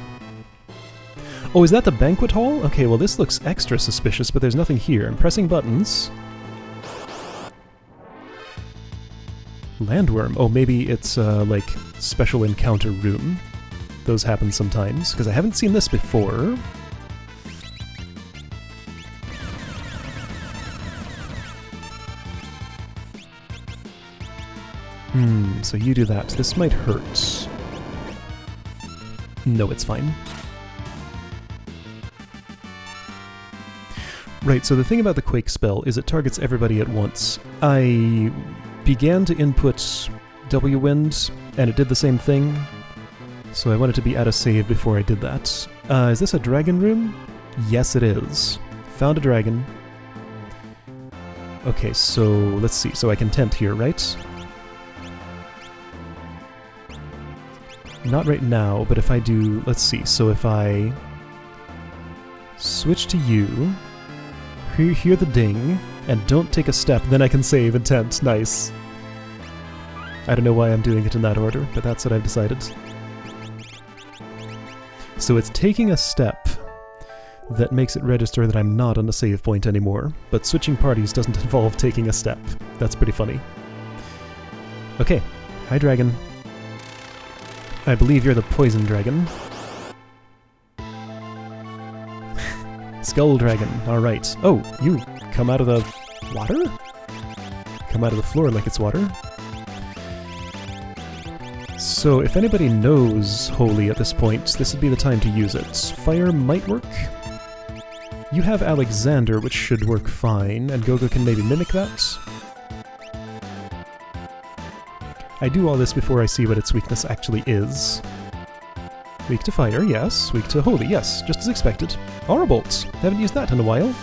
Oh, is that the banquet hall? Okay, well this looks extra suspicious, but there's nothing here. I'm pressing buttons. Landworm. Oh, maybe it's like special encounter room. Those happen sometimes, because I haven't seen this before. So you do that. This might hurt. No, it's fine. Right, so the thing about the Quake spell is it targets everybody at once. I began to input W-Wind, and it did the same thing, so I wanted to be at a save before I did that. Is this a dragon room? Yes, it is. Found a dragon. Okay, so let's see. So I can tent here, right? Not right now, but if I do... Let's see. So if I switch to you... Hear the ding, and don't take a step, then I can save and tent. Nice. I don't know why I'm doing it in that order, but that's what I've decided. So it's taking a step that makes it register that I'm not on a save point anymore, but switching parties doesn't involve taking a step. That's pretty funny. Okay. Hi, dragon. I believe you're the poison dragon. Skull dragon, alright. Oh, you come out of the water? Come out of the floor like it's water? So if anybody knows Holy at this point, this would be the time to use it. Fire might work. You have Alexander, which should work fine, and Gogo can maybe mimic that. I do all this before I see what its weakness actually is. Weak to fire, yes. Weak to holy, yes. Just as expected. Aura bolts. Haven't used that in a while.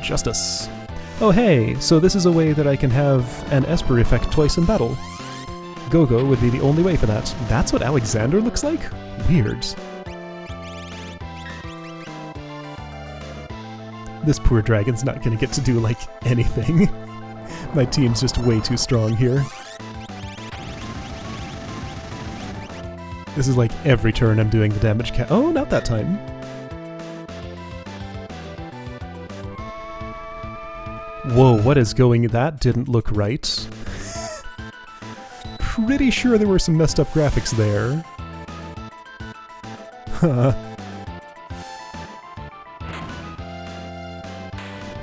Justice. Oh hey, so this is a way that I can have an Esper effect twice in battle. Gogo would be the only way for that. That's what Alexander looks like? Weird. This poor dragon's not gonna get to do, like, anything. My team's just way too strong here. This is like every turn I'm doing the damage oh, not that time. Whoa, what is going... That didn't look right. pretty sure there were some messed up graphics there.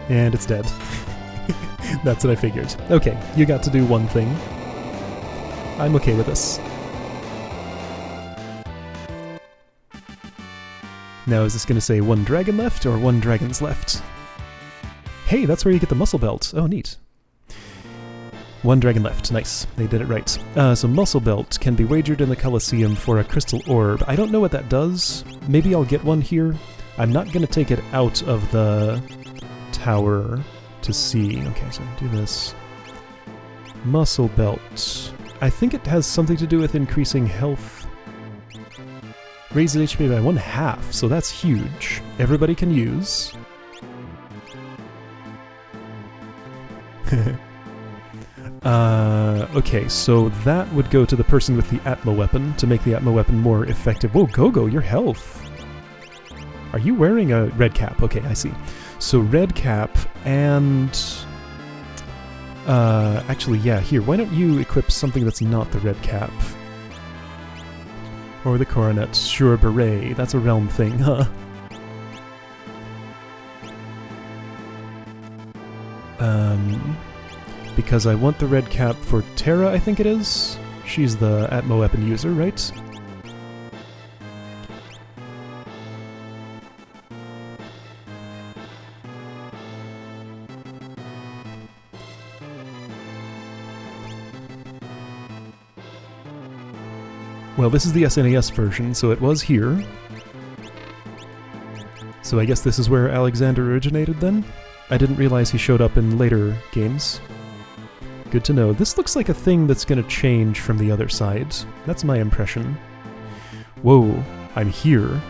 And it's dead. That's what I figured. Okay, you got to do one thing. I'm okay with this. Now, is this going to say one dragon left or one dragon's left? Hey, that's where you get the muscle belt. Oh, neat. One dragon left. Nice. They did it right. So muscle belt can be wagered in the Colosseum for a crystal orb. I don't know what that does. Maybe I'll get one here. I'm not going to take it out of the tower to see. Okay, so do this. Muscle belt. I think it has something to do with increasing health. Raises HP by 1/2, so that's huge. Everybody can use. Okay, so that would go to the person with the Atma weapon to make the Atma weapon more effective. Whoa, Gogo, your health! Are you wearing a red cap? Okay, I see. So red cap and... actually, yeah, here, why don't you equip something that's not the red cap? Or the coronet. Sure, beret. That's a realm thing, huh? Because I want the red cap for Terra, I think it is? She's the Atma weapon user, right? Well, this is the SNES version, so it was here. So I guess this is where Alexander originated then? I didn't realize he showed up in later games. Good to know. This looks like a thing that's going to change from the other side. That's my impression. Whoa, I'm here.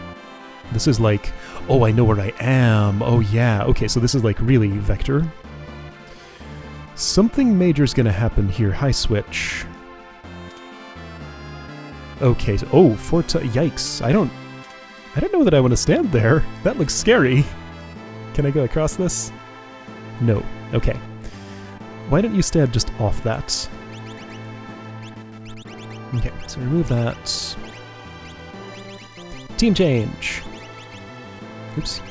This is like, oh, I know where I am. Oh yeah, okay, so this is like really vector. Something major's going to happen here. High switch. Okay, so, oh, yikes. I don't know that I want to stand there. That looks scary. Can I go across this? No. Okay. Why don't you stand just off that? Okay, so remove that. Team change! Oops.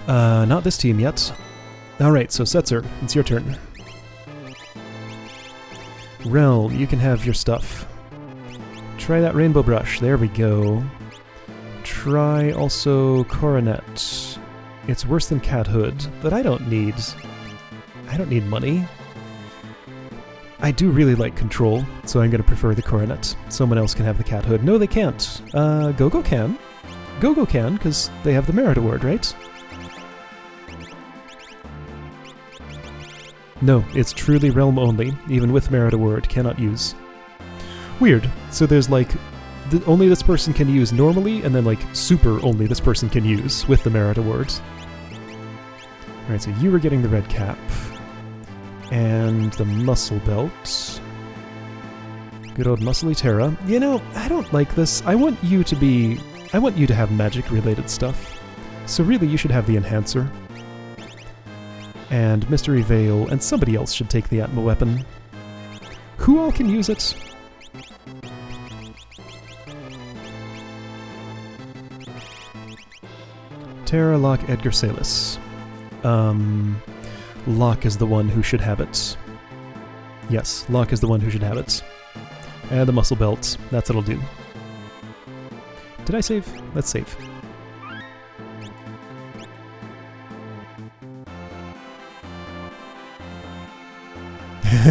Not this team yet. Alright, so Setzer, it's your turn. Realm, you can have your stuff. Try that rainbow brush, there we go. Try also coronet. It's worse than cat hood, but I don't need money. I do really like control, so I'm going to prefer the coronet. Someone else can have the cat hood. No, they can't. Gogo can. Gogo can, because they have the merit award, right? No, it's truly realm only, even with merit award, cannot use. Weird. So there's like, only this person can use normally, and then like super only this person can use with the merit award. Alright, so you were getting the red cap. And the muscle belt. Good old muscly Terra. You know, I don't like this. I want you to have magic related stuff. So really you should have the enhancer. And Mystery Veil, and somebody else should take the Atma weapon. Who all can use it? Terra, Locke, Edgar, Salis. Locke is the one who should have it. Yes, Locke is the one who should have it. And the muscle belt, that's what'll do. Did I save? Let's save.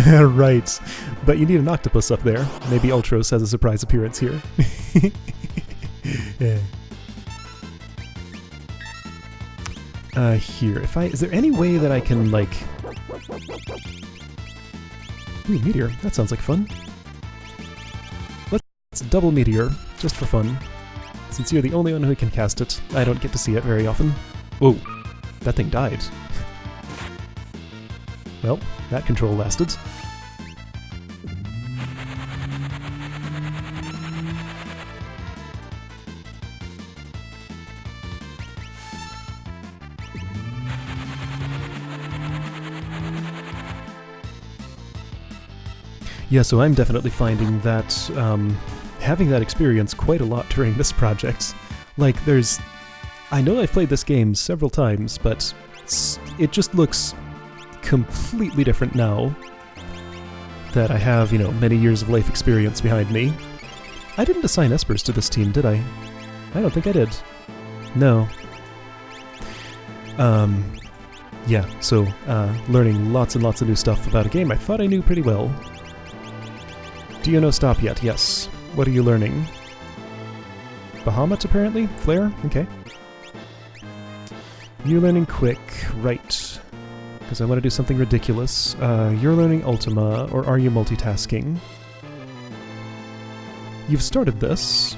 Right, but you need an octopus up there. Maybe Ultros has a surprise appearance here. Yeah. Here, is there any way that I can, like... Ooh, meteor, that sounds like fun. Let's double meteor, just for fun. Since you're the only one who can cast it, I don't get to see it very often. Whoa, that thing died. Well, that control lasted. Yeah, so I'm definitely finding that having that experience quite a lot during this project. Like, I know I've played this game several times, but it just looks completely different now that I have, many years of life experience behind me. I didn't assign espers to this team, did I? I don't think I did. No. Yeah, so learning lots and lots of new stuff about a game I thought I knew pretty well. Do you know stop yet? Yes. What are you learning? Bahamut, apparently? Flare? Okay. You're learning quick, right. Because I want to do something ridiculous. You're learning Ultima, or are you multitasking? You've started this.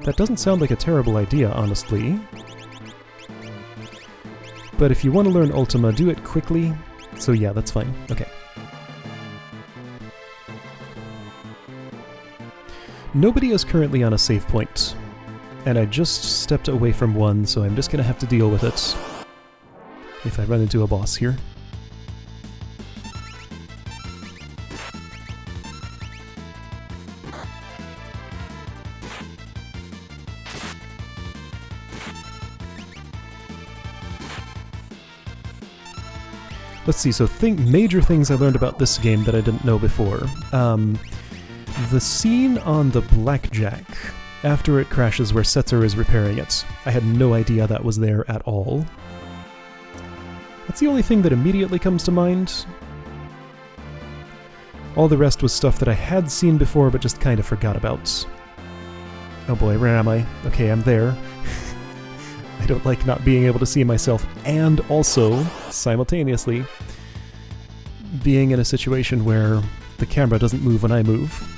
That doesn't sound like a terrible idea, honestly. But if you want to learn Ultima, do it quickly. So yeah, that's fine. Okay. Nobody is currently on a save point. And I just stepped away from one, so I'm just gonna have to deal with it if I run into a boss here. Let's see, so major things I learned about this game that I didn't know before. The scene on the blackjack after it crashes where Setzer is repairing it. I had no idea that was there at all. That's the only thing that immediately comes to mind. All the rest was stuff that I had seen before but just kind of forgot about. Oh boy, where am I? Okay, I'm there. I don't like not being able to see myself and also, simultaneously, being in a situation where the camera doesn't move when I move.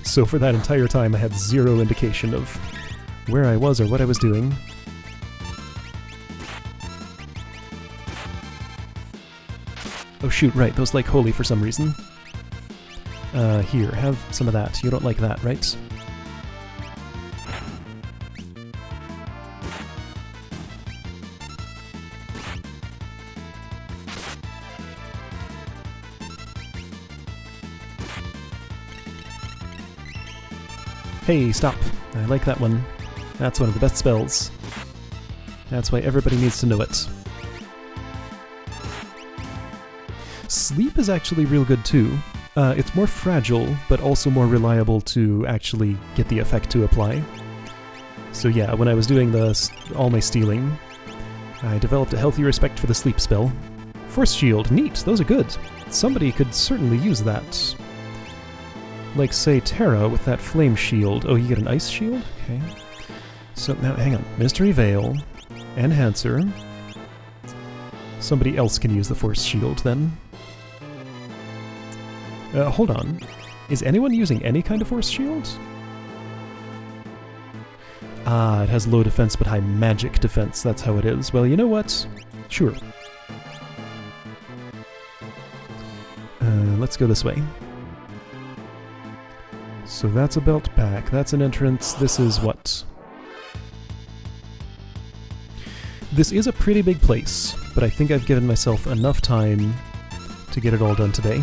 So for that entire time I had zero indication of where I was or what I was doing. Oh shoot, right, those like holy for some reason. Here, have some of that. You don't like that, right? Hey, stop. I like that one. That's one of the best spells. That's why everybody needs to know it. Sleep is actually real good too. It's more fragile, but also more reliable to actually get the effect to apply. So yeah, when I was doing all my stealing, I developed a healthy respect for the sleep spell. Force shield, neat, those are good. Somebody could certainly use that. Like, say, Terra with that flame shield. Oh, you get an ice shield? Okay. So, now, hang on. Mystery Veil. Enhancer. Somebody else can use the Force Shield, then. Hold on. Is anyone using any kind of Force Shield? Ah, it has low defense but high magic defense. That's how it is. Well, you know what? Sure. Let's go this way. So that's a belt back, that's an entrance, this is what? This is a pretty big place, but I think I've given myself enough time to get it all done today.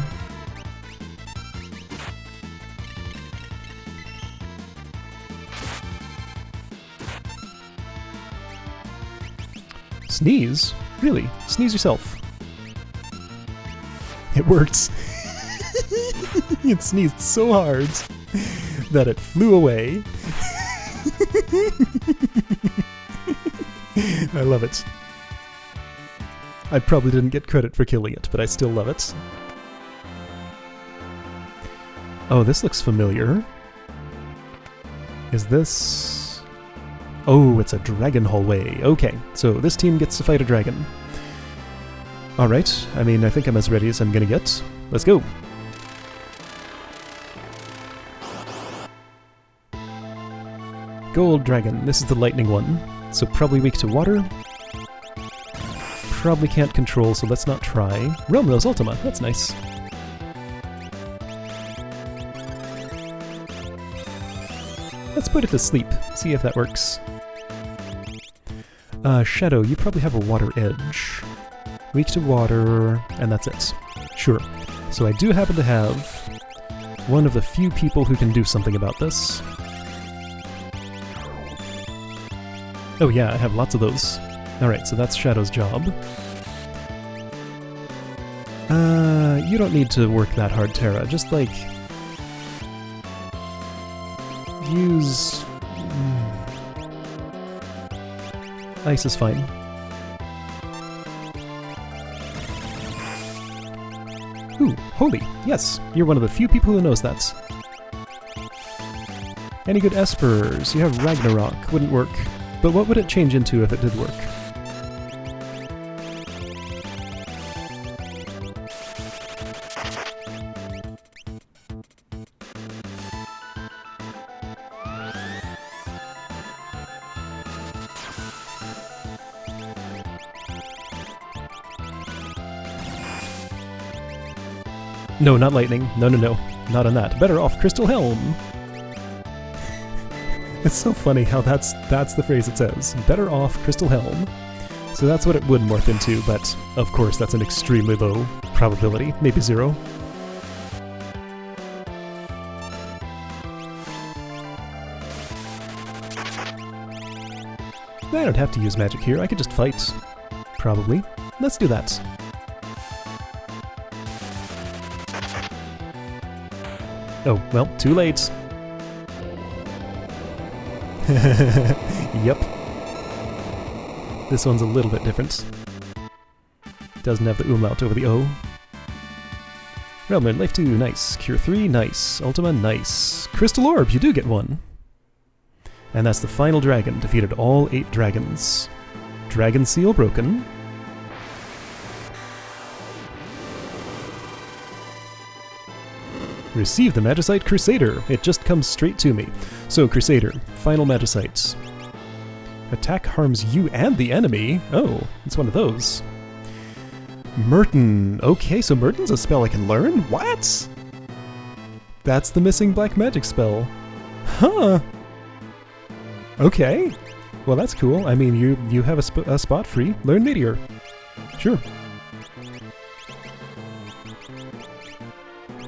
Sneeze? Really? Sneeze yourself. It worked. It sneezed so hard that it flew away. I love it. I probably didn't get credit for killing it, but I still love it. Oh, this looks familiar. Is this... Oh, it's a dragon hallway. Okay, so this team gets to fight a dragon. Alright, I mean, I think I'm as ready as I'm gonna get. Let's go! Gold dragon. This is the lightning one, so probably weak to water. Probably can't control, so let's not try. Realm Rose Ultima, that's nice. Let's put it to sleep, see if that works. Shadow, you probably have a water edge. Weak to water, and that's it. Sure. So I do happen to have One of the few people who can do something about this. Oh yeah, I have lots of those. Alright, so that's Shadow's job. You don't need to work that hard, Terra. Just, like... use... Ice is fine. Ooh, holy! Yes! You're one of the few people who knows that. Any good Espers? You have Ragnarok. Wouldn't work. But what would it change into if it did work? No, not lightning. No, no, no. Not on that. Better off Crystal Helm! It's so funny how that's the phrase it says. Better off Crystal Helm. So that's what it would morph into, but of course that's an extremely low probability. Maybe 0. I don't have to use magic here. I could just fight. Probably. Let's do that. Oh, well, too late. Yep. This one's a little bit different. Doesn't have the umlaut over the O. Realm Life 2, nice. Cure 3, nice. Ultima, nice. Crystal Orb, you do get one. And that's the final dragon. Defeated all 8 dragons. Dragon Seal broken. Receive the Magicite Crusader. It just comes straight to me. So, Crusader, final Magicite. Attack harms you and the enemy. Oh, it's one of those. Merton. Okay, so Merton's a spell I can learn? What? That's the missing black magic spell. Huh. Okay. Well, that's cool. I mean, you have a spot free. Learn Meteor. Sure.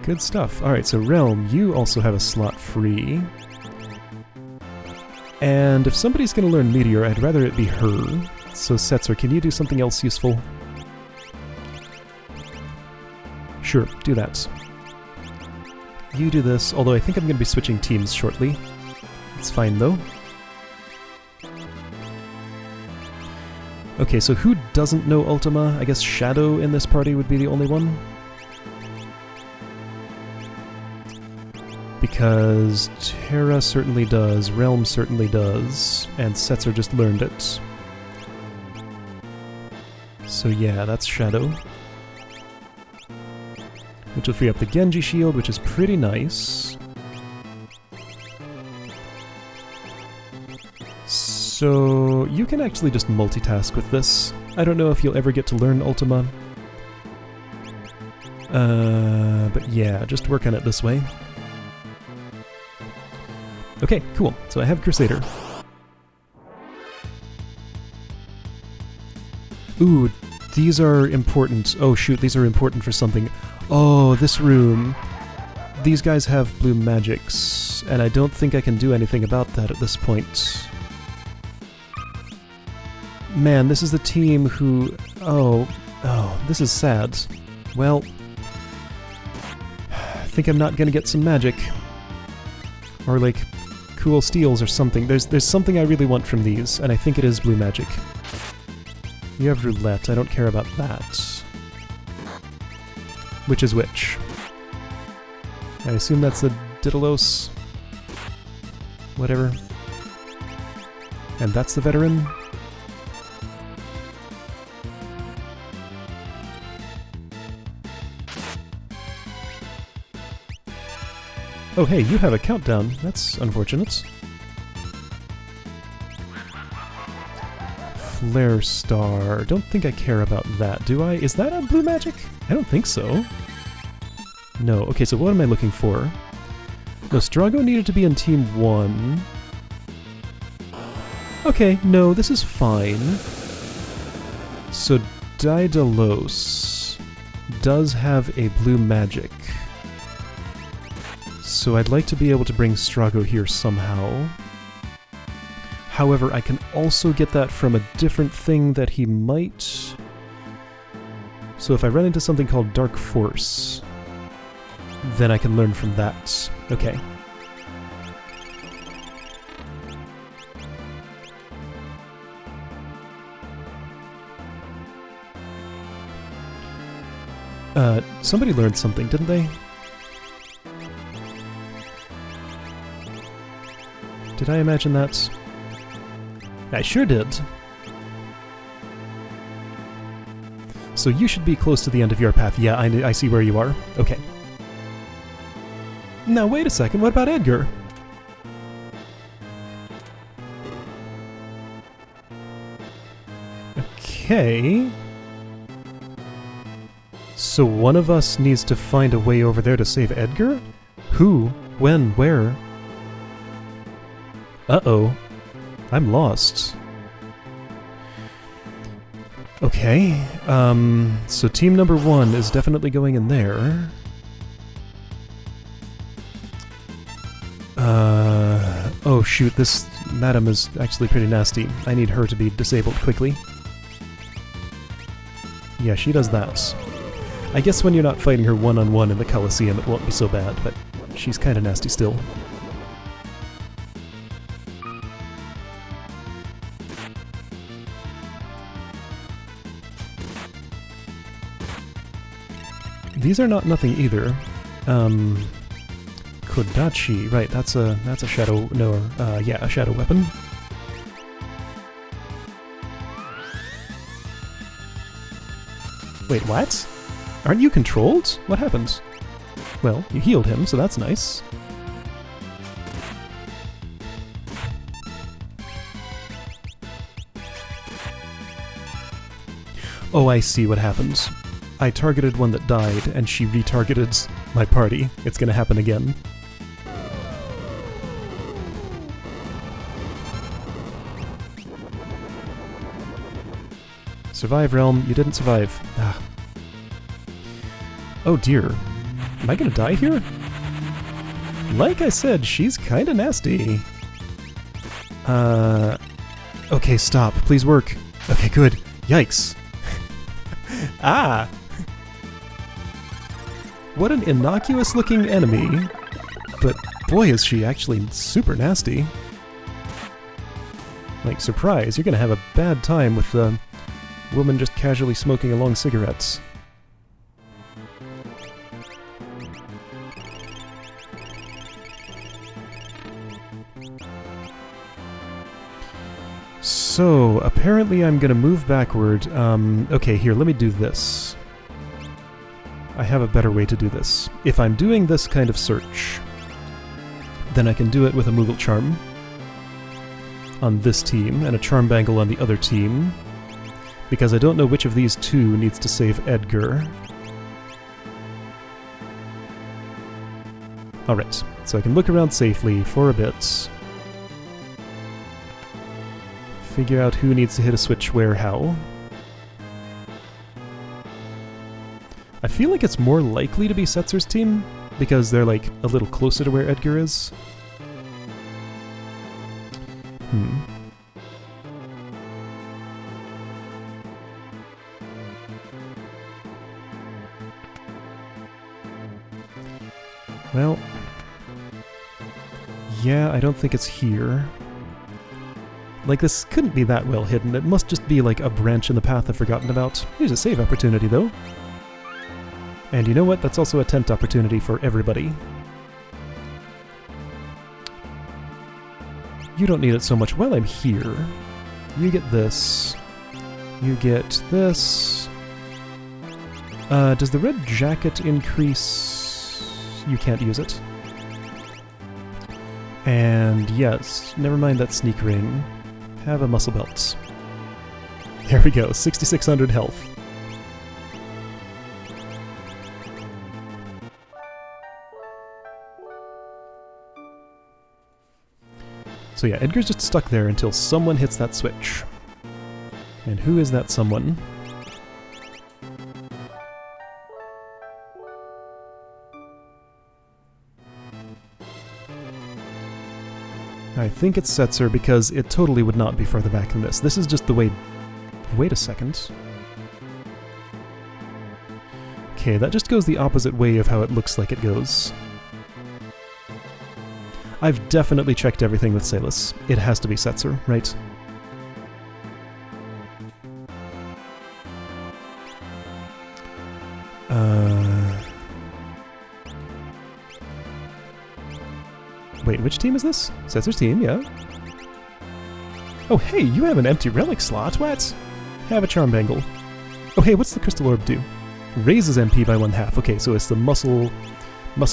Good stuff. Alright, so Realm, you also have a slot free. And if somebody's going to learn Meteor, I'd rather it be her. So Setzer, can you do something else useful? Sure, do that. You do this, although I think I'm going to be switching teams shortly. It's fine, though. Okay, so who doesn't know Ultima? I guess Shadow in this party would be the only one. Because Terra certainly does, Realm certainly does, and Setzer just learned it. So yeah, that's Shadow. Which will free up the Genji shield, which is pretty nice. So you can actually just multitask with this. I don't know if you'll ever get to learn Ultima. But yeah, just work on it this way. Okay, cool. So I have Crusader. Ooh, these are important. Oh shoot, these are important for something. Oh, this room. These guys have blue magics, and I don't think I can do anything about that at this point. Man, this is the team who... Oh, this is sad. Well, I think I'm not gonna get some magic. Or like... cool steals or something. There's something I really want from these, and I think it is blue magic. You have roulette, I don't care about that. Which is which? I assume that's the Didalos. Whatever. And that's the veteran? Oh hey, you have a countdown. That's unfortunate. Flare Star. Don't think I care about that, do I? Is that a blue magic? I don't think so. No. Okay, so what am I looking for? Nostrogo needed to be in Team 1. Okay, no, this is fine. So Daedalus does have a blue magic. So I'd like to be able to bring Strago here somehow. However, I can also get that from a different thing that he might... So if I run into something called Dark Force, then I can learn from that. Okay. Somebody learned something, didn't they? Did I imagine that? I sure did. So you should be close to the end of your path. Yeah, I see where you are. Okay. Now wait a second, what about Edgar? Okay. So one of us needs to find a way over there to save Edgar? Who? When? Where? Uh-oh. I'm lost. Okay, so team number 1 is definitely going in there. Oh shoot, this madam is actually pretty nasty. I need her to be disabled quickly. Yeah, she does that. I guess when you're not fighting her one-on-one in the Colosseum, it won't be so bad, but she's kinda nasty still. These are not nothing either. Kodachi, right, that's a shadow, no, yeah, a shadow weapon. Wait, what? Aren't you controlled? What happened? Well, you healed him, so that's nice. Oh, I see what happened. I targeted one that died, and she retargeted my party. It's gonna happen again. Survive, Realm. You didn't survive. Ah. Oh dear. Am I gonna die here? Like I said, she's kinda nasty. Okay, stop. Please work. Okay, good. Yikes. Ah! What an innocuous-looking enemy, but boy is she actually super nasty. Like, surprise, you're gonna have a bad time with the woman just casually smoking along cigarettes. So, apparently I'm gonna move backward. Okay, here, let me do this. I have a better way to do this. If I'm doing this kind of search, then I can do it with a Moogle Charm on this team, and a Charm Bangle on the other team, because I don't know which of these two needs to save Edgar. Alright, so I can look around safely for a bit, figure out who needs to hit a switch where, how. I feel like it's more likely to be Setzer's team, because they're like a little closer to where Edgar is. Well, yeah, I don't think it's here. Like, this couldn't be that well hidden. It must just be like a branch in the path I've forgotten about. Here's a save opportunity, though. And you know what? That's also a tent opportunity for everybody. You don't need it so much while I'm here. You get this. You get this. Does the red jacket increase... You can't use it. And yes, never mind that sneak ring. Have a muscle belt. There we go, 6,600 health. So yeah, Edgar's just stuck there until someone hits that switch. And who is that someone? I think it's Setzer because it totally would not be further back than this. This is just the way... Wait a second. Okay, that just goes the opposite way of how it looks like it goes. I've definitely checked everything with Salus. It has to be Setzer, right? Wait, which team is this? Setzer's team, yeah. Oh, hey, you have an empty relic slot, what? Have a charm bangle. Oh, hey, what's the crystal orb do? Raises MP by 1/2. Okay, so it's the muscle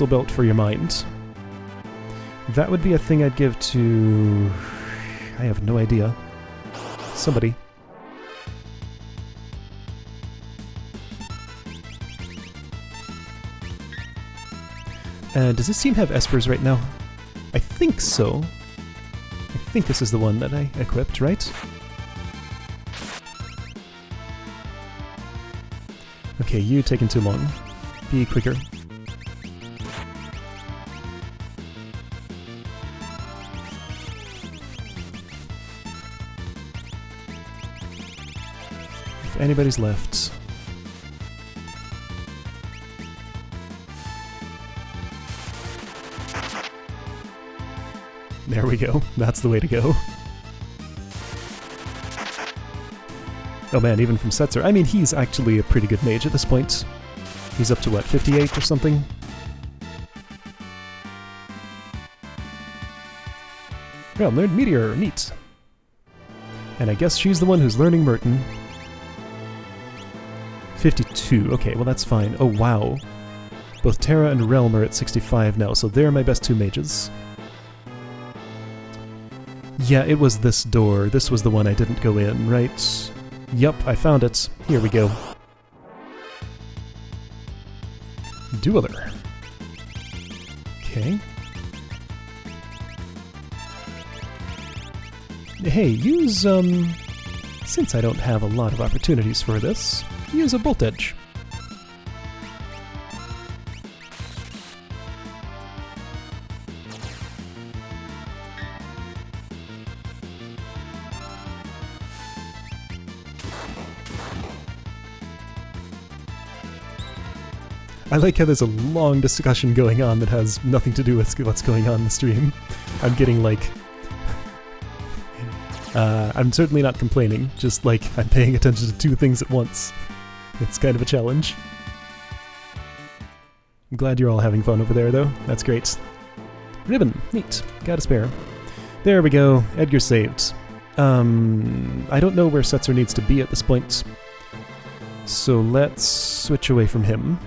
belt for your mind. That would be a thing I'd give to... I have no idea. Somebody. Does this team have espers right now? I think so. I think this is the one that I equipped, right? Okay, you taking too long. Be quicker. If anybody's left... There we go. That's the way to go. Oh man, even from Setzer. I mean, he's actually a pretty good mage at this point. He's up to what, 58 or something? Well, learned Meteor. Neat. And I guess she's the one who's learning Merton. 52. Okay, well that's fine. Oh wow. Both Terra and Realm are at 65 now, so they're my best two mages. Yeah, it was this door. This was the one I didn't go in, right? Yup, I found it. Here we go. Dueler. Okay. Hey, use, since I don't have a lot of opportunities for this, use a Bolt Edge. I like how there's a long discussion going on that has nothing to do with what's going on in the stream. I'm getting like... I'm certainly not complaining, just like I'm paying attention to two things at once. It's kind of a challenge. I'm glad you're all having fun over there though, that's great. Ribbon, neat, got a spare. There we go, Edgar saved. I don't know where Setzer needs to be at this point, so let's switch away from him.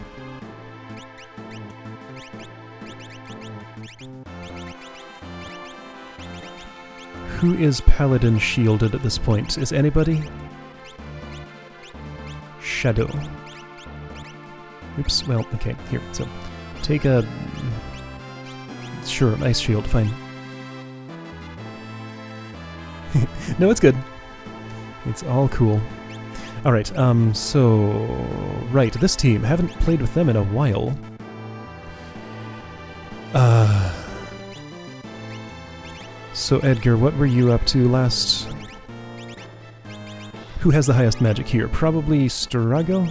Who is Paladin shielded at this point? Is anybody? Shadow. Oops, well, okay, here, so take a... Sure, ice shield, fine. No, it's good. It's all cool. Alright, so... Right, this team, haven't played with them in a while. So Edgar, what were you up to last? Who has the highest magic here? Probably Strago?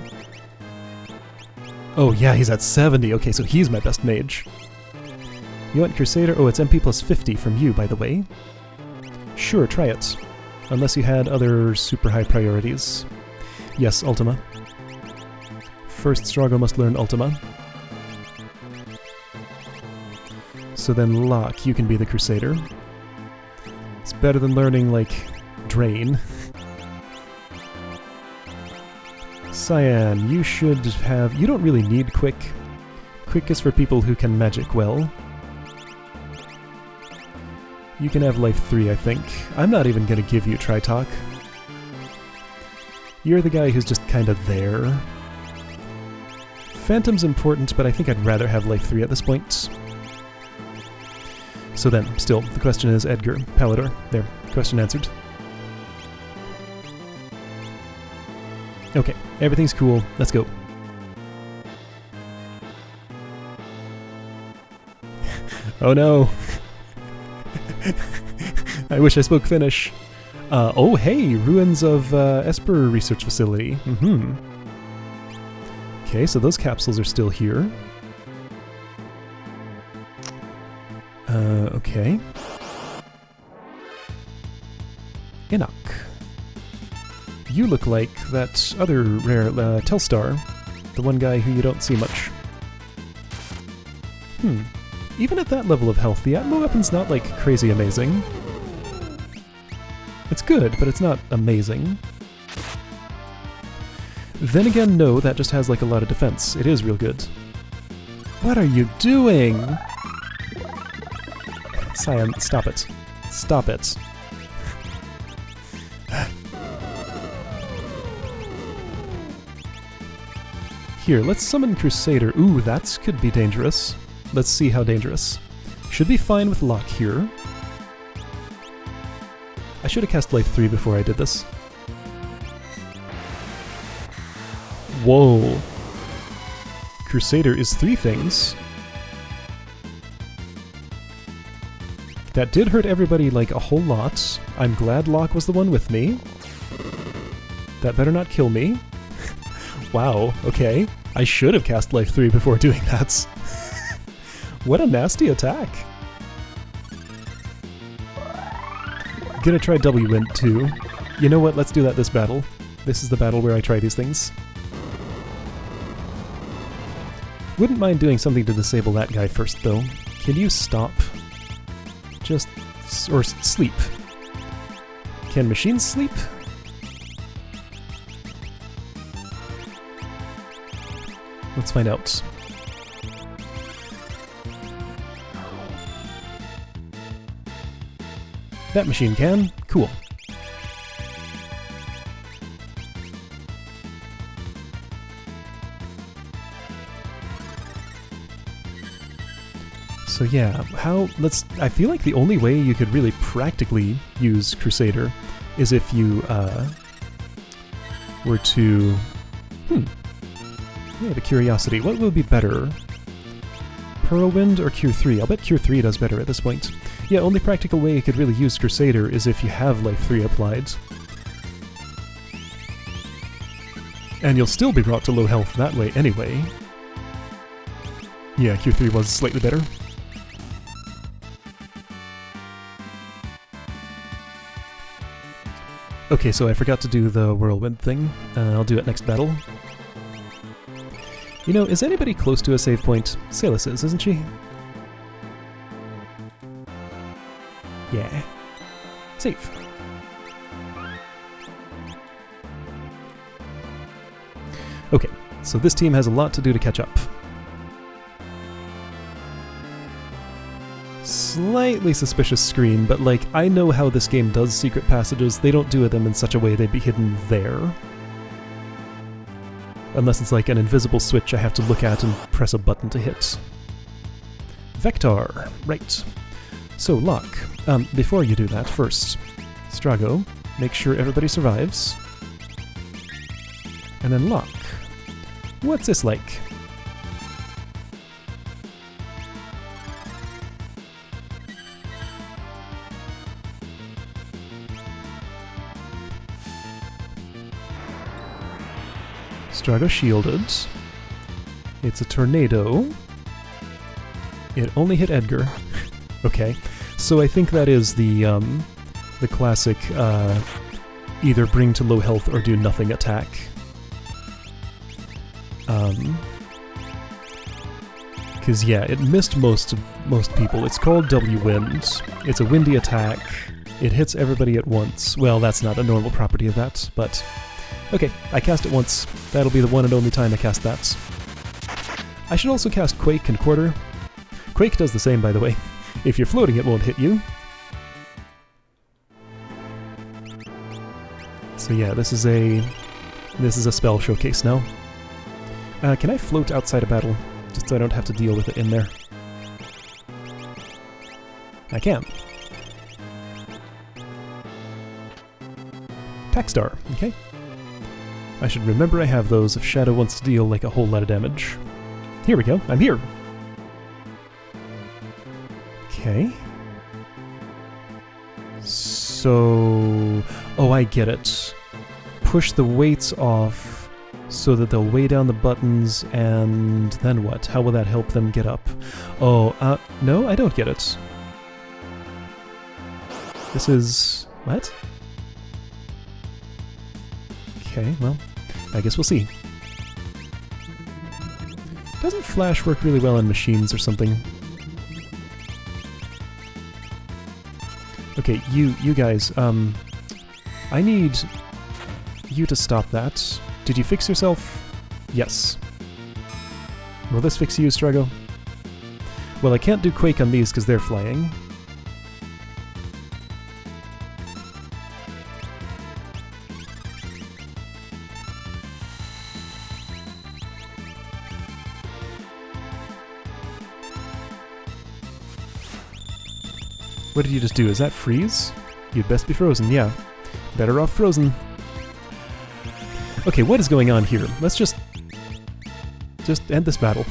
Oh yeah, he's at 70. Okay, so he's my best mage. You want Crusader? Oh, it's MP plus 50 from you, by the way. Sure, try it. Unless you had other super high priorities. Yes, Ultima. First, Strago must learn Ultima. So then Locke, you can be the Crusader. It's better than learning, like, Drain. Cyan, you should have... You don't really need Quick. Quick is for people who can magic well. You can have Life 3, I think. I'm not even gonna give you Tri-Talk. You're the guy who's just kind of there. Phantom's important, but I think I'd rather have Life 3 at this point. So then, still, the question is Edgar, Palador. There, question answered. Okay, everything's cool. Let's go. Oh no! I wish I spoke Finnish. Oh, hey, ruins of Esper Research Facility. Okay, so those capsules are still here. Okay. Enoch. You look like that other rare Telstar, the one guy who you don't see much. Even at that level of health, the Atmo weapon's not, like, crazy amazing. It's good, but it's not amazing. Then again, no, that just has, like, a lot of defense. It is real good. What are you doing? Cyan, stop it. Stop it. Here, let's summon Crusader. Ooh, that could be dangerous. Let's see how dangerous. Should be fine with Locke here. I should have cast Life 3 before I did this. Whoa. Crusader is 3 things. That did hurt everybody, like, a whole lot. I'm glad Locke was the one with me. That better not kill me. Wow, okay. I should have cast Life 3 before doing that. What a nasty attack. Gonna try W-Wind too. You know what, let's do that this battle. This is the battle where I try these things. Wouldn't mind doing something to disable that guy first though. Can you stop? Just... or sleep. Can machines sleep? Let's find out. That machine can. Cool. So yeah, I feel like the only way you could really practically use Crusader is if you, were to... Yeah, the Curiosity. What would be better? Whirlwind or Cure 3? I'll bet Cure 3 does better at this point. Yeah, only practical way you could really use Crusader is if you have Life 3 applied. And you'll still be brought to low health that way anyway. Yeah, Cure 3 was slightly better. Okay, so I forgot to do the Whirlwind thing. I'll do it next battle. You know, is anybody close to a save point? Salus is, isn't she? Yeah. Save. Okay, so this team has a lot to do to catch up. Slightly suspicious screen, but like, I know how this game does secret passages. They don't do them in such a way they'd be hidden there. Unless it's like an invisible switch I have to look at and press a button to hit. Vector, right. So, Locke, before you do that, first, Strago, make sure everybody survives. And then Locke. What's this like? Strago shielded. It's a tornado. It only hit Edgar. Okay, so I think that is the classic either bring to low health or do nothing attack. Because yeah, it missed most people. It's called W-Wind. It's a windy attack. It hits everybody at once. Well, that's not a normal property of that, but... Okay, I cast it once. That'll be the one and only time I cast that. I should also cast Quake and Quarter. Quake does the same, by the way. If you're floating, it won't hit you. So yeah, this is a spell showcase now. Can I float outside a battle? Just so I don't have to deal with it in there. I can. Tackstar, okay. I should remember I have those if Shadow wants to deal like a whole lot of damage. Here we go, I'm here! Okay. So... Oh, I get it. Push the weights off so that they'll weigh down the buttons, and then what? How will that help them get up? Oh, no, I don't get it. This is... what? Okay, well, I guess we'll see. Doesn't Flash work really well on machines or something? Okay, you guys, I need you to stop that. Did you fix yourself? Yes. Will this fix you, Strago? Well, I can't do Quake on these because they're flying. What did you just do? Is that freeze? You'd best be frozen, yeah. Better off frozen. Okay, what is going on here? Let's just end this battle.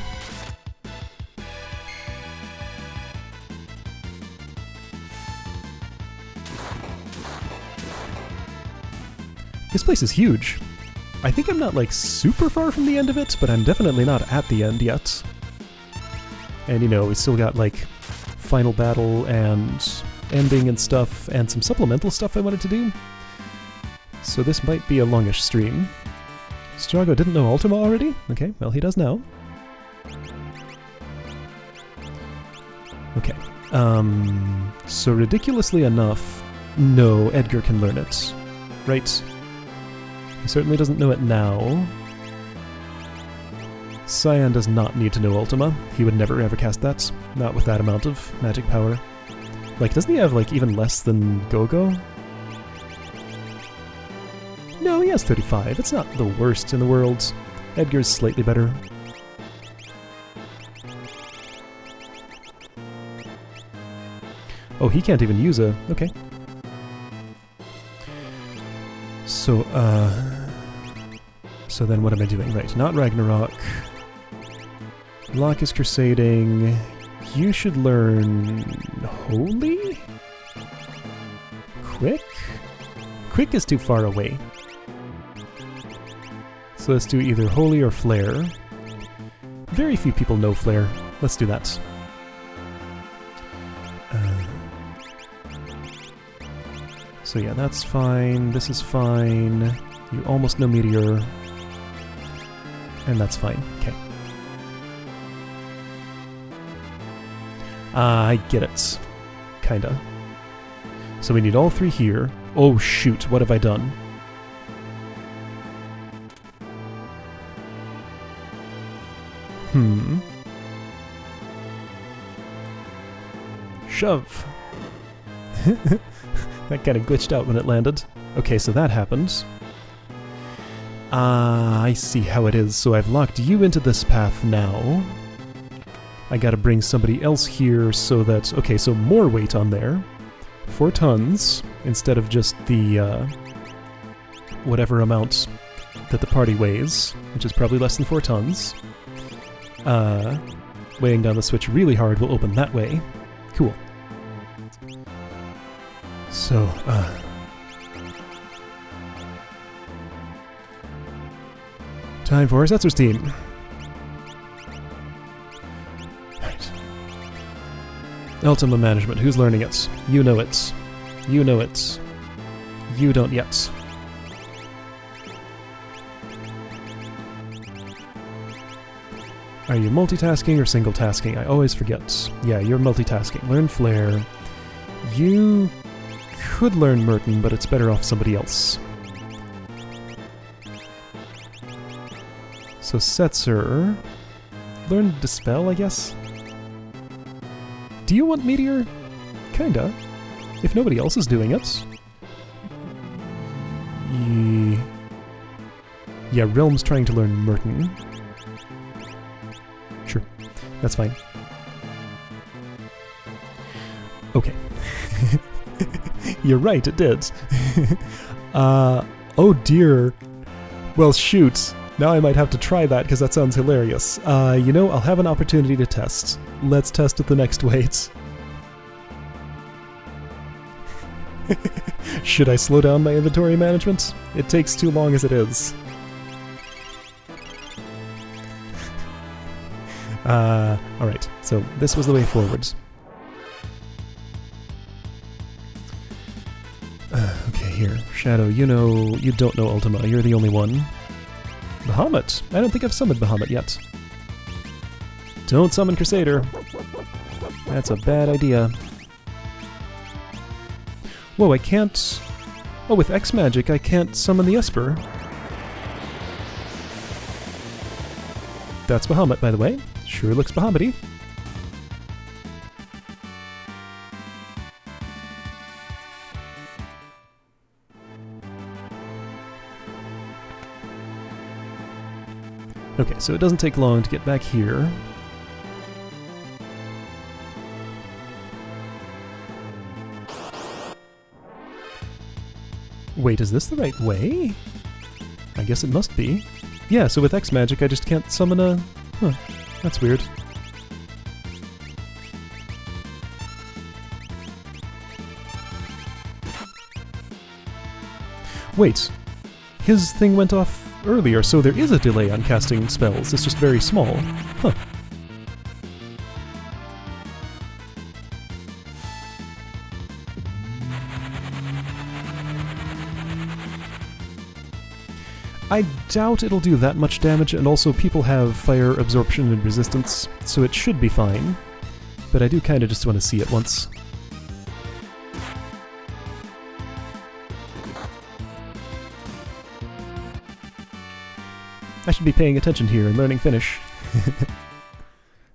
This place is huge. I think I'm not, like, super far from the end of it, but I'm definitely not at the end yet. And, you know, we still got, like, final battle and ending and stuff, and some supplemental stuff I wanted to do. So this might be a longish stream. Strago didn't know Ultima already? Okay, well he does now. Okay. So ridiculously enough, no, Edgar can learn it. Right. He certainly doesn't know it now. Cyan does not need to know Ultima. He would never ever cast that. Not with that amount of magic power. Like, doesn't he have, like, even less than Gogo? No, he has 35. It's not the worst in the world. Edgar's slightly better. Oh, he can't even use a... okay. So, so then what am I doing? Right, not Ragnarok. Locke is crusading. You should learn... Holy? Quick? Quick is too far away. So let's do either Holy or Flare. Very few people know Flare. Let's do that. So yeah, that's fine. This is fine. You almost know Meteor. And that's fine. Okay. I get it. Kinda. So we need all three here. Oh shoot, what have I done? Shove. That kind of glitched out when it landed. Okay, so that happened. I see how it is. So I've locked you into this path now. I gotta bring somebody else here so that... okay, so more weight on there. 4 tons, instead of just the, whatever amount that the party weighs, which is probably less than 4 tons. Weighing down the switch really hard will open that way. Cool. So, time for Setzer's team. Right. Ultima Management, who's learning it? You know it. You know it. You don't yet. Are you multitasking or single tasking? I always forget. Yeah, you're multitasking. Learn Flare. You could learn Merton, but it's better off somebody else. So Setzer... learn Dispel, I guess? Do you want Meteor? Kinda. If nobody else is doing it. Yeah, Realm's trying to learn Merton. Sure. That's fine. Okay. You're right, it did. Oh dear. Well, shoot. Now I might have to try that, because that sounds hilarious. You know, I'll have an opportunity to test. Let's test at the next weight. Should I slow down my inventory management? It takes too long as it is. Alright, so this was the way forward. Okay, here. Shadow, you don't know Ultima. You're the only one. Bahamut! I don't think I've summoned Bahamut yet. Don't summon Crusader. That's a bad idea. Whoa, I can't... Oh, with X-Magic I can't summon the Esper. That's Bahamut, by the way. Sure looks Bahamut-y. Okay, so it doesn't take long to get back here. Wait, is this the right way? I guess it must be. Yeah, so with X-Magic I just can't summon a... Huh, that's weird. Wait, his thing went off earlier, so there is a delay on casting spells. It's just very small. Huh. I doubt it'll do that much damage, and also people have fire absorption and resistance, so it should be fine. But I do kinda just want to see it once. I should be paying attention here and learning Finnish.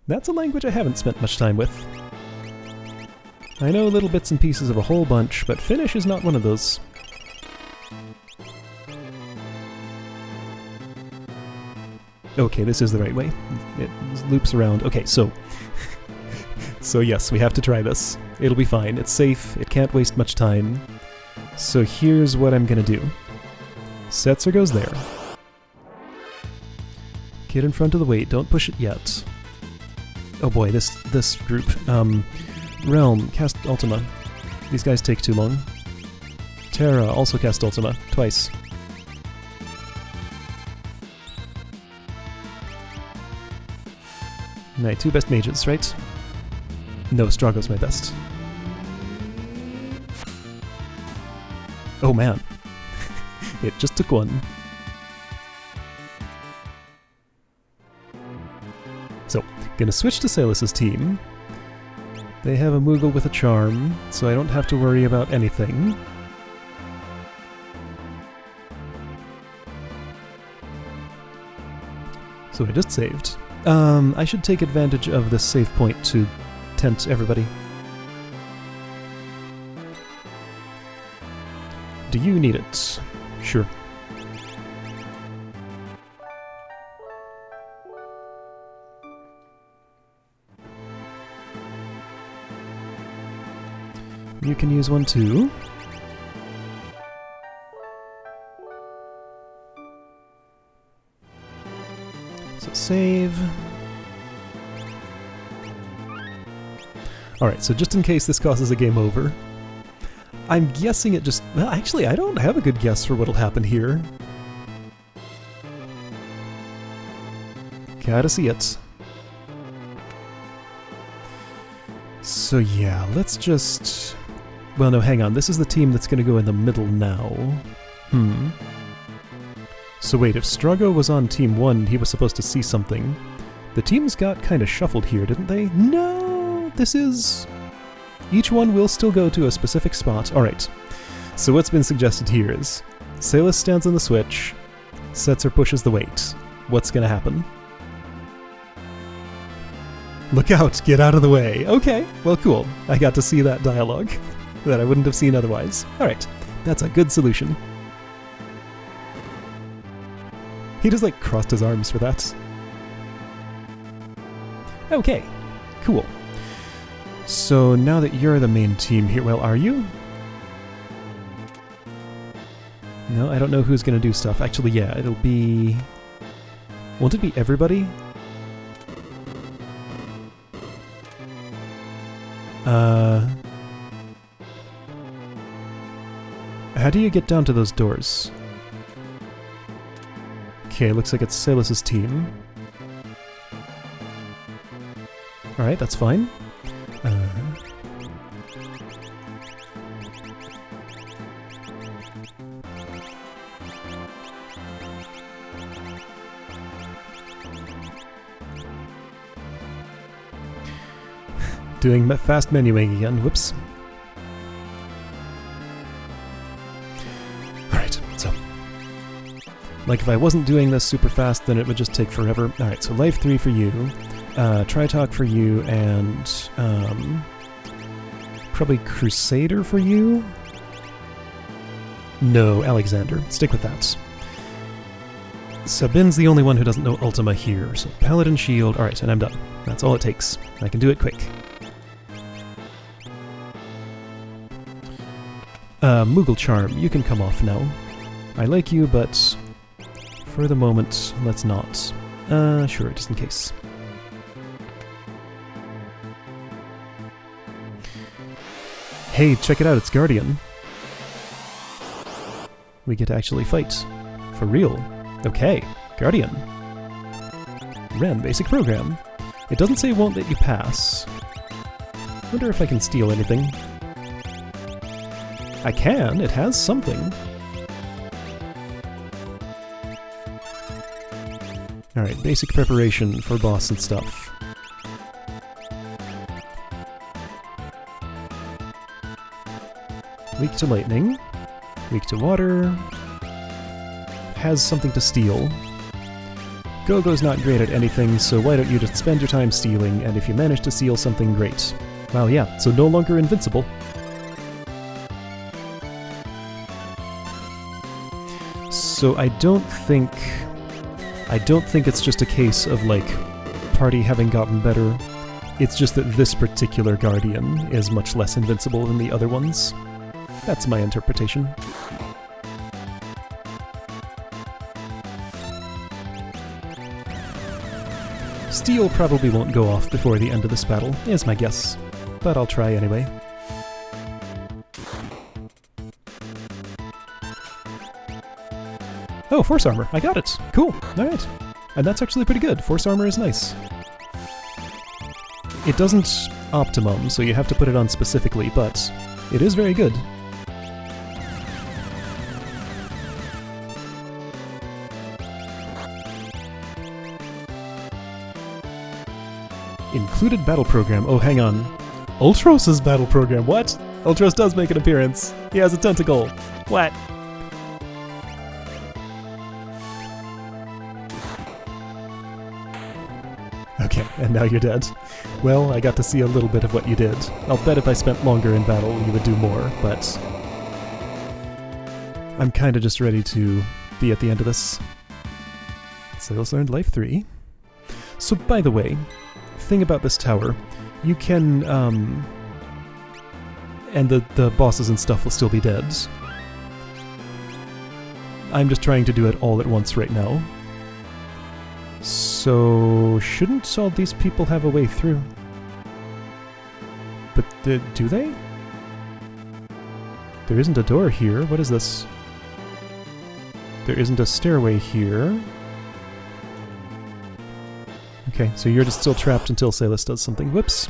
That's a language I haven't spent much time with. I know little bits and pieces of a whole bunch, but Finnish is not one of those. Okay, this is the right way. It loops around. Okay, so... so yes, we have to try this. It'll be fine. It's safe. It can't waste much time. So here's what I'm gonna do. Setzer goes there. Get in front of the weight. Don't push it yet. Oh boy, this group. Realm, cast Ultima. These guys take too long. Terra, also cast Ultima. Twice. My two best mages, right? No, Strago's my best. Oh man. It just took one. So, gonna switch to Salus's team. They have a Moogle with a charm, so I don't have to worry about anything. So I just saved. I should take advantage of this save point to tent everybody. Do you need it? Sure. You can use one too. So save. Alright, so just in case this causes a game over, I'm guessing it just... Well, actually, I don't have a good guess for what'll happen here. Gotta see it. So yeah, let's just... Well, no, hang on. This is the team that's going to go in the middle now. So wait, if Strago was on Team 1, he was supposed to see something. The teams got kind of shuffled here, didn't they? No! This is... Each one will still go to a specific spot. Alright. So what's been suggested here is... Salus stands on the switch. Setzer pushes the weight. What's going to happen? Look out! Get out of the way! Okay, well cool. I got to see that dialogue that I wouldn't have seen otherwise. Alright, that's a good solution. He just like crossed his arms for that. Okay, cool. So now that you're the main team here, well, are you? No, I don't know who's gonna do stuff. Actually, yeah, it'll be... Won't it be everybody? How do you get down to those doors? Okay, looks like it's Silas's team. Alright, that's fine. Doing fast menuing again, whoops. Alright, so. Like if I wasn't doing this super fast, then it would just take forever. Alright, so Life 3 for you, Tritalk for you, and probably Crusader for you? No, Alexander. Stick with that. Sabin's the only one who doesn't know Ultima here, so Paladin Shield, alright, and I'm done. That's all it takes. I can do it quick. Moogle Charm, you can come off now. I like you, but for the moment, let's not. Sure, just in case. Hey, check it out, it's Guardian. We get to actually fight. For real. Okay, Guardian. Ren, basic program. It doesn't say it won't let you pass. Wonder if I can steal anything. I can, it has something. Alright, basic preparation for boss and stuff. Weak to lightning. Weak to water. Has something to steal. Gogo's not great at anything, so why don't you just spend your time stealing, and if you manage to steal something, great. Well, yeah, so no longer invincible. So I don't think it's just a case of, like, party having gotten better. It's just that this particular Guardian is much less invincible than the other ones. That's my interpretation. Steel probably won't go off before the end of this battle, is my guess. But I'll try anyway. Oh, Force Armor. I got it. Cool. Alright. And that's actually pretty good. Force Armor is nice. It doesn't optimum, so you have to put it on specifically, but it is very good. Included battle program. Oh, hang on. Ultros' battle program. What? Ultros does make an appearance. He has a tentacle. What? Okay, and now you're dead. Well, I got to see a little bit of what you did. I'll bet if I spent longer in battle, you would do more, but I'm kinda just ready to be at the end of this. Sales learned Life 3. So, by the way, thing about this tower, you can, and the bosses and stuff will still be dead. I'm just trying to do it all at once right now. So, shouldn't all these people have a way through? But do they? There isn't a door here. What is this? There isn't a stairway here. Okay, so you're just still trapped until Salus does something. Whoops.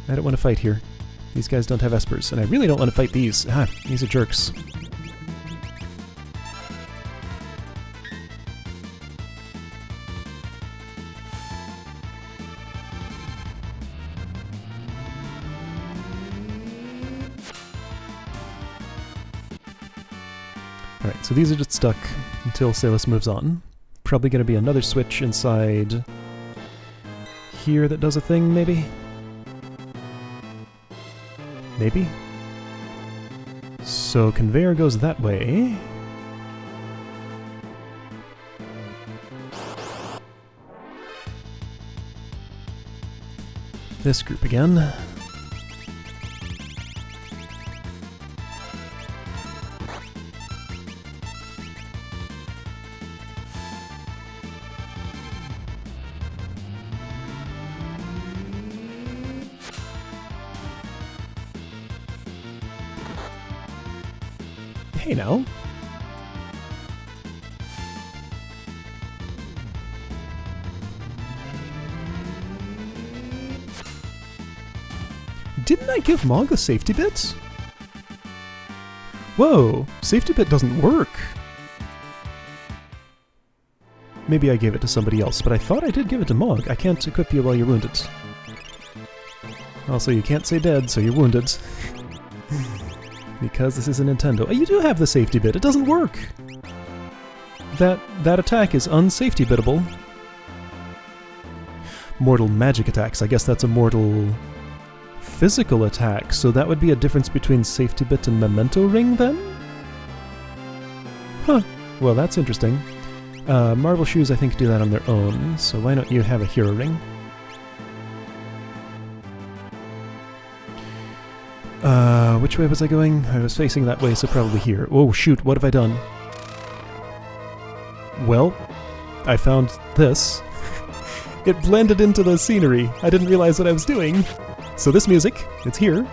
I don't want to fight here. These guys don't have espers, and I really don't want to fight these. Ah, these are jerks. Alright, so these are just stuck until Salus moves on. Probably going to be another switch inside here that does a thing, maybe? Maybe? So conveyor goes that way. This group again. Hey now. Didn't I give Mog a safety bit? Whoa, safety bit doesn't work. Maybe I gave it to somebody else, but I thought I did give it to Mog. I can't equip you while you're wounded. Also, you can't say dead, so you're wounded. Because this is a Nintendo. Oh, you do have the safety bit, it doesn't work! That attack is unsafety bittable. Mortal magic attacks, I guess that's a mortal physical attack, so that would be a difference between safety bit and memento ring then? Huh, well that's interesting. Marble shoes I think do that on their own, so why don't you have a hero ring? Which way was I going? I was facing that way, so probably here. Oh shoot, what have I done? Well, I found this. It blended into the scenery. I didn't realize what I was doing. So this music, it's here.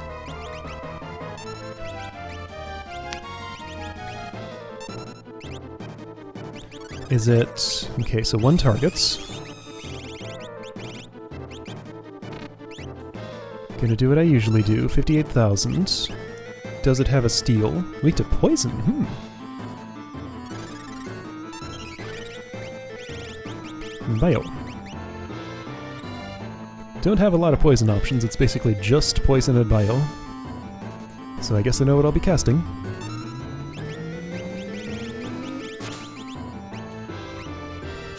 Is it... okay, so one targets. Gonna do what I usually do, 58,000. Does it have a steal? Weak to poison, Bio. Don't have a lot of poison options, it's basically just poison and bio. So I guess I know what I'll be casting.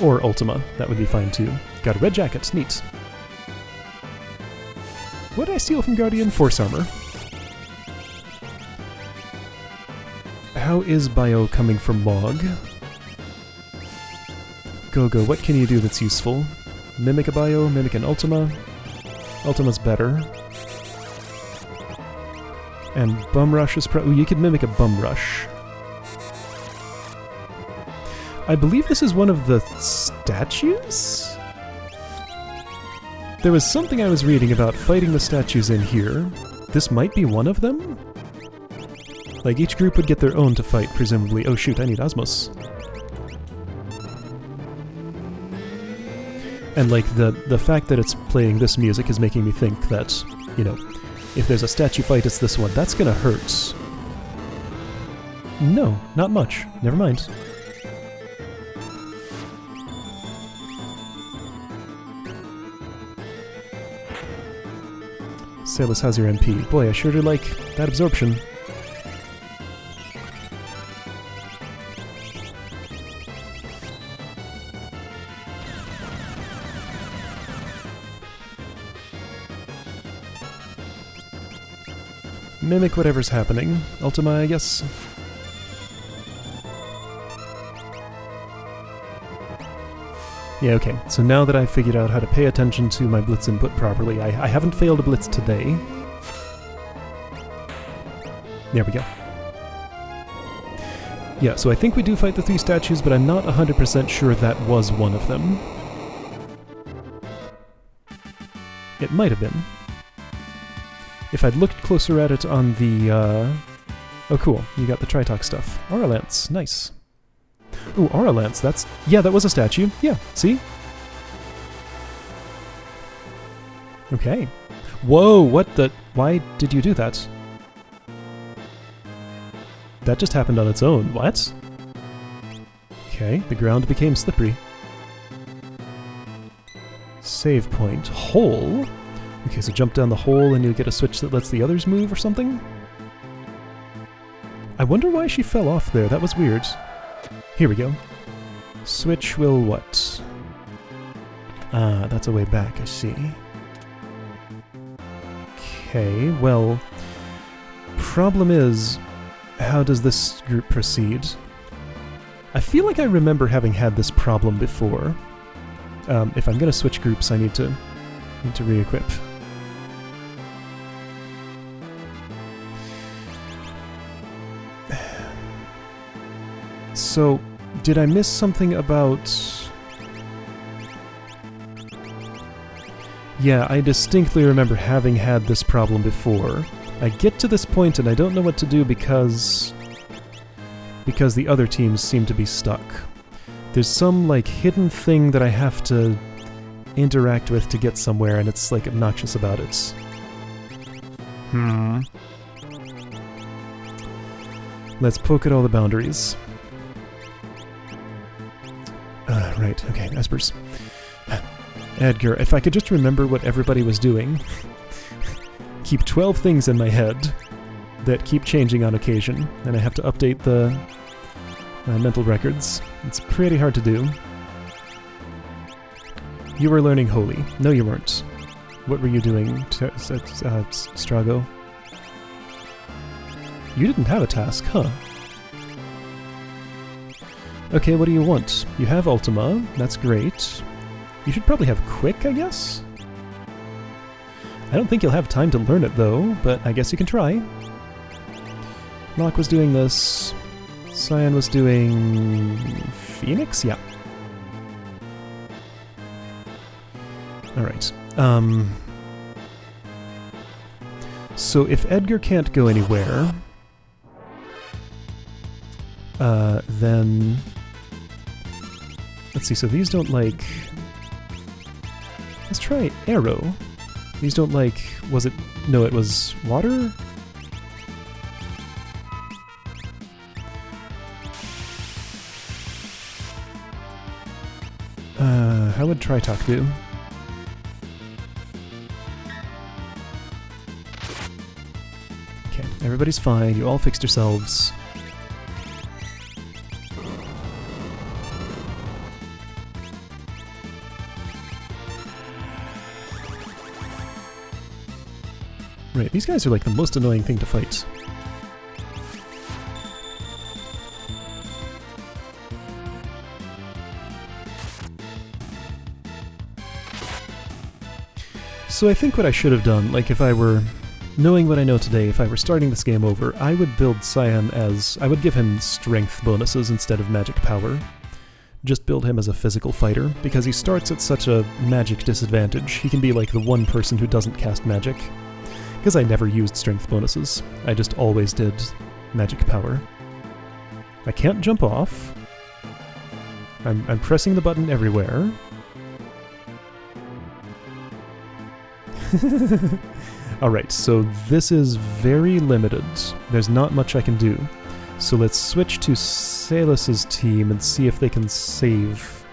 Or Ultima, that would be fine too. Got a red jacket, neat. What did I steal from Guardian? Force armor. How is bio coming from Mog? Go, what can you do that's useful? Mimic a bio, mimic an Ultima. Ultima's better. And Bum Rush is ooh, you could mimic a Bum Rush. I believe this is one of the statues? There was something I was reading about fighting the statues in here. This might be one of them? Like, each group would get their own to fight, presumably. Oh shoot, I need Osmos. And like, the fact that it's playing this music is making me think that, you know, if there's a statue fight, it's this one. That's gonna hurt. No, not much. Never mind. Sailus, how's your MP? Boy, I sure do like that absorption. Mimic whatever's happening. Ultima, I guess. Yeah, okay. So now that I've figured out how to pay attention to my blitz input properly, I haven't failed a blitz today. There we go. Yeah, so I think we do fight the 3 statues, but I'm not 100% sure that was one of them. It might have been. If I'd looked closer at it on the, oh cool, you got the Tritalk stuff. Aura Lance, nice. Ooh, Aura Lance, that's... yeah, that was a statue. Yeah, see? Okay. Whoa, what the... why did you do that? That just happened on its own. What? Okay, the ground became slippery. Save point. Hole? Okay, so jump down the hole and you'll get a switch that lets the others move or something? I wonder why she fell off there. That was weird. Here we go. Switch will what? Ah, that's a way back, I see. Okay, well... problem is, how does this group proceed? I feel like I remember having had this problem before. If I'm gonna switch groups, I need to re-equip. So, did I miss something about... yeah, I distinctly remember having had this problem before. I get to this point and I don't know what to do because... because the other teams seem to be stuck. There's some, like, hidden thing that I have to interact with to get somewhere, and it's, like, obnoxious about it. Let's poke at all the boundaries. Right, okay, Espers. Edgar, if I could just remember what everybody was doing. Keep 12 things in my head that keep changing on occasion, and I have to update the mental records. It's pretty hard to do. You were learning Holy. No, you weren't. What were you doing, Strago? You didn't have a task, huh? Okay, what do you want? You have Ultima. That's great. You should probably have Quick, I guess? I don't think you'll have time to learn it, though, but I guess you can try. Rock was doing this. Cyan was doing... Phoenix? Yeah. Alright. So if Edgar can't go anywhere... then... Let's see, so these don't like... Let's try Arrow. These don't like... Was it... No, it was water? How would Tritalk do? Okay, everybody's fine. You all fixed yourselves. Right, these guys are like the most annoying thing to fight. So I think what I should have done, like if I were, knowing what I know today, if I were starting this game over, I would build Cyan as, I would give him strength bonuses instead of magic power. Just build him as a physical fighter, because he starts at such a magic disadvantage. He can be like the one person who doesn't cast magic. Because I never used strength bonuses. I just always did magic power. I can't jump off. I'm pressing the button everywhere. Alright, so this is very limited. There's not much I can do. So let's switch to Salus's team and see if they can save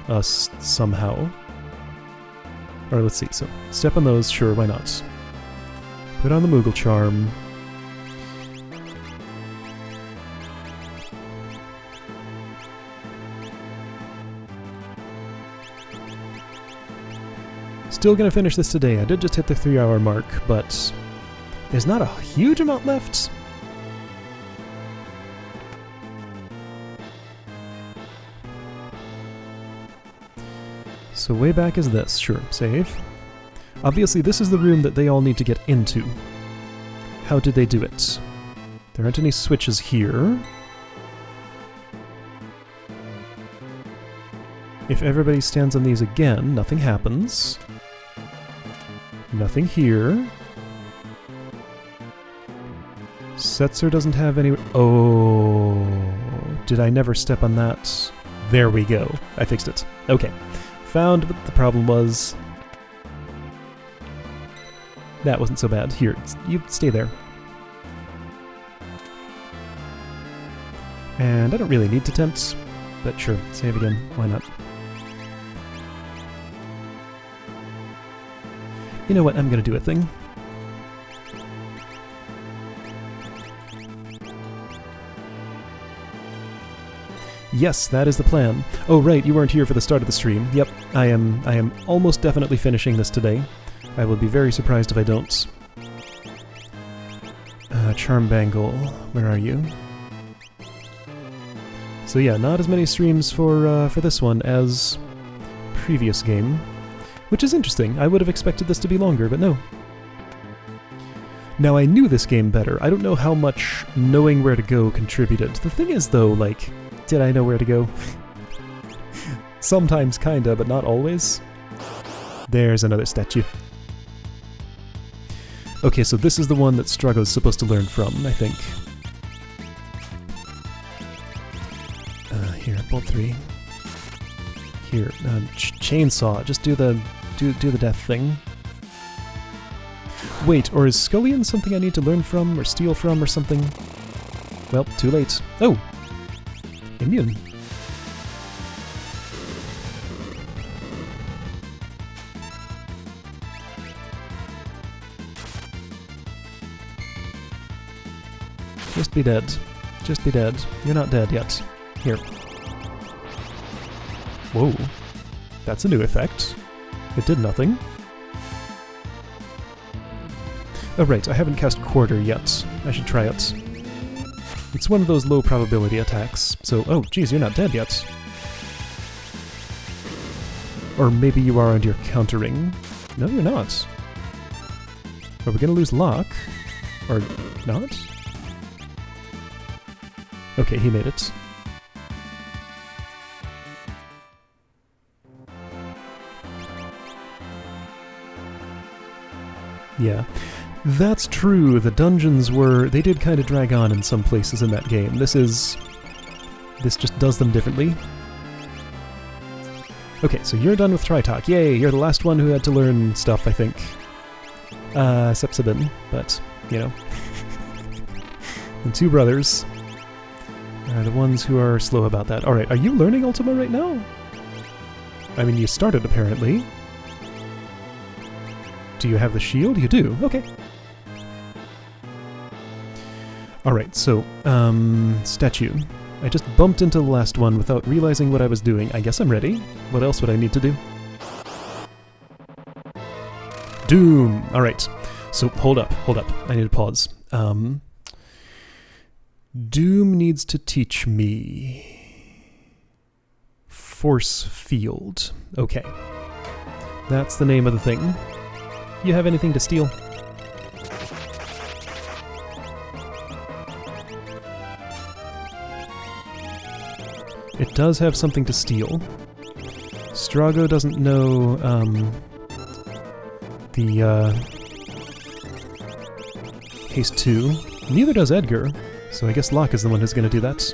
us somehow. Or let's see, so step on those, sure, why not? Put on the Moogle Charm. Still gonna finish this today. I did just hit the 3-hour mark, but there's not a huge amount left. So way back is this. Sure, save. Obviously, this is the room that they all need to get into. How did they do it? There aren't any switches here. If everybody stands on these again, nothing happens. Nothing here. Setzer doesn't have any... Oh... Did I never step on that? There we go. I fixed it. Okay. Found what the problem was. That wasn't so bad. Here, you stay there. And I don't really need to tempt, but sure, save again. Why not? You know what? I'm gonna do a thing. Yes, that is the plan. Oh right, you weren't here for the start of the stream. Yep, I am almost definitely finishing this today. I will be very surprised if I don't. Charm Bangle, where are you? So yeah, not as many streams for this one as previous game, which is interesting. I would have expected this to be longer, but no. Now I knew this game better. I don't know how much knowing where to go contributed. The thing is though, like, did I know where to go? Sometimes kinda, but not always. There's another statue. Okay, so this is the one that Strago's supposed to learn from, I think. Here, bolt 3. Here, chainsaw. Just do the death thing. Wait, or is Scullion something I need to learn from or steal from or something? Well, too late. Oh! Immune. Just be dead. Just be dead. You're not dead yet. Here. Whoa. That's a new effect. It did nothing. Oh right, I haven't cast Quarter yet. I should try it. It's one of those low probability attacks, so... Oh, geez, you're not dead yet. Or maybe you are and you're countering. No, you're not. Are we gonna lose Locke? Or not? Okay, he made it. Yeah. That's true, the dungeons were... They did kind of drag on in some places in that game. This just does them differently. Okay, so you're done with Tritalk. Yay, you're the last one who had to learn stuff, I think. Except Sabin, but, you know. The two brothers are the ones who are slow about that. Alright, are you learning Ultima right now? I mean, you started, apparently. Do you have the shield? You do. Okay. Alright, so, statue. I just bumped into the last one without realizing what I was doing. I guess I'm ready. What else would I need to do? Doom! Alright, so hold up. I need to pause. Doom needs to teach me... Force Field. Okay. That's the name of the thing. You have anything to steal? It does have something to steal. Strago doesn't know, the, Haste 2. Neither does Edgar, so I guess Locke is the one who's gonna do that.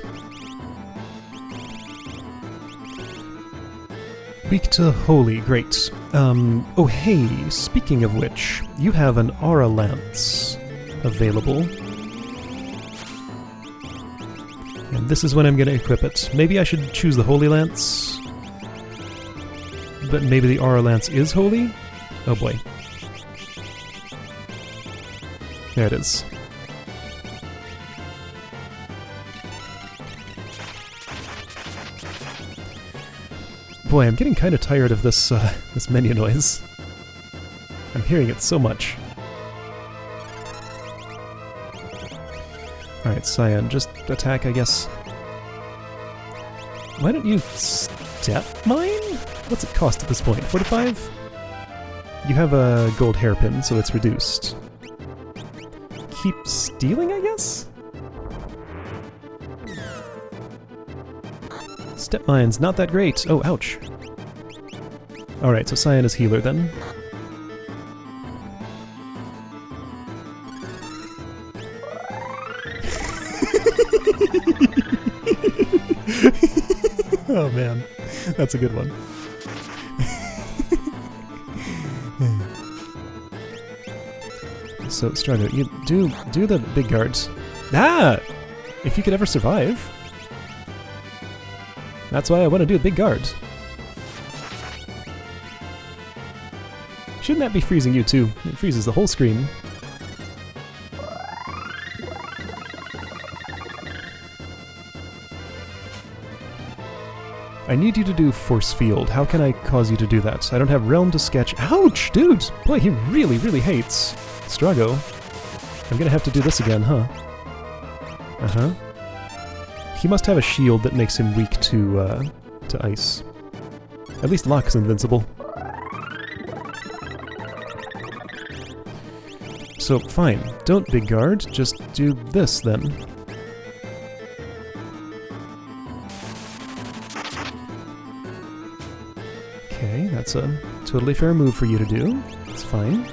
Weak to Holy, great. Oh hey, speaking of which, you have an Aura Lance available. And this is when I'm going to equip it. Maybe I should choose the Holy Lance. But maybe the Aura Lance is holy? Oh boy. There it is. Boy, I'm getting kind of tired of this, this menu noise. I'm hearing it so much. Alright, Cyan, just attack, I guess. Why don't you step mine? What's it cost at this point? 45? You have a gold hairpin, so it's reduced. Keep stealing, I guess? Step mine's not that great. Oh, ouch. Alright, so Cyan is healer then. Oh man, that's a good one. So, Strago, you do the big guards. Ah! If you could ever survive. That's why I want to do the big guards. Shouldn't that be freezing you too? It freezes the whole screen. I need you to do Force Field. How can I cause you to do that? I don't have Realm to sketch. Ouch, dude! Boy, he really, really hates Strago. I'm gonna have to do this again, huh? Uh-huh. He must have a shield that makes him weak to ice. At least Locke's invincible. So, fine. Don't big guard. Just do this, then. Okay, that's a totally fair move for you to do. It's fine.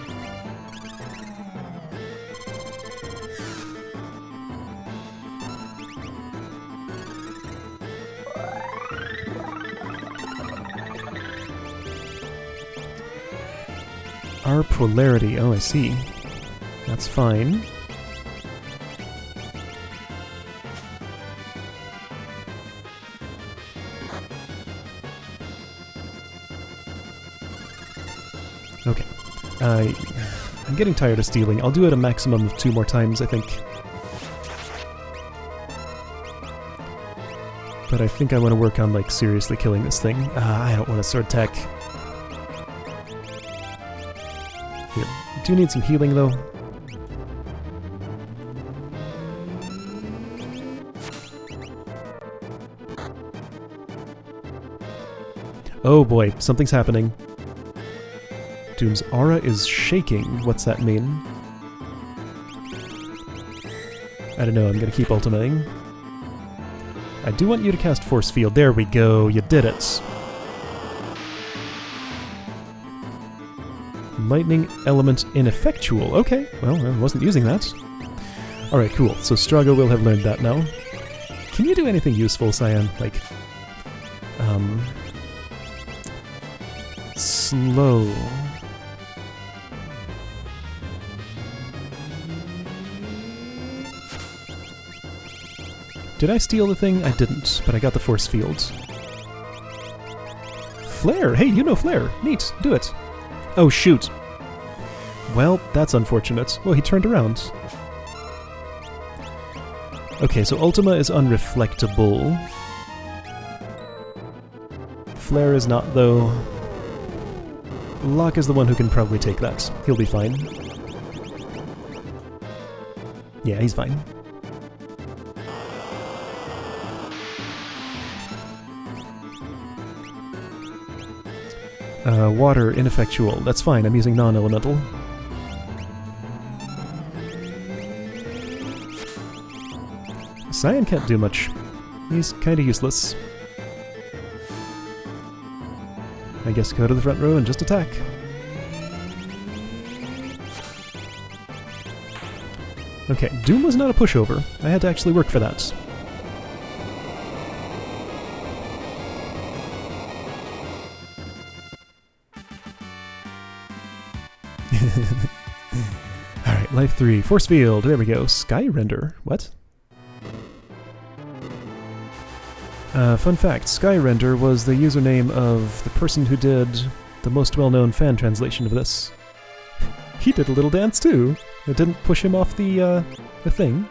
Our polarity. Oh, I see. That's fine. Okay. I'm getting tired of stealing. I'll do it a maximum of 2 more times, I think. But I think I want to work on, like, seriously killing this thing. I don't want a sword tech. Here. I do need some healing, though. Oh boy, something's happening. Doom's aura is shaking. What's that mean? I don't know, I'm gonna keep ultimating. I do want you to cast Force Field. There we go, you did it. Lightning element ineffectual. Okay, well, I wasn't using that. Alright, cool. So Strago will have learned that now. Can you do anything useful, Cyan? Like, slow. Did I steal the thing? I didn't, but I got the force field. Flare! Hey, you know Flare! Neat, do it! Oh, shoot! Well, that's unfortunate. Well, he turned around. Okay, so Ultima is unreflectable. Flare is not, though. Locke is the one who can probably take that. He'll be fine. Yeah, he's fine. Water, ineffectual. That's fine, I'm using non-elemental. Cyan can't do much. He's kinda useless. I guess go to the front row and just attack. Okay, Doom was not a pushover. I had to actually work for that. Alright, life 3. Force field. There we go. Sky render. What? Fun fact, Sky Render was the username of the person who did the most well-known fan translation of this. He did a little dance too. It didn't push him off the thing.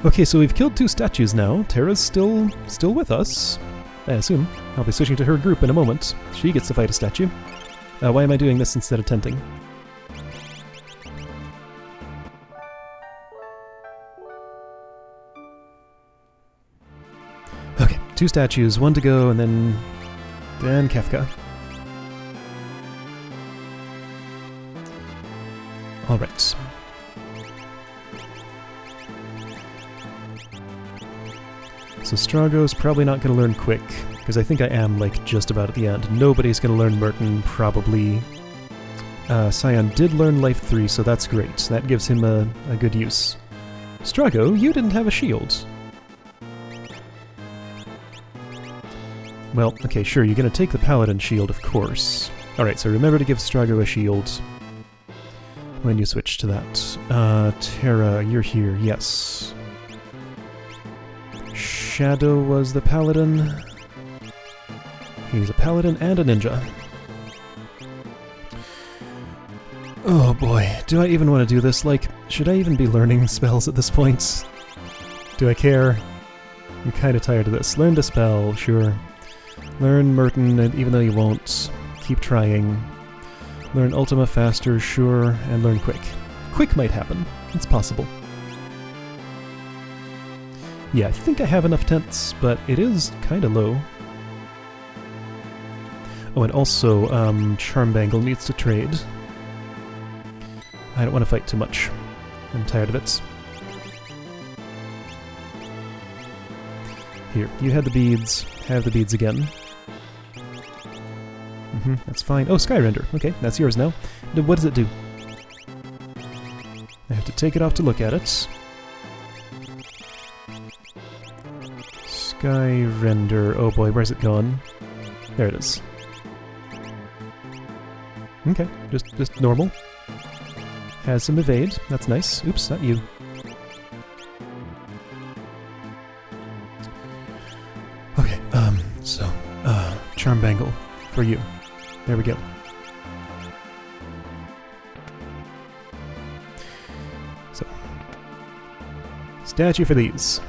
Okay, so we've killed 2 statues now. Terra's still with us, I assume. I'll be switching to her group in a moment. She gets to fight a statue. Why am I doing this instead of tenting? Okay, 2 statues, 1 to go, and then Kefka. Alright. So Strago's probably not going to learn quick, because I think I am, like, just about at the end. Nobody's going to learn Merton, probably. Cyan did learn Life 3, so that's great. That gives him a good use. Strago, you didn't have a shield. Well, okay, sure, you're going to take the Paladin shield, of course. Alright, so remember to give Strago a shield when you switch to that. Terra, you're here, yes. Shadow was the Paladin. He's a Paladin and a Ninja. Oh boy, do I even want to do this? Like, should I even be learning spells at this point? Do I care? I'm kind of tired of this. Learn Dispel, sure. Learn Merton, and even though you won't, keep trying. Learn Ultima faster, sure, and learn Quick. Quick might happen. It's possible. Yeah, I think I have enough tents, but it is kind of low. Oh, and also, Charmbangle needs to trade. I don't want to fight too much. I'm tired of it. Here, you had the beads. Have the beads again. That's fine. Oh, Sky Render. Okay, that's yours now. What does it do? I have to take it off to look at it. Sky Render. Oh boy, where's it gone? There it is. Okay, just normal. Has some evade. That's nice. Oops, not you. Okay, Charm Bangle for you. There we go. So, statue for these.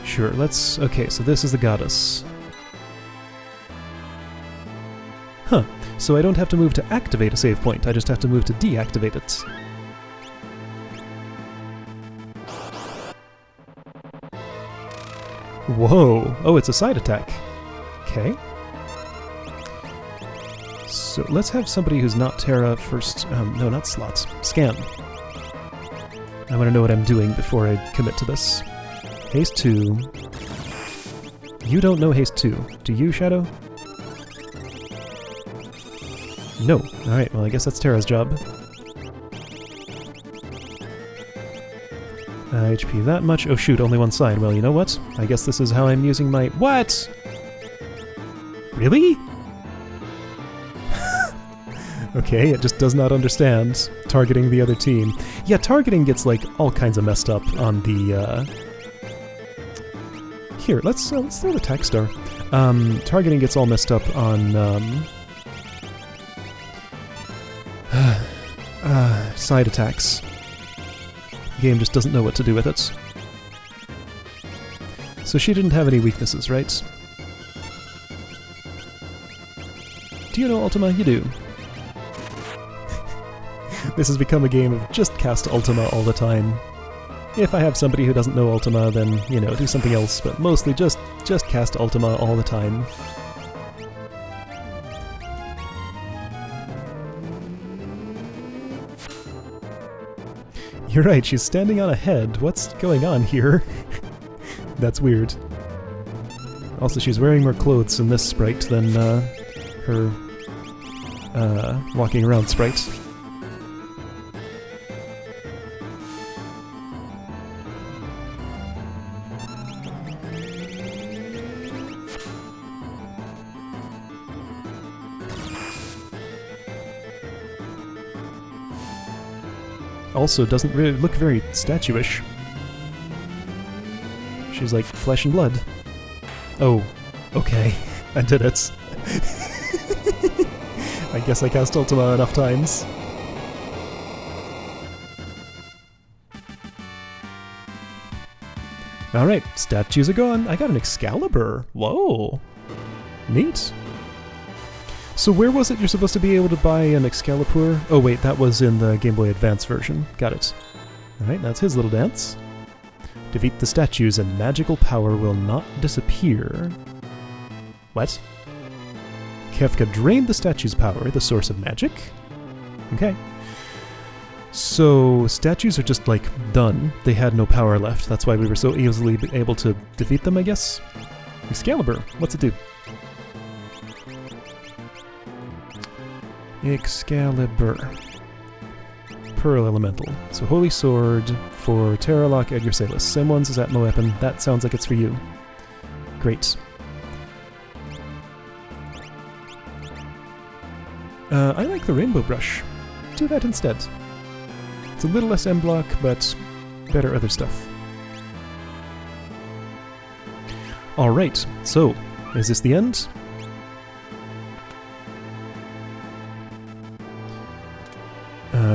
Sure, let's... Okay, so this is the goddess. Huh, so I don't have to move to activate a save point, I just have to move to deactivate it. Whoa! Oh, it's a side attack. Okay. So let's have somebody who's not Terra first... no, not slots. Scan. I want to know what I'm doing before I commit to this. Haste 2. You don't know Haste 2. Do you, Shadow? No. Alright, well I guess that's Terra's job. HP that much. Oh shoot, only one side. Well, you know what? I guess this is how I'm using my... What?! Really?! Okay, it just does not understand targeting the other team. Yeah, targeting gets, like, all kinds of messed up on the, Here, let's throw the attack star. Targeting gets all messed up on, side attacks. The game just doesn't know what to do with it. So she didn't have any weaknesses, right? Do you know Ultima? You do. This has become a game of just cast Ultima all the time. If I have somebody who doesn't know Ultima, then, you know, do something else, but mostly just cast Ultima all the time. You're right, she's standing on a head. What's going on here? That's weird. Also, she's wearing more clothes in this sprite than her walking around sprite. Also doesn't really look very statuish. She's like flesh and blood. Oh, okay. I did it. I guess I cast Ultima enough times. Alright, statues are gone. I got an Excalibur. Whoa. Neat. So where was it you're supposed to be able to buy an Excalibur? Oh wait, that was in the Game Boy Advance version. Got it. Alright, that's his little dance. Defeat the statues and magical power will not disappear. What? Kefka drained the statue's power, the source of magic? Okay. So, statues are just, like, done. They had no power left. That's why we were so easily able to defeat them, I guess? Excalibur, what's it do? Excalibur. Pearl Elemental. So Holy Sword for Terralock, Edgar Salus. Same ones as Atmo Weapon. That sounds like it's for you. Great. I like the Rainbow Brush. Do that instead. It's a little less M-block, but better other stuff. Alright, so, is this the end?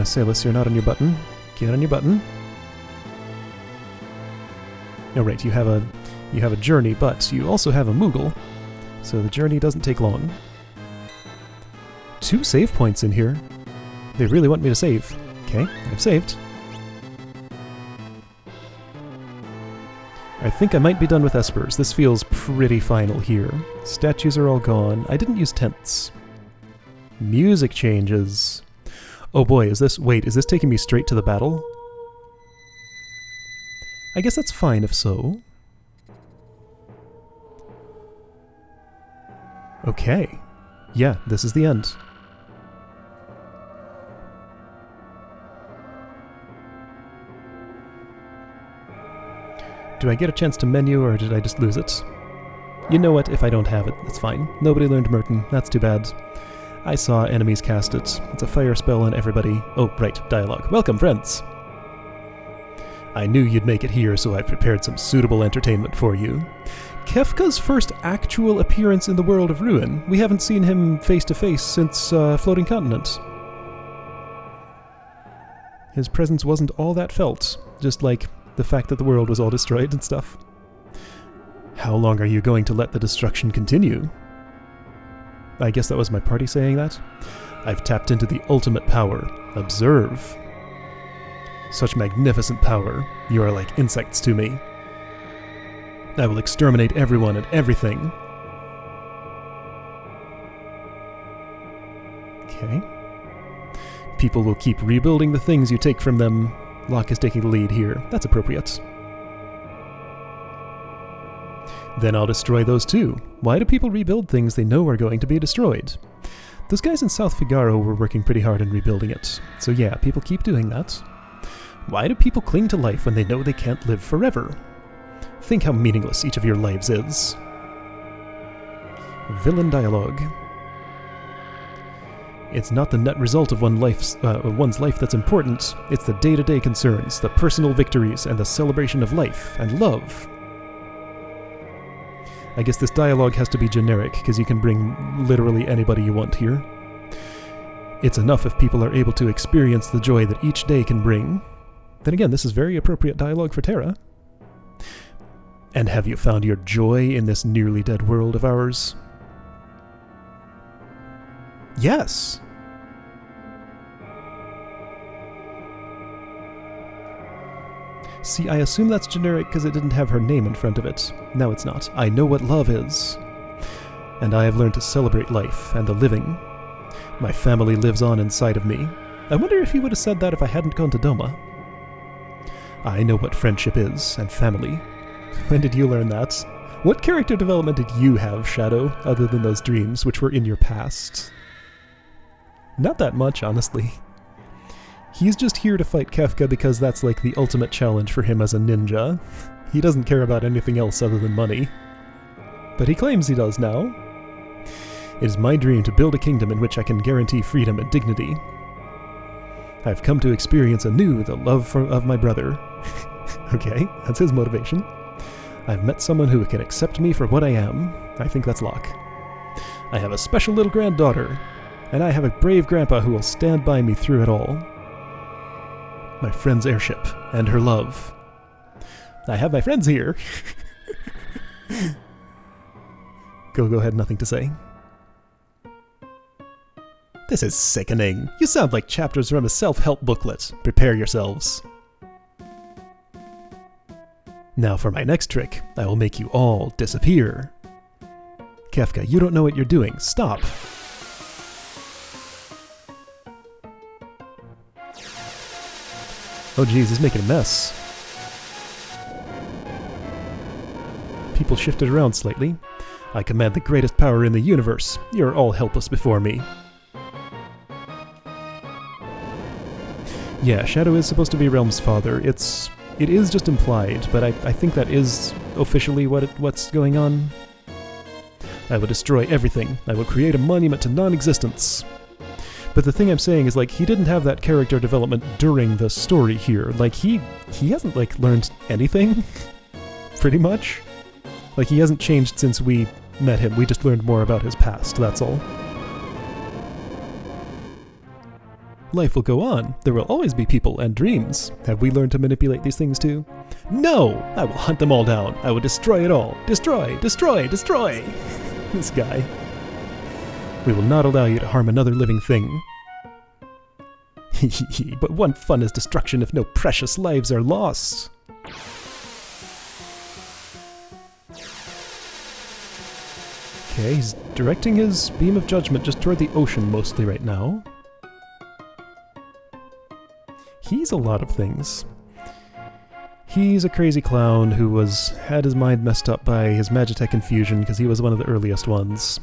Salus, you're not on your button. Get on your button. Oh right, you have a journey, but you also have a Moogle, so the journey doesn't take long. 2 save points in here. They really want me to save. Okay, I've saved. I think I might be done with Espers. This feels pretty final here. Statues are all gone. I didn't use tents. Music changes. Oh boy, is this... Wait, is this taking me straight to the battle? I guess that's fine if so. Okay. Yeah, this is the end. Do I get a chance to menu, or did I just lose it? You know what? If I don't have it, it's fine. Nobody learned Merton. That's too bad. I saw enemies cast it. It's a fire spell on everybody. Oh, right. Dialogue. Welcome, friends. I knew you'd make it here, so I prepared some suitable entertainment for you. Kefka's first actual appearance in the world of Ruin. We haven't seen him face-to-face since Floating Continent. His presence wasn't all that felt, just like the fact that the world was all destroyed and stuff. How long are you going to let the destruction continue? I guess that was my party saying that. I've tapped into the ultimate power. Observe. Such magnificent power. You are like insects to me. I will exterminate everyone and everything. Okay. People will keep rebuilding the things you take from them. Locke is taking the lead here. That's appropriate. Then I'll destroy those too. Why do people rebuild things they know are going to be destroyed? Those guys in South Figaro were working pretty hard in rebuilding it. So yeah, people keep doing that. Why do people cling to life when they know they can't live forever? Think how meaningless each of your lives is. Villain dialogue. It's not the net result of one's life that's important. It's the day-to-day concerns, the personal victories, and the celebration of life and love. I guess this dialogue has to be generic, because you can bring literally anybody you want here. It's enough if people are able to experience the joy that each day can bring. Then again, this is very appropriate dialogue for Terra. And have you found your joy in this nearly dead world of ours? Yes! See, I assume that's generic because it didn't have her name in front of it. Now it's not. I know what love is. And I have learned to celebrate life and the living. My family lives on inside of me. I wonder if he would have said that if I hadn't gone to Doma. I know what friendship is, and family. When did you learn that? What character development did you have, Shadow, other than those dreams, which were in your past? Not that much, honestly. He's just here to fight Kefka because that's like the ultimate challenge for him as a ninja. He doesn't care about anything else other than money. But he claims he does now. It is my dream to build a kingdom in which I can guarantee freedom and dignity. I've come to experience anew the love of my brother. Okay, that's his motivation. I've met someone who can accept me for what I am. I think that's Locke. I have a special little granddaughter, and I have a brave grandpa who will stand by me through it all. My friend's airship, and her love. I have my friends here. Go ahead, nothing to say. This is sickening. You sound like chapters from a self-help booklet. Prepare yourselves. Now for my next trick. I will make you all disappear. Kefka, you don't know what you're doing. Stop. Oh geez, he's making a mess. People shifted around slightly. I command the greatest power in the universe. You're all helpless before me. Yeah, Shadow is supposed to be Realm's father. It is just implied, but I think that is officially what's going on. I will destroy everything. I will create a monument to non-existence. But the thing I'm saying is, like, he didn't have that character development during the story here. Like, he hasn't, like, learned anything, pretty much. Like, he hasn't changed since we met him. We just learned more about his past, that's all. Life will go on. There will always be people and dreams. Have we learned to manipulate these things too? No! I will hunt them all down. I will destroy it all. Destroy! Destroy! Destroy! This guy. We will not allow you to harm another living thing. But what fun is destruction if no precious lives are lost? Okay, he's directing his beam of judgment just toward the ocean mostly right now. He's a lot of things. He's a crazy clown who had his mind messed up by his Magitech infusion because he was one of the earliest ones.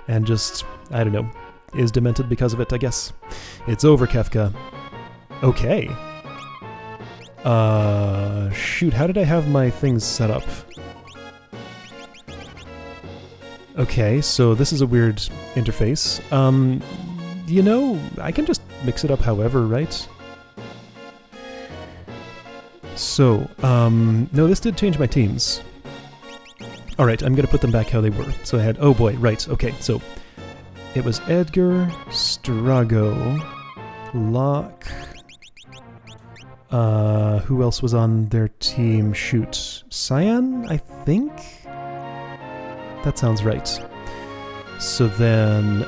And just, I don't know, is demented because of it, I guess. It's over, Kefka. Okay. Shoot, how did I have my things set up? Okay, so this is a weird interface. You know, I can just mix it up however, right? So, no, this did change my teams. Alright, I'm gonna put them back how they were. So I had, oh boy, right, okay, so it was Edgar, Strago, Locke, who else was on their team? Shoot, Cyan, I think? That sounds right. So then,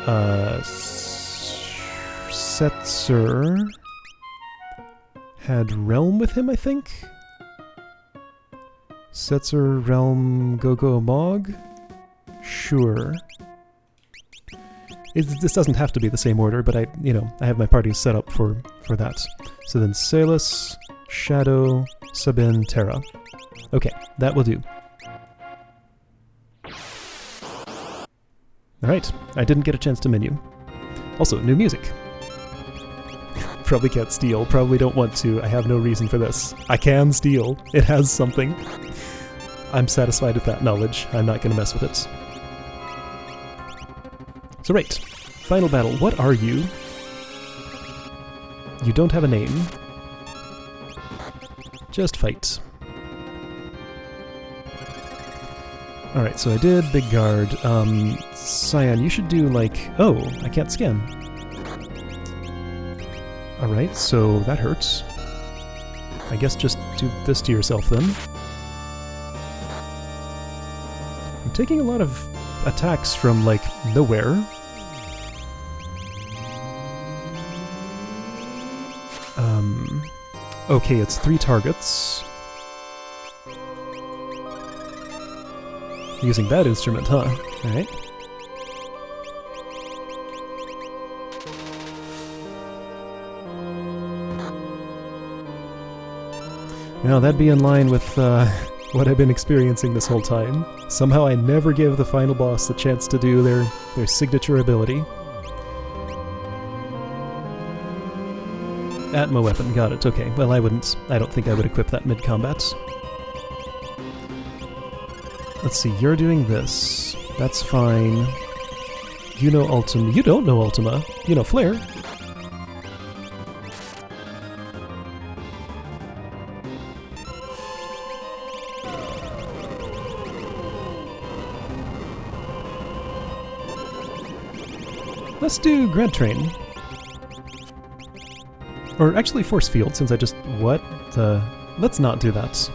Setzer had Realm with him, I think? Setzer, Realm, Gogo, Mog? Sure. This doesn't have to be the same order, but I have my parties set up for that. So then Salus, Shadow, Sabin, Terra. Okay, that will do. Alright, I didn't get a chance to menu. Also, new music. Probably can't steal, probably don't want to, I have no reason for this. I can steal, it has something. I'm satisfied with that knowledge, I'm not gonna mess with it. So right, final battle, what are you? You don't have a name. Just fight. Alright, so I did Big Guard. Cyan, you should do like... Oh, I can't scan. Alright, so that hurts. I guess just do this to yourself then. I'm taking a lot of attacks from, like, nowhere. Okay, it's 3 targets. Using that instrument, huh? Alright. Now, that'd be in line with what I've been experiencing this whole time. Somehow I never give the final boss the chance to do their signature ability. Atmo weapon, got it, okay. Well, I don't think I would equip that mid-combat. Let's see, you're doing this. That's fine. You know Ultima. You don't know Ultima. You know Flare. Let's do Grant Train. Or actually Force Field, since I just... What? Let's not do that.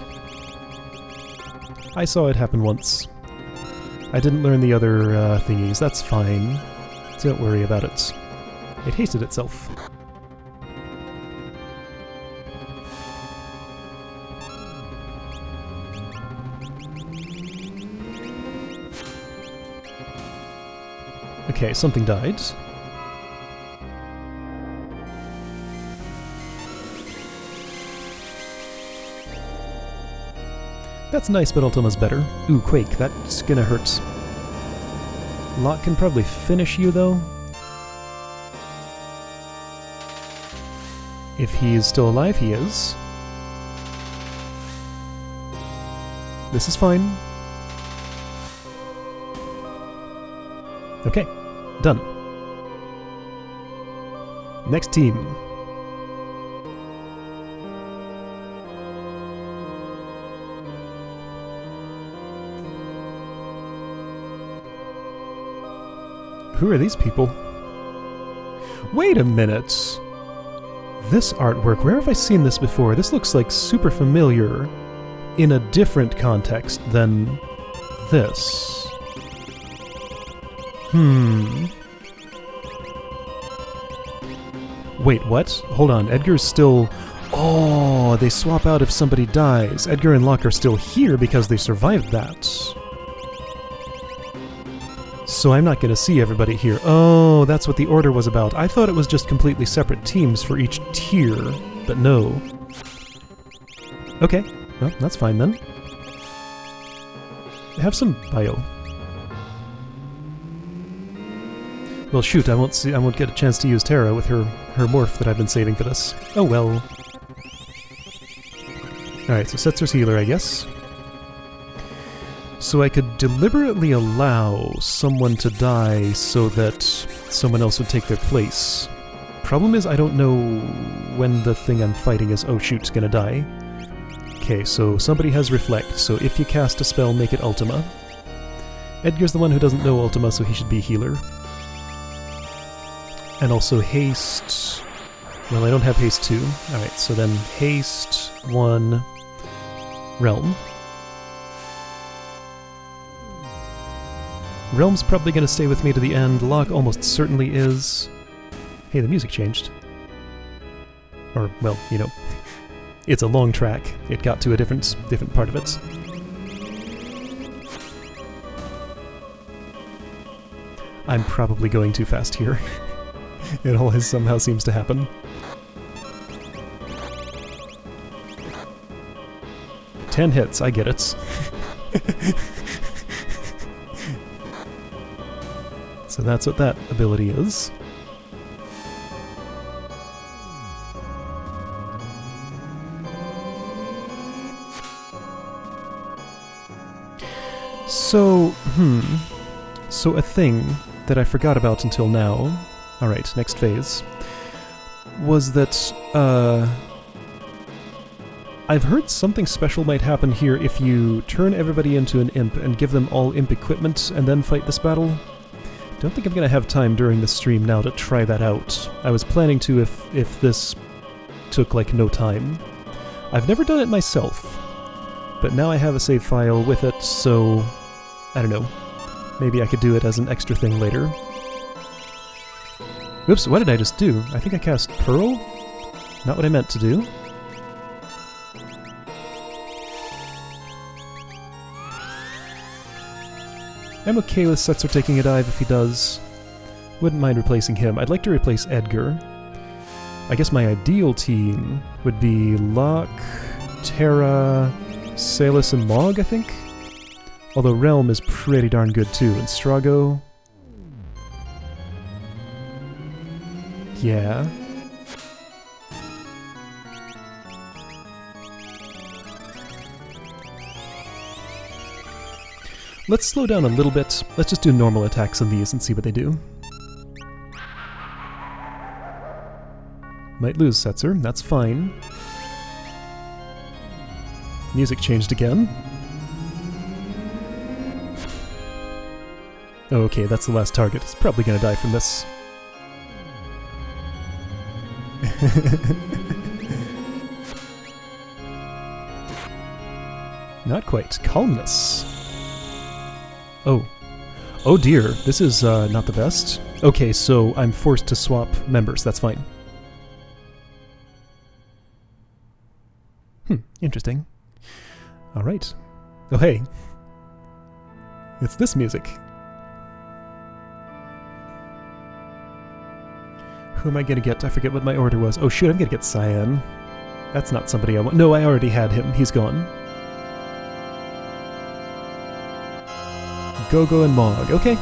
I saw it happen once. I didn't learn the other thingies, that's fine. Don't worry about it. It hasted itself. Okay, something died. That's nice, but Ultima's better. Ooh, Quake, that's gonna hurt. Locke can probably finish you, though. If he is still alive, he is. This is fine. Okay, done. Next team. Who are these people? Wait a minute! This artwork, where have I seen this before? This looks like super familiar in a different context than this. Wait, what? Hold on, Edgar's still... Oh, they swap out if somebody dies. Edgar and Locke are still here because they survived that. So I'm not going to see everybody here. Oh, that's what the order was about. I thought it was just completely separate teams for each tier, but no. Okay, well, that's fine then. Have some bio. Well, shoot, I won't get a chance to use Terra with her morph that I've been saving for this. Oh well. Alright, so Setzer's healer, I guess. So I could deliberately allow someone to die so that someone else would take their place. Problem is, I don't know when the thing I'm fighting is, oh shoot, gonna die. Okay, so somebody has Reflect, so if you cast a spell, make it Ultima. Edgar's the one who doesn't know Ultima, so he should be healer. And also Haste... Well, I don't have Haste 2. Alright, so then Haste 1... Realm. Realm's probably going to stay with me to the end. Lock almost certainly is. Hey, the music changed. Or, well, you know, it's a long track. It got to a different part of it. I'm probably going too fast here. It always somehow seems to happen. "10 hits, I get it." So that's what that ability is. So, So a thing that I forgot about until now, alright, next phase, was that, I've heard something special might happen here if you turn everybody into an imp and give them all imp equipment and then fight this battle. Don't think I'm gonna have time during the stream now to try that out. I was planning to if this took like no time. I've never done it myself, but now I have a save file with it, so I don't know. Maybe I could do it as an extra thing later. Oops, what did I just do? I think I cast Pearl? Not what I meant to do. I'm okay with Setzer taking a dive if he does. Wouldn't mind replacing him. I'd like to replace Edgar. I guess my ideal team would be Locke, Terra, Salus, and Mog, I think? Although Realm is pretty darn good too, and Strago... Yeah. Let's slow down a little bit. Let's just do normal attacks on these and see what they do. Might lose Setzer, that's fine. Music changed again. Oh, okay, that's the last target. It's probably gonna die from this. Not quite. Calmness. Oh. Oh dear, this is not the best. Okay, so I'm forced to swap members, that's fine. Interesting. Alright. Oh hey. It's this music. Who am I gonna get? I forget what my order was. Oh shoot, I'm gonna get Cyan. That's not somebody I want. No, I already had him. He's gone. Gogo and Mog. Okay.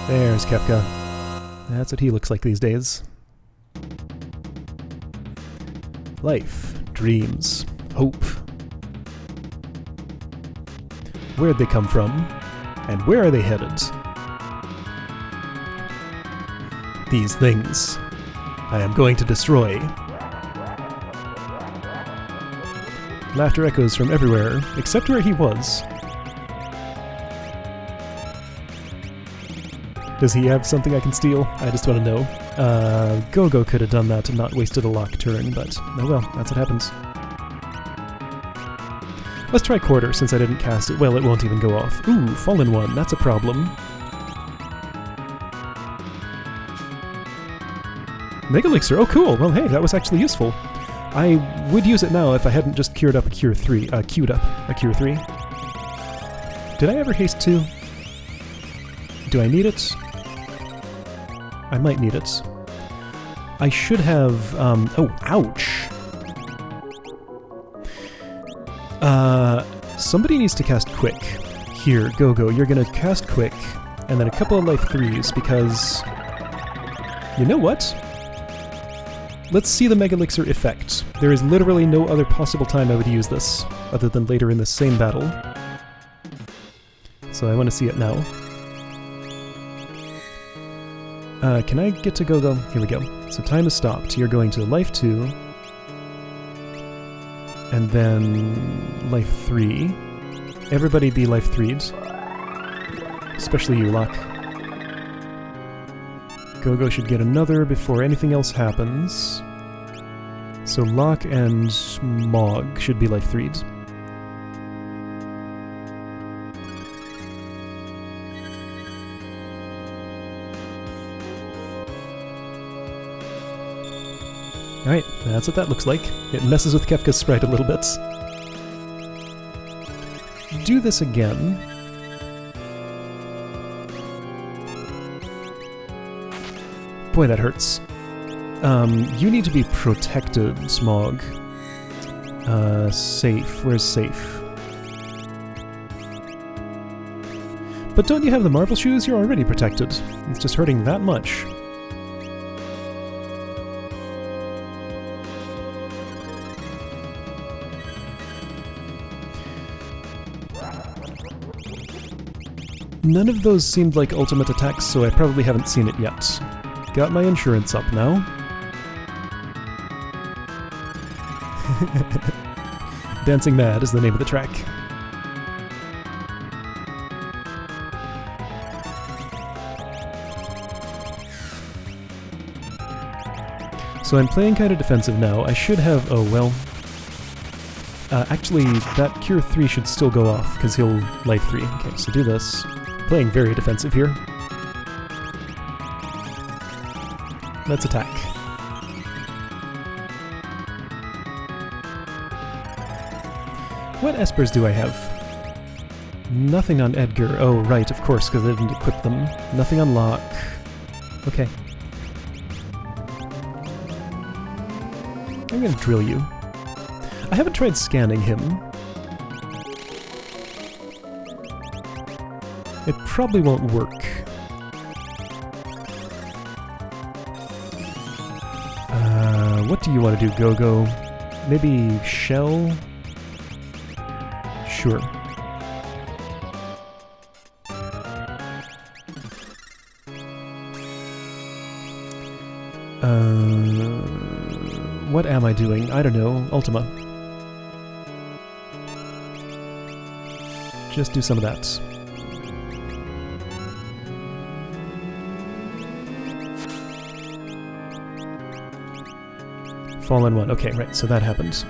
There's Kefka. That's what he looks like these days. Life, dreams, hope. Where'd they come from? And where are they headed? These things I am going to destroy. Laughter echoes from everywhere, except where he was. Does he have something I can steal? I just want to know. Gogo could have done that and not wasted a lock turn, but oh well, that's what happens. Let's try Quarter, since I didn't cast it. Well, it won't even go off. Ooh, Fallen One, that's a problem. Mega Elixir, oh cool! Well hey, that was actually useful. I would use it now if I hadn't just queued up a Cure 3. Did I ever haste 2? Do I need it? I might need it. I should have, oh, ouch! Somebody needs to cast Quick. Here, Gogo, you're gonna cast Quick, and then a couple of Life 3s, because... You know what? let's see the Mega Elixir effect. There is literally no other possible time I would use this, other than later in this same battle. So I want to see it now. Can I get to Go-Go? Here we go. So time is stopped. You're going to life 2. And then life 3. Everybody be life 3'd. Especially you, Locke. Go-Go should get another before anything else happens. So Locke and Mog should be life 3'd. Alright, that's what that looks like. It messes with Kefka's sprite a little bit. Do this again. Boy, that hurts. You need to be protected, Smog. Safe. Where's safe? But don't you have the Marvel shoes? You're already protected. It's just hurting that much. None of those seemed like ultimate attacks, so I probably haven't seen it yet. Got my insurance up now. Dancing Mad is the name of the track. So I'm playing kind of defensive now. I should have... oh, well... actually, that Cure 3 should still go off, because he'll Life 3. Okay, so do this. Playing very defensive here. Let's attack. What espers do I have? Nothing on Edgar. Oh, right, of course, because I didn't equip them. Nothing on Locke. Okay. I'm gonna drill you. I haven't tried scanning him. It probably won't work. What do you want to do, Go-Go? Maybe Shell? Sure. What am I doing? I don't know. Ultima. Just do some of that. Fallen 1. Okay, right, so that happened.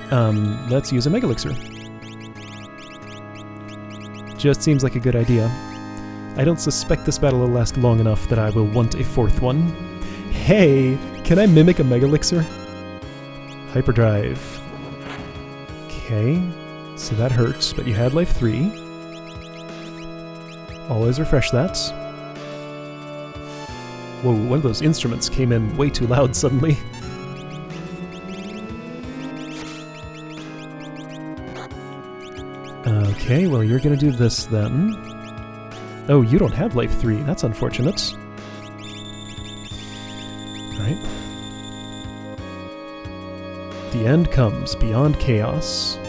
Let's use a Mega Elixir. Just seems like a good idea. I don't suspect this battle will last long enough that I will want a fourth one. Hey! Can I mimic a Mega Elixir? Hyperdrive. Okay, so that hurts, but you had life 3. Always refresh that. Whoa, one of those instruments came in way too loud suddenly. Okay, well you're gonna do this then. Oh, you don't have life 3. That's unfortunate. Alright. The end comes, beyond chaos.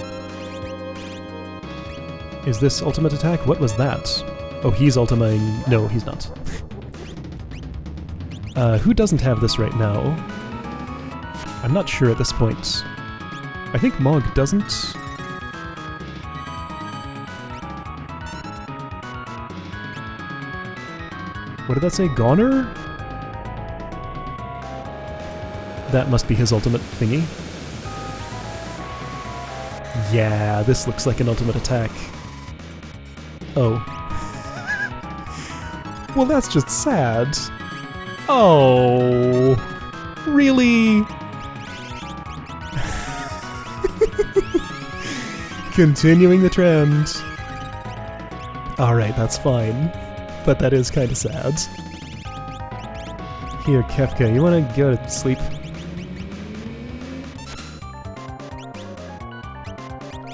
Is this ultimate attack? What was that? Oh, he's ultimating... no, he's not. Who doesn't have this right now? I'm not sure at this point. I think Mog doesn't. What did that say? Goner? That must be his ultimate thingy. Yeah, this looks like an ultimate attack. Oh. Well, that's just sad. Oh. Really? Continuing the trend. Alright, that's fine. But that is kind of sad. Here, Kefka, you want to go to sleep?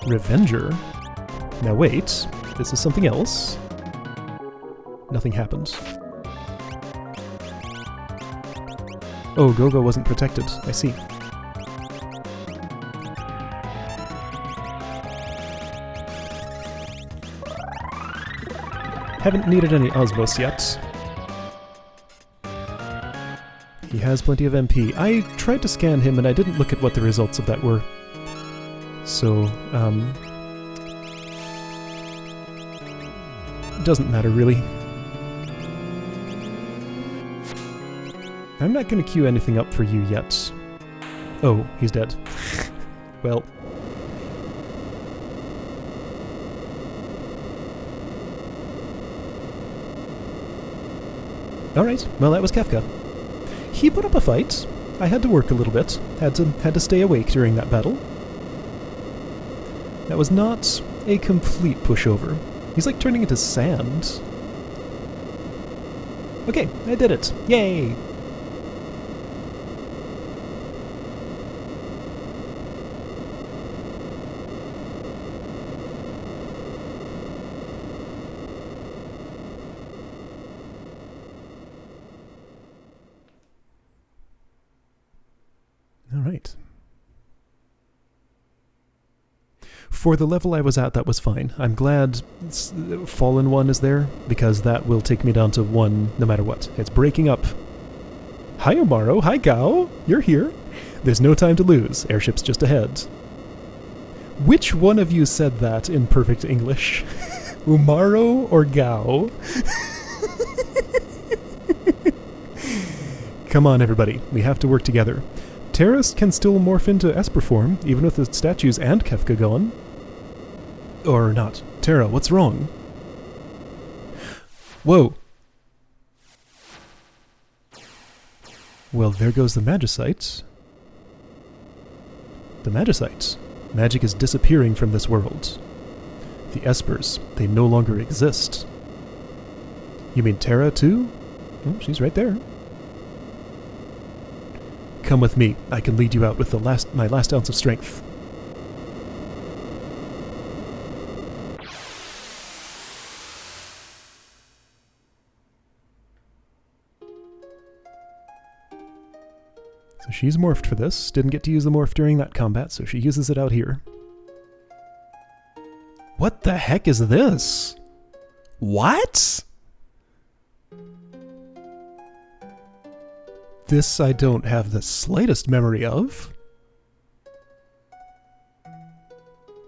Revenger? Now wait, this is something else. Nothing happened. Oh, Go-Go wasn't protected. I see. Haven't needed any osmos yet. He has plenty of MP. I tried to scan him and I didn't look at what the results of that were. So, doesn't matter really. I'm not going to queue anything up for you yet. Oh, he's dead. Well. Alright, well that was Kefka. He put up a fight. I had to work a little bit. Had to stay awake during that battle. That was not a complete pushover. He's like turning into sand. Okay, I did it. Yay! Alright. For the level I was at, that was fine. I'm glad Fallen 1 is there, because that will take me down to 1 no matter what. It's breaking up. Hi Omaro, hi Gao, you're here. There's no time to lose, airship's just ahead. Which one of you said that in perfect English? Umaro or Gao? Come on everybody, we have to work together. Terrace can still morph into Esper form, even with the statues and Kefka gone. Or not. Terra, what's wrong? Whoa! Well, there goes the Magicite. The Magicite. Magic is disappearing from this world. The Espers, they no longer exist. You mean Terra too? Oh, she's right there. Come with me. I can lead you out with my last ounce of strength. So she's morphed for this. Didn't get to use the morph during that combat, so she uses it out here. What the heck is this? What? This I don't have the slightest memory of.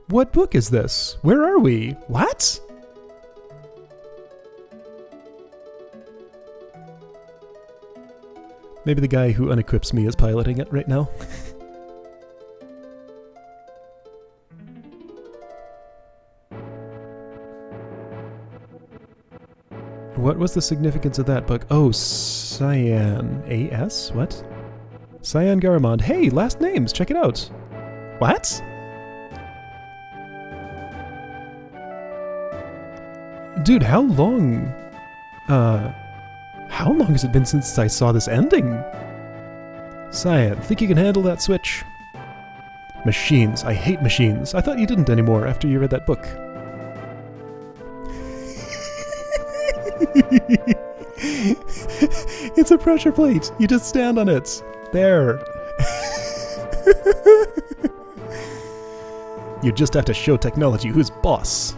What book is this? Where are we? What? Maybe the guy who unequips me is piloting it right now. What was the significance of that book? Oh, Cyan. A-S? What? Cyan Garamond. Hey, last names! Check it out! What? Dude, how long has it been since I saw this ending? Cyan, think you can handle that switch? Machines. I hate machines. I thought you didn't anymore after you read that book. It's a pressure plate. You just stand on it. There. You just have to show technology who's boss.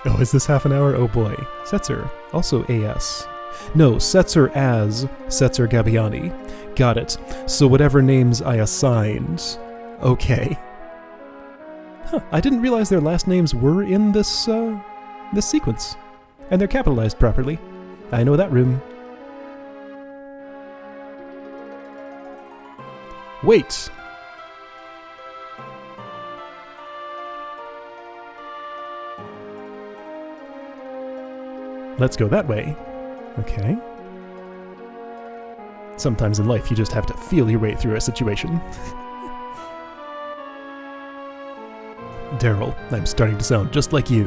Oh, is this half an hour? Oh boy. Setzer. Also AS. No, Setzer as Setzer Gabbiani. Got it. So whatever names I assigned. Okay. Huh, I didn't realize their last names were in this, this sequence. And they're capitalized properly. I know that room. Wait! Let's go that way. Okay. Sometimes in life you just have to feel your way through a situation. Daryl, I'm starting to sound just like you.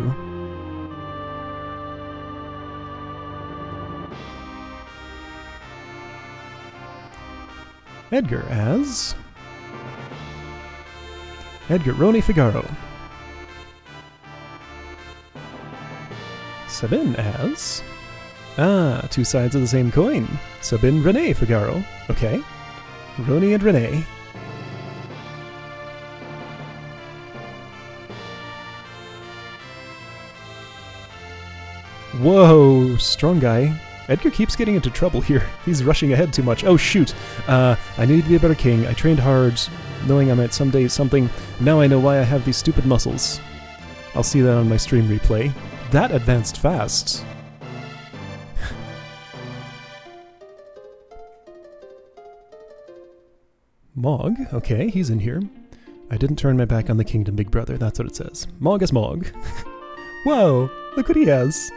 Edgar as... Edgar Roni Figaro. Sabine as... Ah, two sides of the same coin. Sabine Renee Figaro. Okay. Roni and Renee. Whoa, strong guy. Edgar keeps getting into trouble here. He's rushing ahead too much. Oh, shoot. I need to be a better king. I trained hard, knowing I might someday something. Now I know why I have these stupid muscles. I'll see that on my stream replay. That advanced fast. Mog? Okay, he's in here. I didn't turn my back on the kingdom, big brother. That's what it says. Mog is Mog. Whoa, look what he has.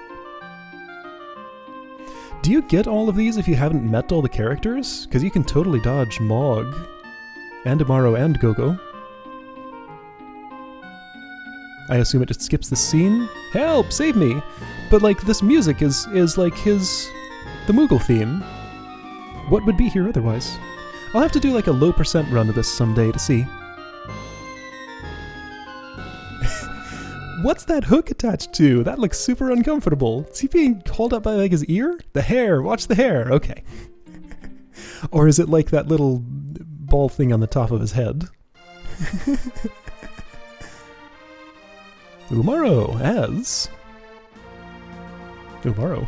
Do you get all of these if you haven't met all the characters? Because you can totally dodge Mog, and Amaro, and Gogo. I assume it just skips the scene? Help! Save me! But, like, this music is like the Moogle theme. What would be here otherwise? I'll have to do, like, a low percent run of this someday to see. What's that hook attached to? That looks super uncomfortable. Is he being hauled up by, like, his ear? The hair! Watch the hair! Okay. Or is it like that little ball thing on the top of his head? Umaro as... Umaro.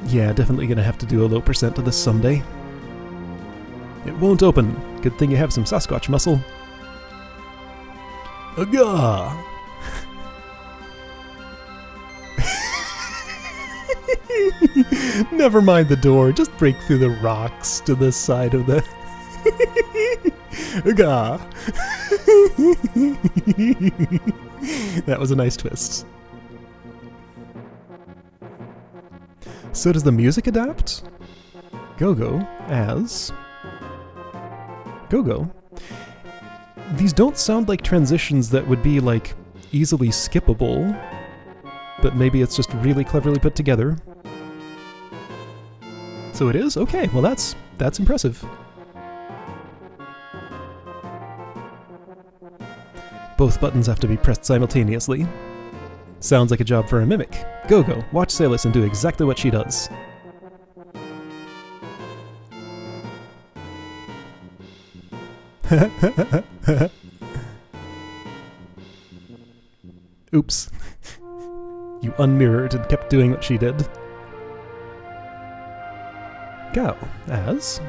Yeah, definitely gonna have to do a low percent to this someday. It won't open. Good thing you have some Sasquatch muscle. Aga! Never mind the door, just break through the rocks to the side of the... Aga! That was a nice twist. So does the music adapt? Gogo as... Gogo? These don't sound like transitions that would be, like, easily skippable, but maybe it's just really cleverly put together. So it is? Okay, well that's impressive. Both buttons have to be pressed simultaneously. Sounds like a job for a mimic. Gogo, watch Salis and do exactly what she does. Oops. You unmirrored and kept doing what she did. Gao, as?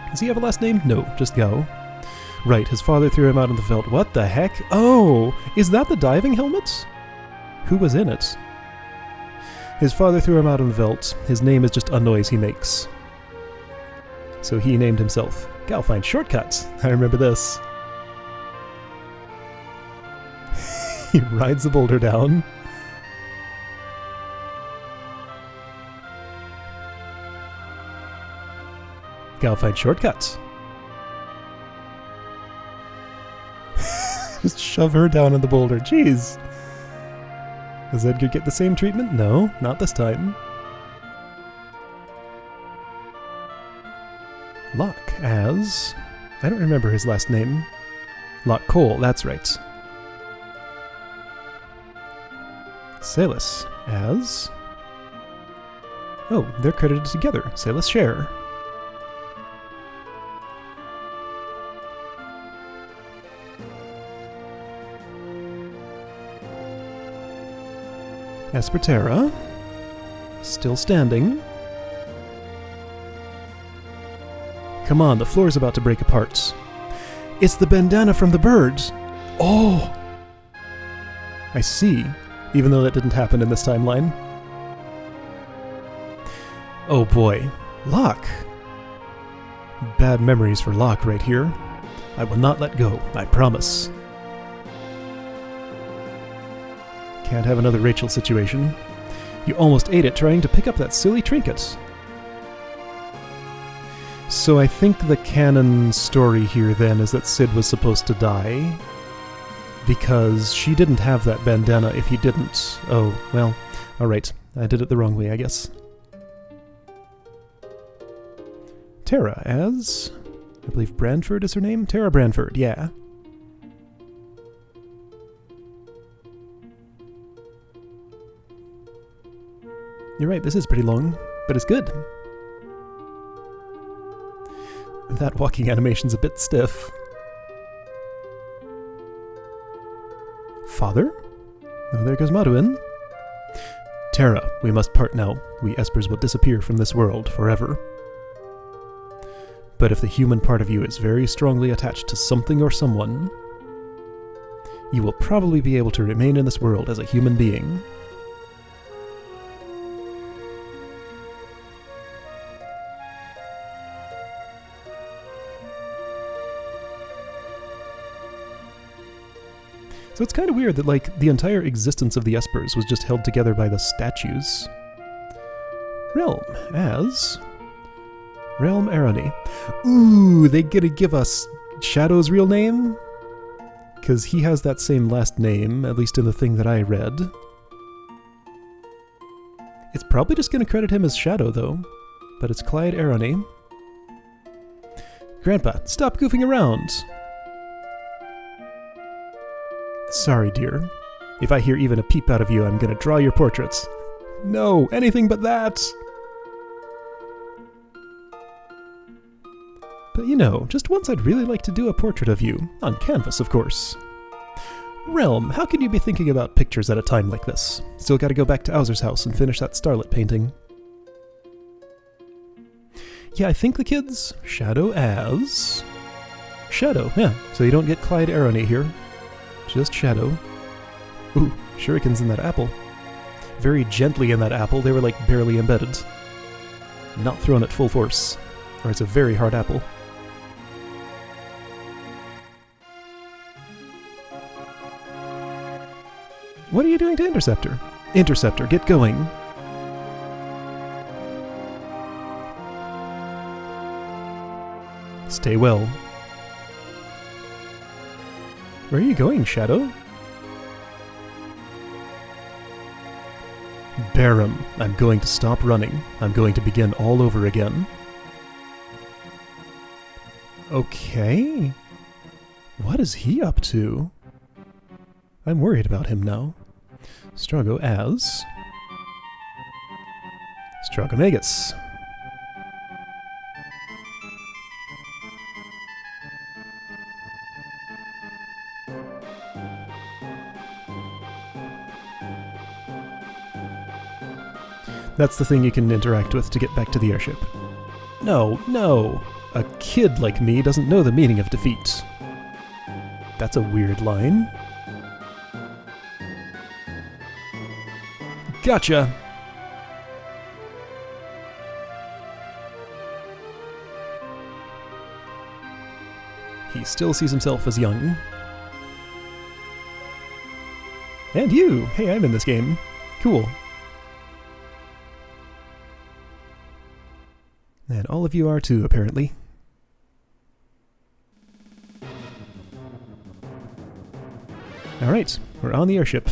Does he have a last name? No, just Gao. Right, his father threw him out in the veldt. What the heck? Oh! Is that the diving helmet? Who was in it? His father threw him out in the veldt. His name is just a noise he makes. So he named himself. Gao finds shortcuts. I remember this. He rides the boulder down. Gao finds shortcuts. Just shove her down in the boulder. Jeez. Does Edgar get the same treatment? No, not this time. Locke as... I don't remember his last name. Locke Cole, that's right. Salis as... Oh, they're credited together. Salis Share. Aspertera, still standing. Come on, the floor's about to break apart. It's the bandana from the birds. Oh! I see, even though that didn't happen in this timeline. Oh boy, Locke. Bad memories for Locke right here. I will not let go, I promise. Can't have another Rachel situation. You almost ate it trying to pick up that silly trinket. So I think the canon story here then is that Sid was supposed to die because she didn't have that bandana if he didn't. Oh, well, alright. I did it the wrong way, I guess. Tara as... I believe Branford is her name? Tara Branford, yeah. You're right, this is pretty long, but it's good. That walking animation's a bit stiff. Father? Oh, there goes Maduin. Terra, we must part now. We Espers will disappear from this world forever. But if the human part of you is very strongly attached to something or someone, you will probably be able to remain in this world as a human being. So it's kind of weird that, like, the entire existence of the Espers was just held together by the statues. Realm as... Realm Arani. Ooh, they gonna give us Shadow's real name? Because he has that same last name, at least in the thing that I read. It's probably just gonna credit him as Shadow, though. But it's Clyde Arani. Grandpa, stop goofing around! Sorry, dear. If I hear even a peep out of you, I'm gonna draw your portraits. No, anything but that! But you know, just once I'd really like to do a portrait of you. On canvas, of course. Realm, how can you be thinking about pictures at a time like this? Still gotta go back to Owser's house and finish that starlit painting. Yeah, I think the kids... Shadow as... Shadow, yeah. So you don't get Clyde Arani here. Just Shadow. Ooh, shurikens in that apple. Very gently in that apple, they were like barely embedded. Not thrown at full force. Or it's a very hard apple. What are you doing to Interceptor? Interceptor, get going! Stay well. Where are you going, Shadow? Barum, I'm going to stop running. I'm going to begin all over again. Okay. What is he up to? I'm worried about him now. Strago as... Stragomagus. That's the thing you can interact with to get back to the airship. No, no! A kid like me doesn't know the meaning of defeat. That's a weird line. Gotcha! He still sees himself as young. And you! Hey, I'm in this game. Cool. And all of you are too, apparently. Alright, we're on the airship.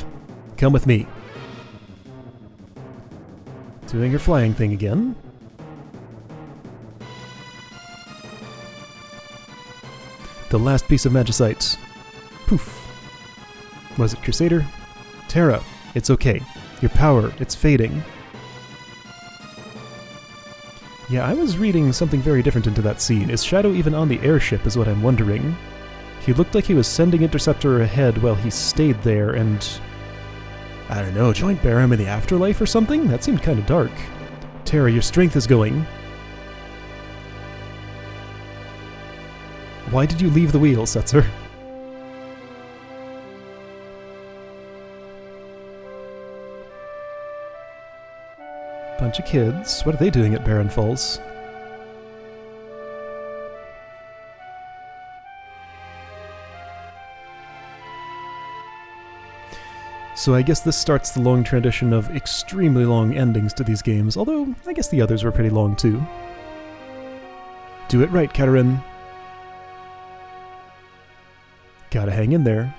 Come with me. Doing her flying thing again. The last piece of magicite. Poof. Was it Crusader? Terra, it's okay. Your power, it's fading. Yeah, I was reading something very different into that scene. Is Shadow even on the airship is what I'm wondering. He looked like he was sending Interceptor ahead while he stayed there and... I don't know, joined Barum in the afterlife or something? That seemed kind of dark. Terra, your strength is going. Why did you leave the wheel, Setzer? Bunch of kids. What are they doing at Barren Falls? So I guess this starts the long tradition of extremely long endings to these games, although I guess the others were pretty long too. Do it right, Katerin. Gotta hang in there.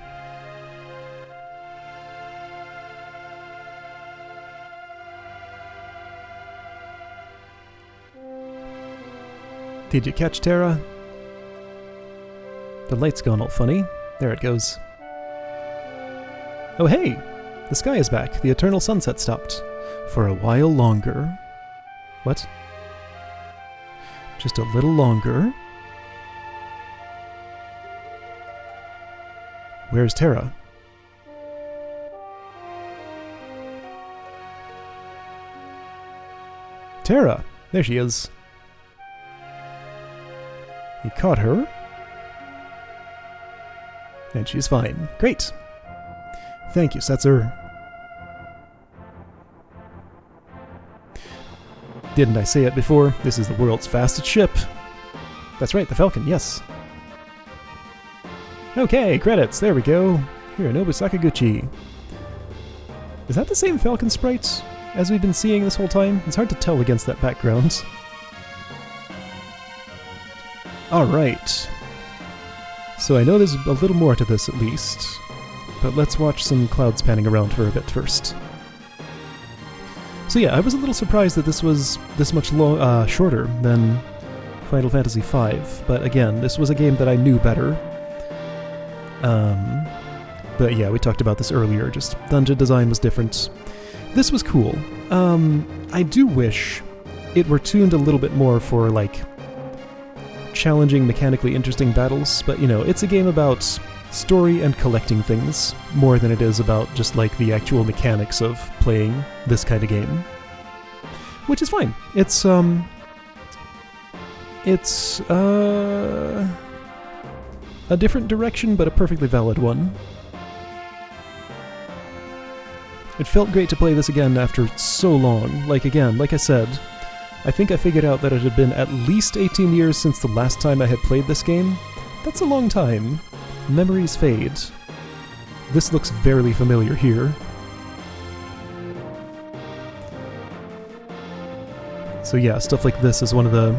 Did you catch Terra? The light's gone all funny. There it goes. Oh hey! The sky is back. The eternal sunset stopped. For a while longer. What? Just a little longer. where's Terra? Terra! There she is. He caught her. And she's fine. Great! Thank you, Setzer. Didn't I say it before? This is the world's fastest ship. That's right, the Falcon, yes. Okay, credits, there we go. Hironobu Sakaguchi. Is that the same Falcon sprite as we've been seeing this whole time? It's hard to tell against that background. Alright. So I know there's a little more to this at least, but let's watch some clouds panning around for a bit first. So yeah, I was a little surprised that this was this much shorter than Final Fantasy V, but again, this was a game that I knew better. But yeah, we talked about this earlier, just dungeon design was different. This was cool. I do wish it were tuned a little bit more for, like, challenging, mechanically interesting battles, but you know, it's a game about story and collecting things more than it is about just like the actual mechanics of playing this kind of game. Which is fine. It's a different direction, but a perfectly valid one. It felt great to play this again after so long. Like, again, like I said, I think I figured out that it had been at least 18 years since the last time I had played this game. That's a long time. Memories fade. This looks very familiar here. So yeah, stuff like this is one of the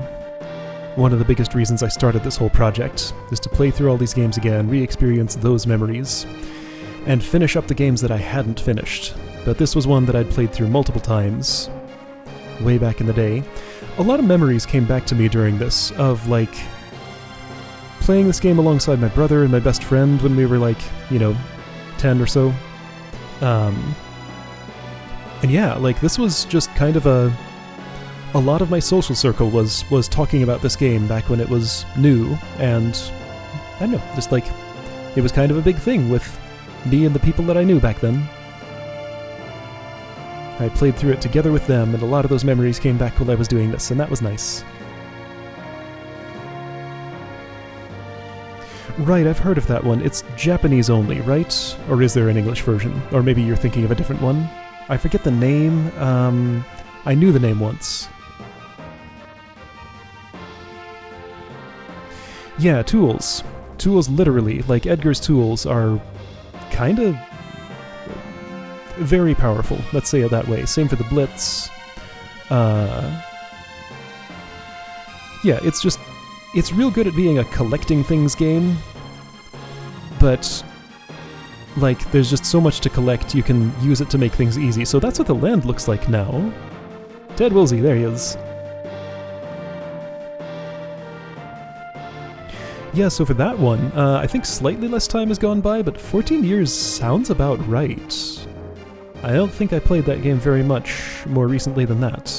biggest reasons I started this whole project, is to play through all these games again, re-experience those memories, and finish up the games that I hadn't finished. But this was one that I'd played through multiple times, way back in the day. A lot of memories came back to me during this, of like playing this game alongside my brother and my best friend when we were like, you know, 10 or so. And yeah, like this was just kind of a lot of my social circle was talking about this game back when it was new, and I don't know, just like it was kind of a big thing with me and the people that I knew back then. I played through it together with them, and a lot of those memories came back while I was doing this, and that was nice. Right, I've heard of that one. It's Japanese only, right? Or is there an English version? Or maybe you're thinking of a different one? I forget the name. I knew the name once. Yeah, tools. Tools literally, like Edgar's tools, are kind of very powerful, let's say it that way. Same for the Blitz. Yeah, it's real good at being a collecting things game, but like there's just so much to collect, you can use it to make things easy. So that's what the land looks like now. Ted Woolsey, there he is. Yeah, so for that one, I think slightly less time has gone by, but 14 years sounds about right. I don't think I played that game very much more recently than that.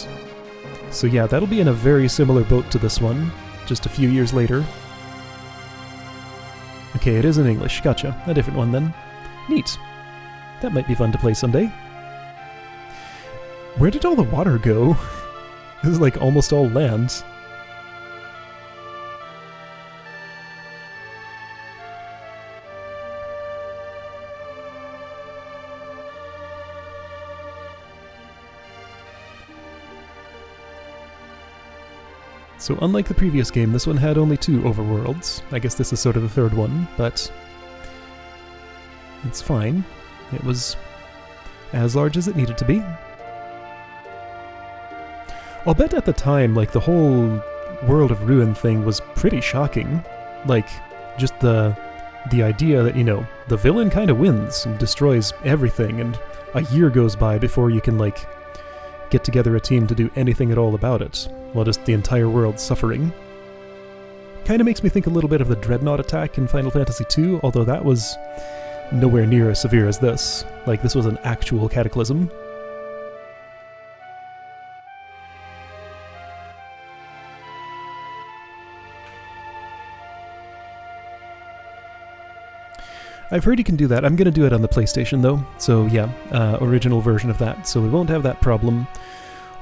So yeah, that'll be in a very similar boat to this one, just a few years later. Okay, it is in English, gotcha. A different one then. Neat. That might be fun to play someday. Where did all the water go? This is like almost all land. So unlike the previous game, this one had only 2 overworlds. I guess this is sort of the third one, but it's fine. It was as large as it needed to be. I'll bet at the time, like, the whole World of Ruin thing was pretty shocking. Like, just the idea that, you know, the villain kind of wins and destroys everything, and a year goes by before you can, like, get together a team to do anything at all about it, while just the entire world suffering. Kinda makes me think a little bit of the Dreadnought attack in Final Fantasy II, although that was nowhere near as severe as this. Like, this was an actual cataclysm. I've heard you can do that. I'm going to do it on the PlayStation, though. So yeah, original version of that. So we won't have that problem.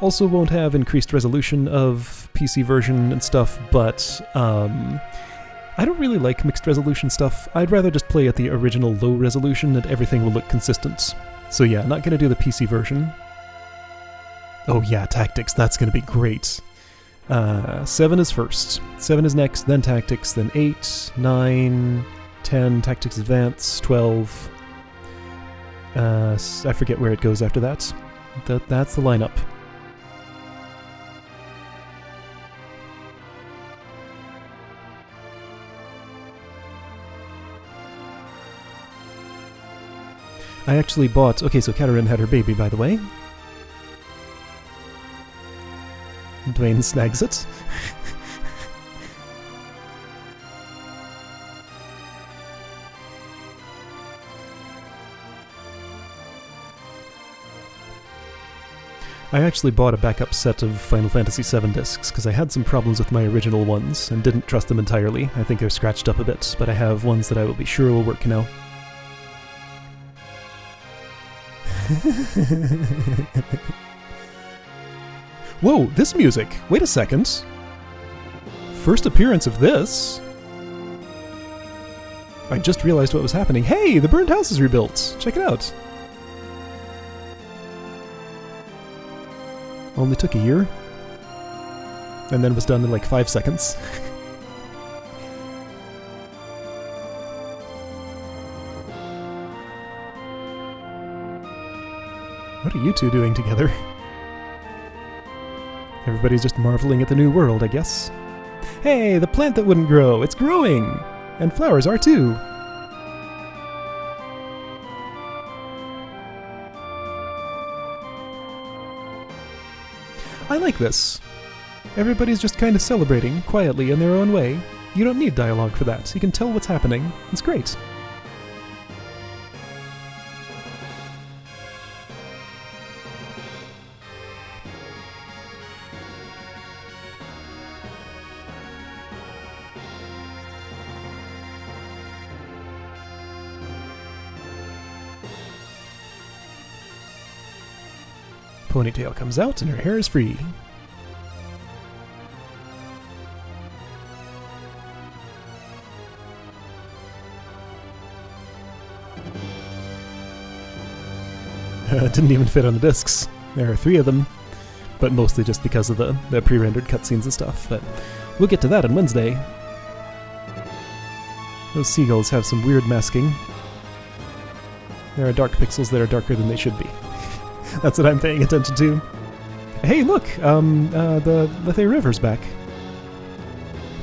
Also won't have increased resolution of PC version and stuff, but I don't really like mixed resolution stuff. I'd rather just play at the original low resolution and everything will look consistent. So yeah, not going to do the PC version. Oh yeah, Tactics, that's going to be great. 7 is first. 7 is next, then Tactics, then 8, 9, 10, Tactics Advance, 12. I forget where it goes after that. That's the lineup. I actually bought... Okay, so Katarina had her baby, by the way. Dwayne snags it. I actually bought a backup set of Final Fantasy VII discs because I had some problems with my original ones and didn't trust them entirely. I think they're scratched up a bit, but I have ones that I will be sure will work now. Whoa, this music! Wait a second! First appearance of this? I just realized what was happening. Hey, the burned house is rebuilt! Check it out! Only took a year. And then was done in like 5 seconds. What are you two doing together? Everybody's just marveling at the new world, I guess. Hey, the plant that wouldn't grow! It's growing! And flowers are too! I like this. Everybody's just kind of celebrating, quietly, in their own way. You don't need dialogue for that. You can tell what's happening. It's great. Ponytail comes out and her hair is free. Didn't even fit on the discs. There are 3 of them, but mostly just because of the pre-rendered cutscenes and stuff, but we'll get to that on Wednesday. Those seagulls have some weird masking. There are dark pixels that are darker than they should be. That's what I'm paying attention to. Hey, look! The Lethe River's back.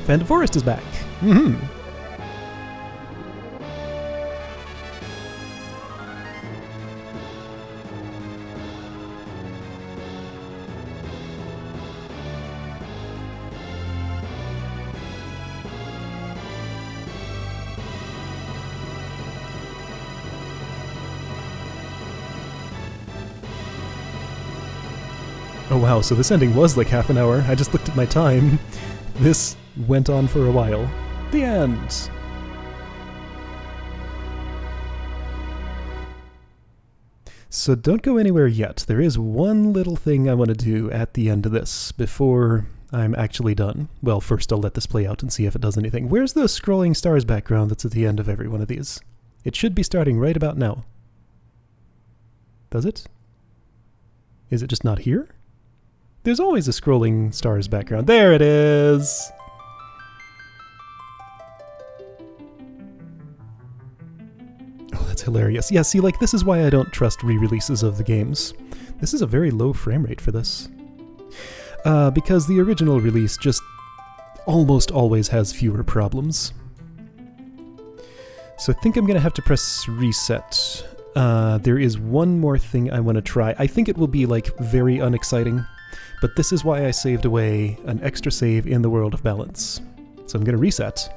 Phantom Forest is back. Mm-hmm. Oh wow, so this ending was like half an hour. I just looked at my time. This went on for a while. The end! So don't go anywhere yet. There is one little thing I want to do at the end of this before I'm actually done. Well, first I'll let this play out and see if it does anything. Where's the scrolling stars background that's at the end of every one of these? It should be starting right about now. Does it? Is it just not here? There's always a scrolling stars background. There it is! Oh, that's hilarious. Yeah, see, like, this is why I don't trust re-releases of the games. This is a very low frame rate for this. Because the original release just almost always has fewer problems. So I think I'm gonna have to press reset. There is one more thing I want to try. I think it will be, like, very unexciting. But this is why I saved away an extra save in the World of Balance. So I'm going to reset.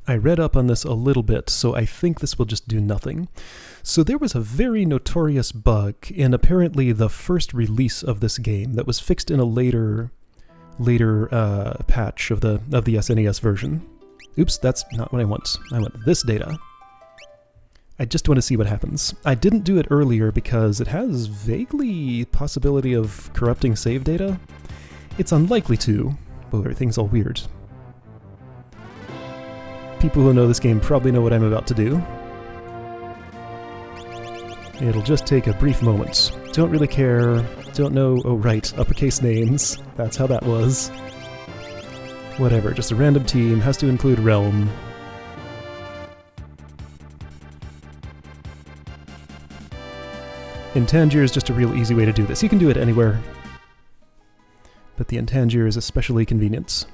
I read up on this a little bit, so I think this will just do nothing. So there was a very notorious bug in apparently the first release of this game that was fixed in a later patch of the SNES version. Oops, that's not what I want. I want this data. I just want to see what happens. I didn't do it earlier because it has vaguely possibility of corrupting save data. It's unlikely to, but everything's all weird. People who know this game probably know what I'm about to do. It'll just take a brief moment. Don't really care. Don't know. Oh, right. Uppercase names. That's how that was. Whatever. Just a random team. Has to include realm. In Tangier is just a real easy way to do this. You can do it anywhere. But the Intangier is especially convenient.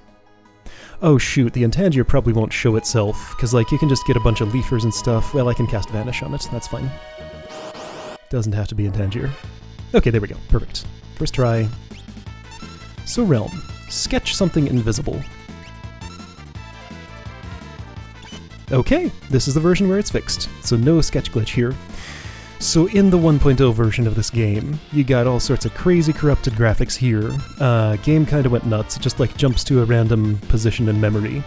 Oh shoot, the Intangier probably won't show itself, because like you can just get a bunch of leafers and stuff. Well, I can cast Vanish on it, that's fine. Doesn't have to be Intangier. Okay, there we go, perfect. First try. So Realm, sketch something invisible. Okay, this is the version where it's fixed, so no sketch glitch here. So in the 1.0 version of this game, you got all sorts of crazy corrupted graphics here. Game kinda went nuts, it just like jumps to a random position in memory.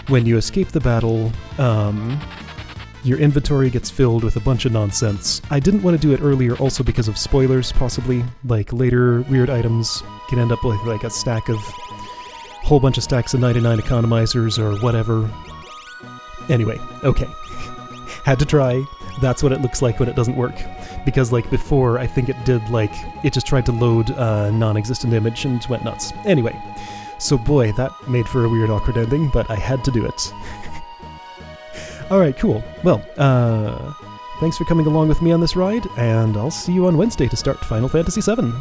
When you escape the battle, your inventory gets filled with a bunch of nonsense. I didn't want to do it earlier also because of spoilers, possibly. Like later weird items can end up with like a stack of... whole bunch of stacks of 99 economizers or whatever. Anyway, okay. Had to try. That's what it looks like when it doesn't work. Because like before, I think it did like, it just tried to load a non-existent image and went nuts. Anyway, so boy, that made for a weird awkward ending, but I had to do it. Alright, cool. Well, thanks for coming along with me on this ride, and I'll see you on Wednesday to start Final Fantasy VII.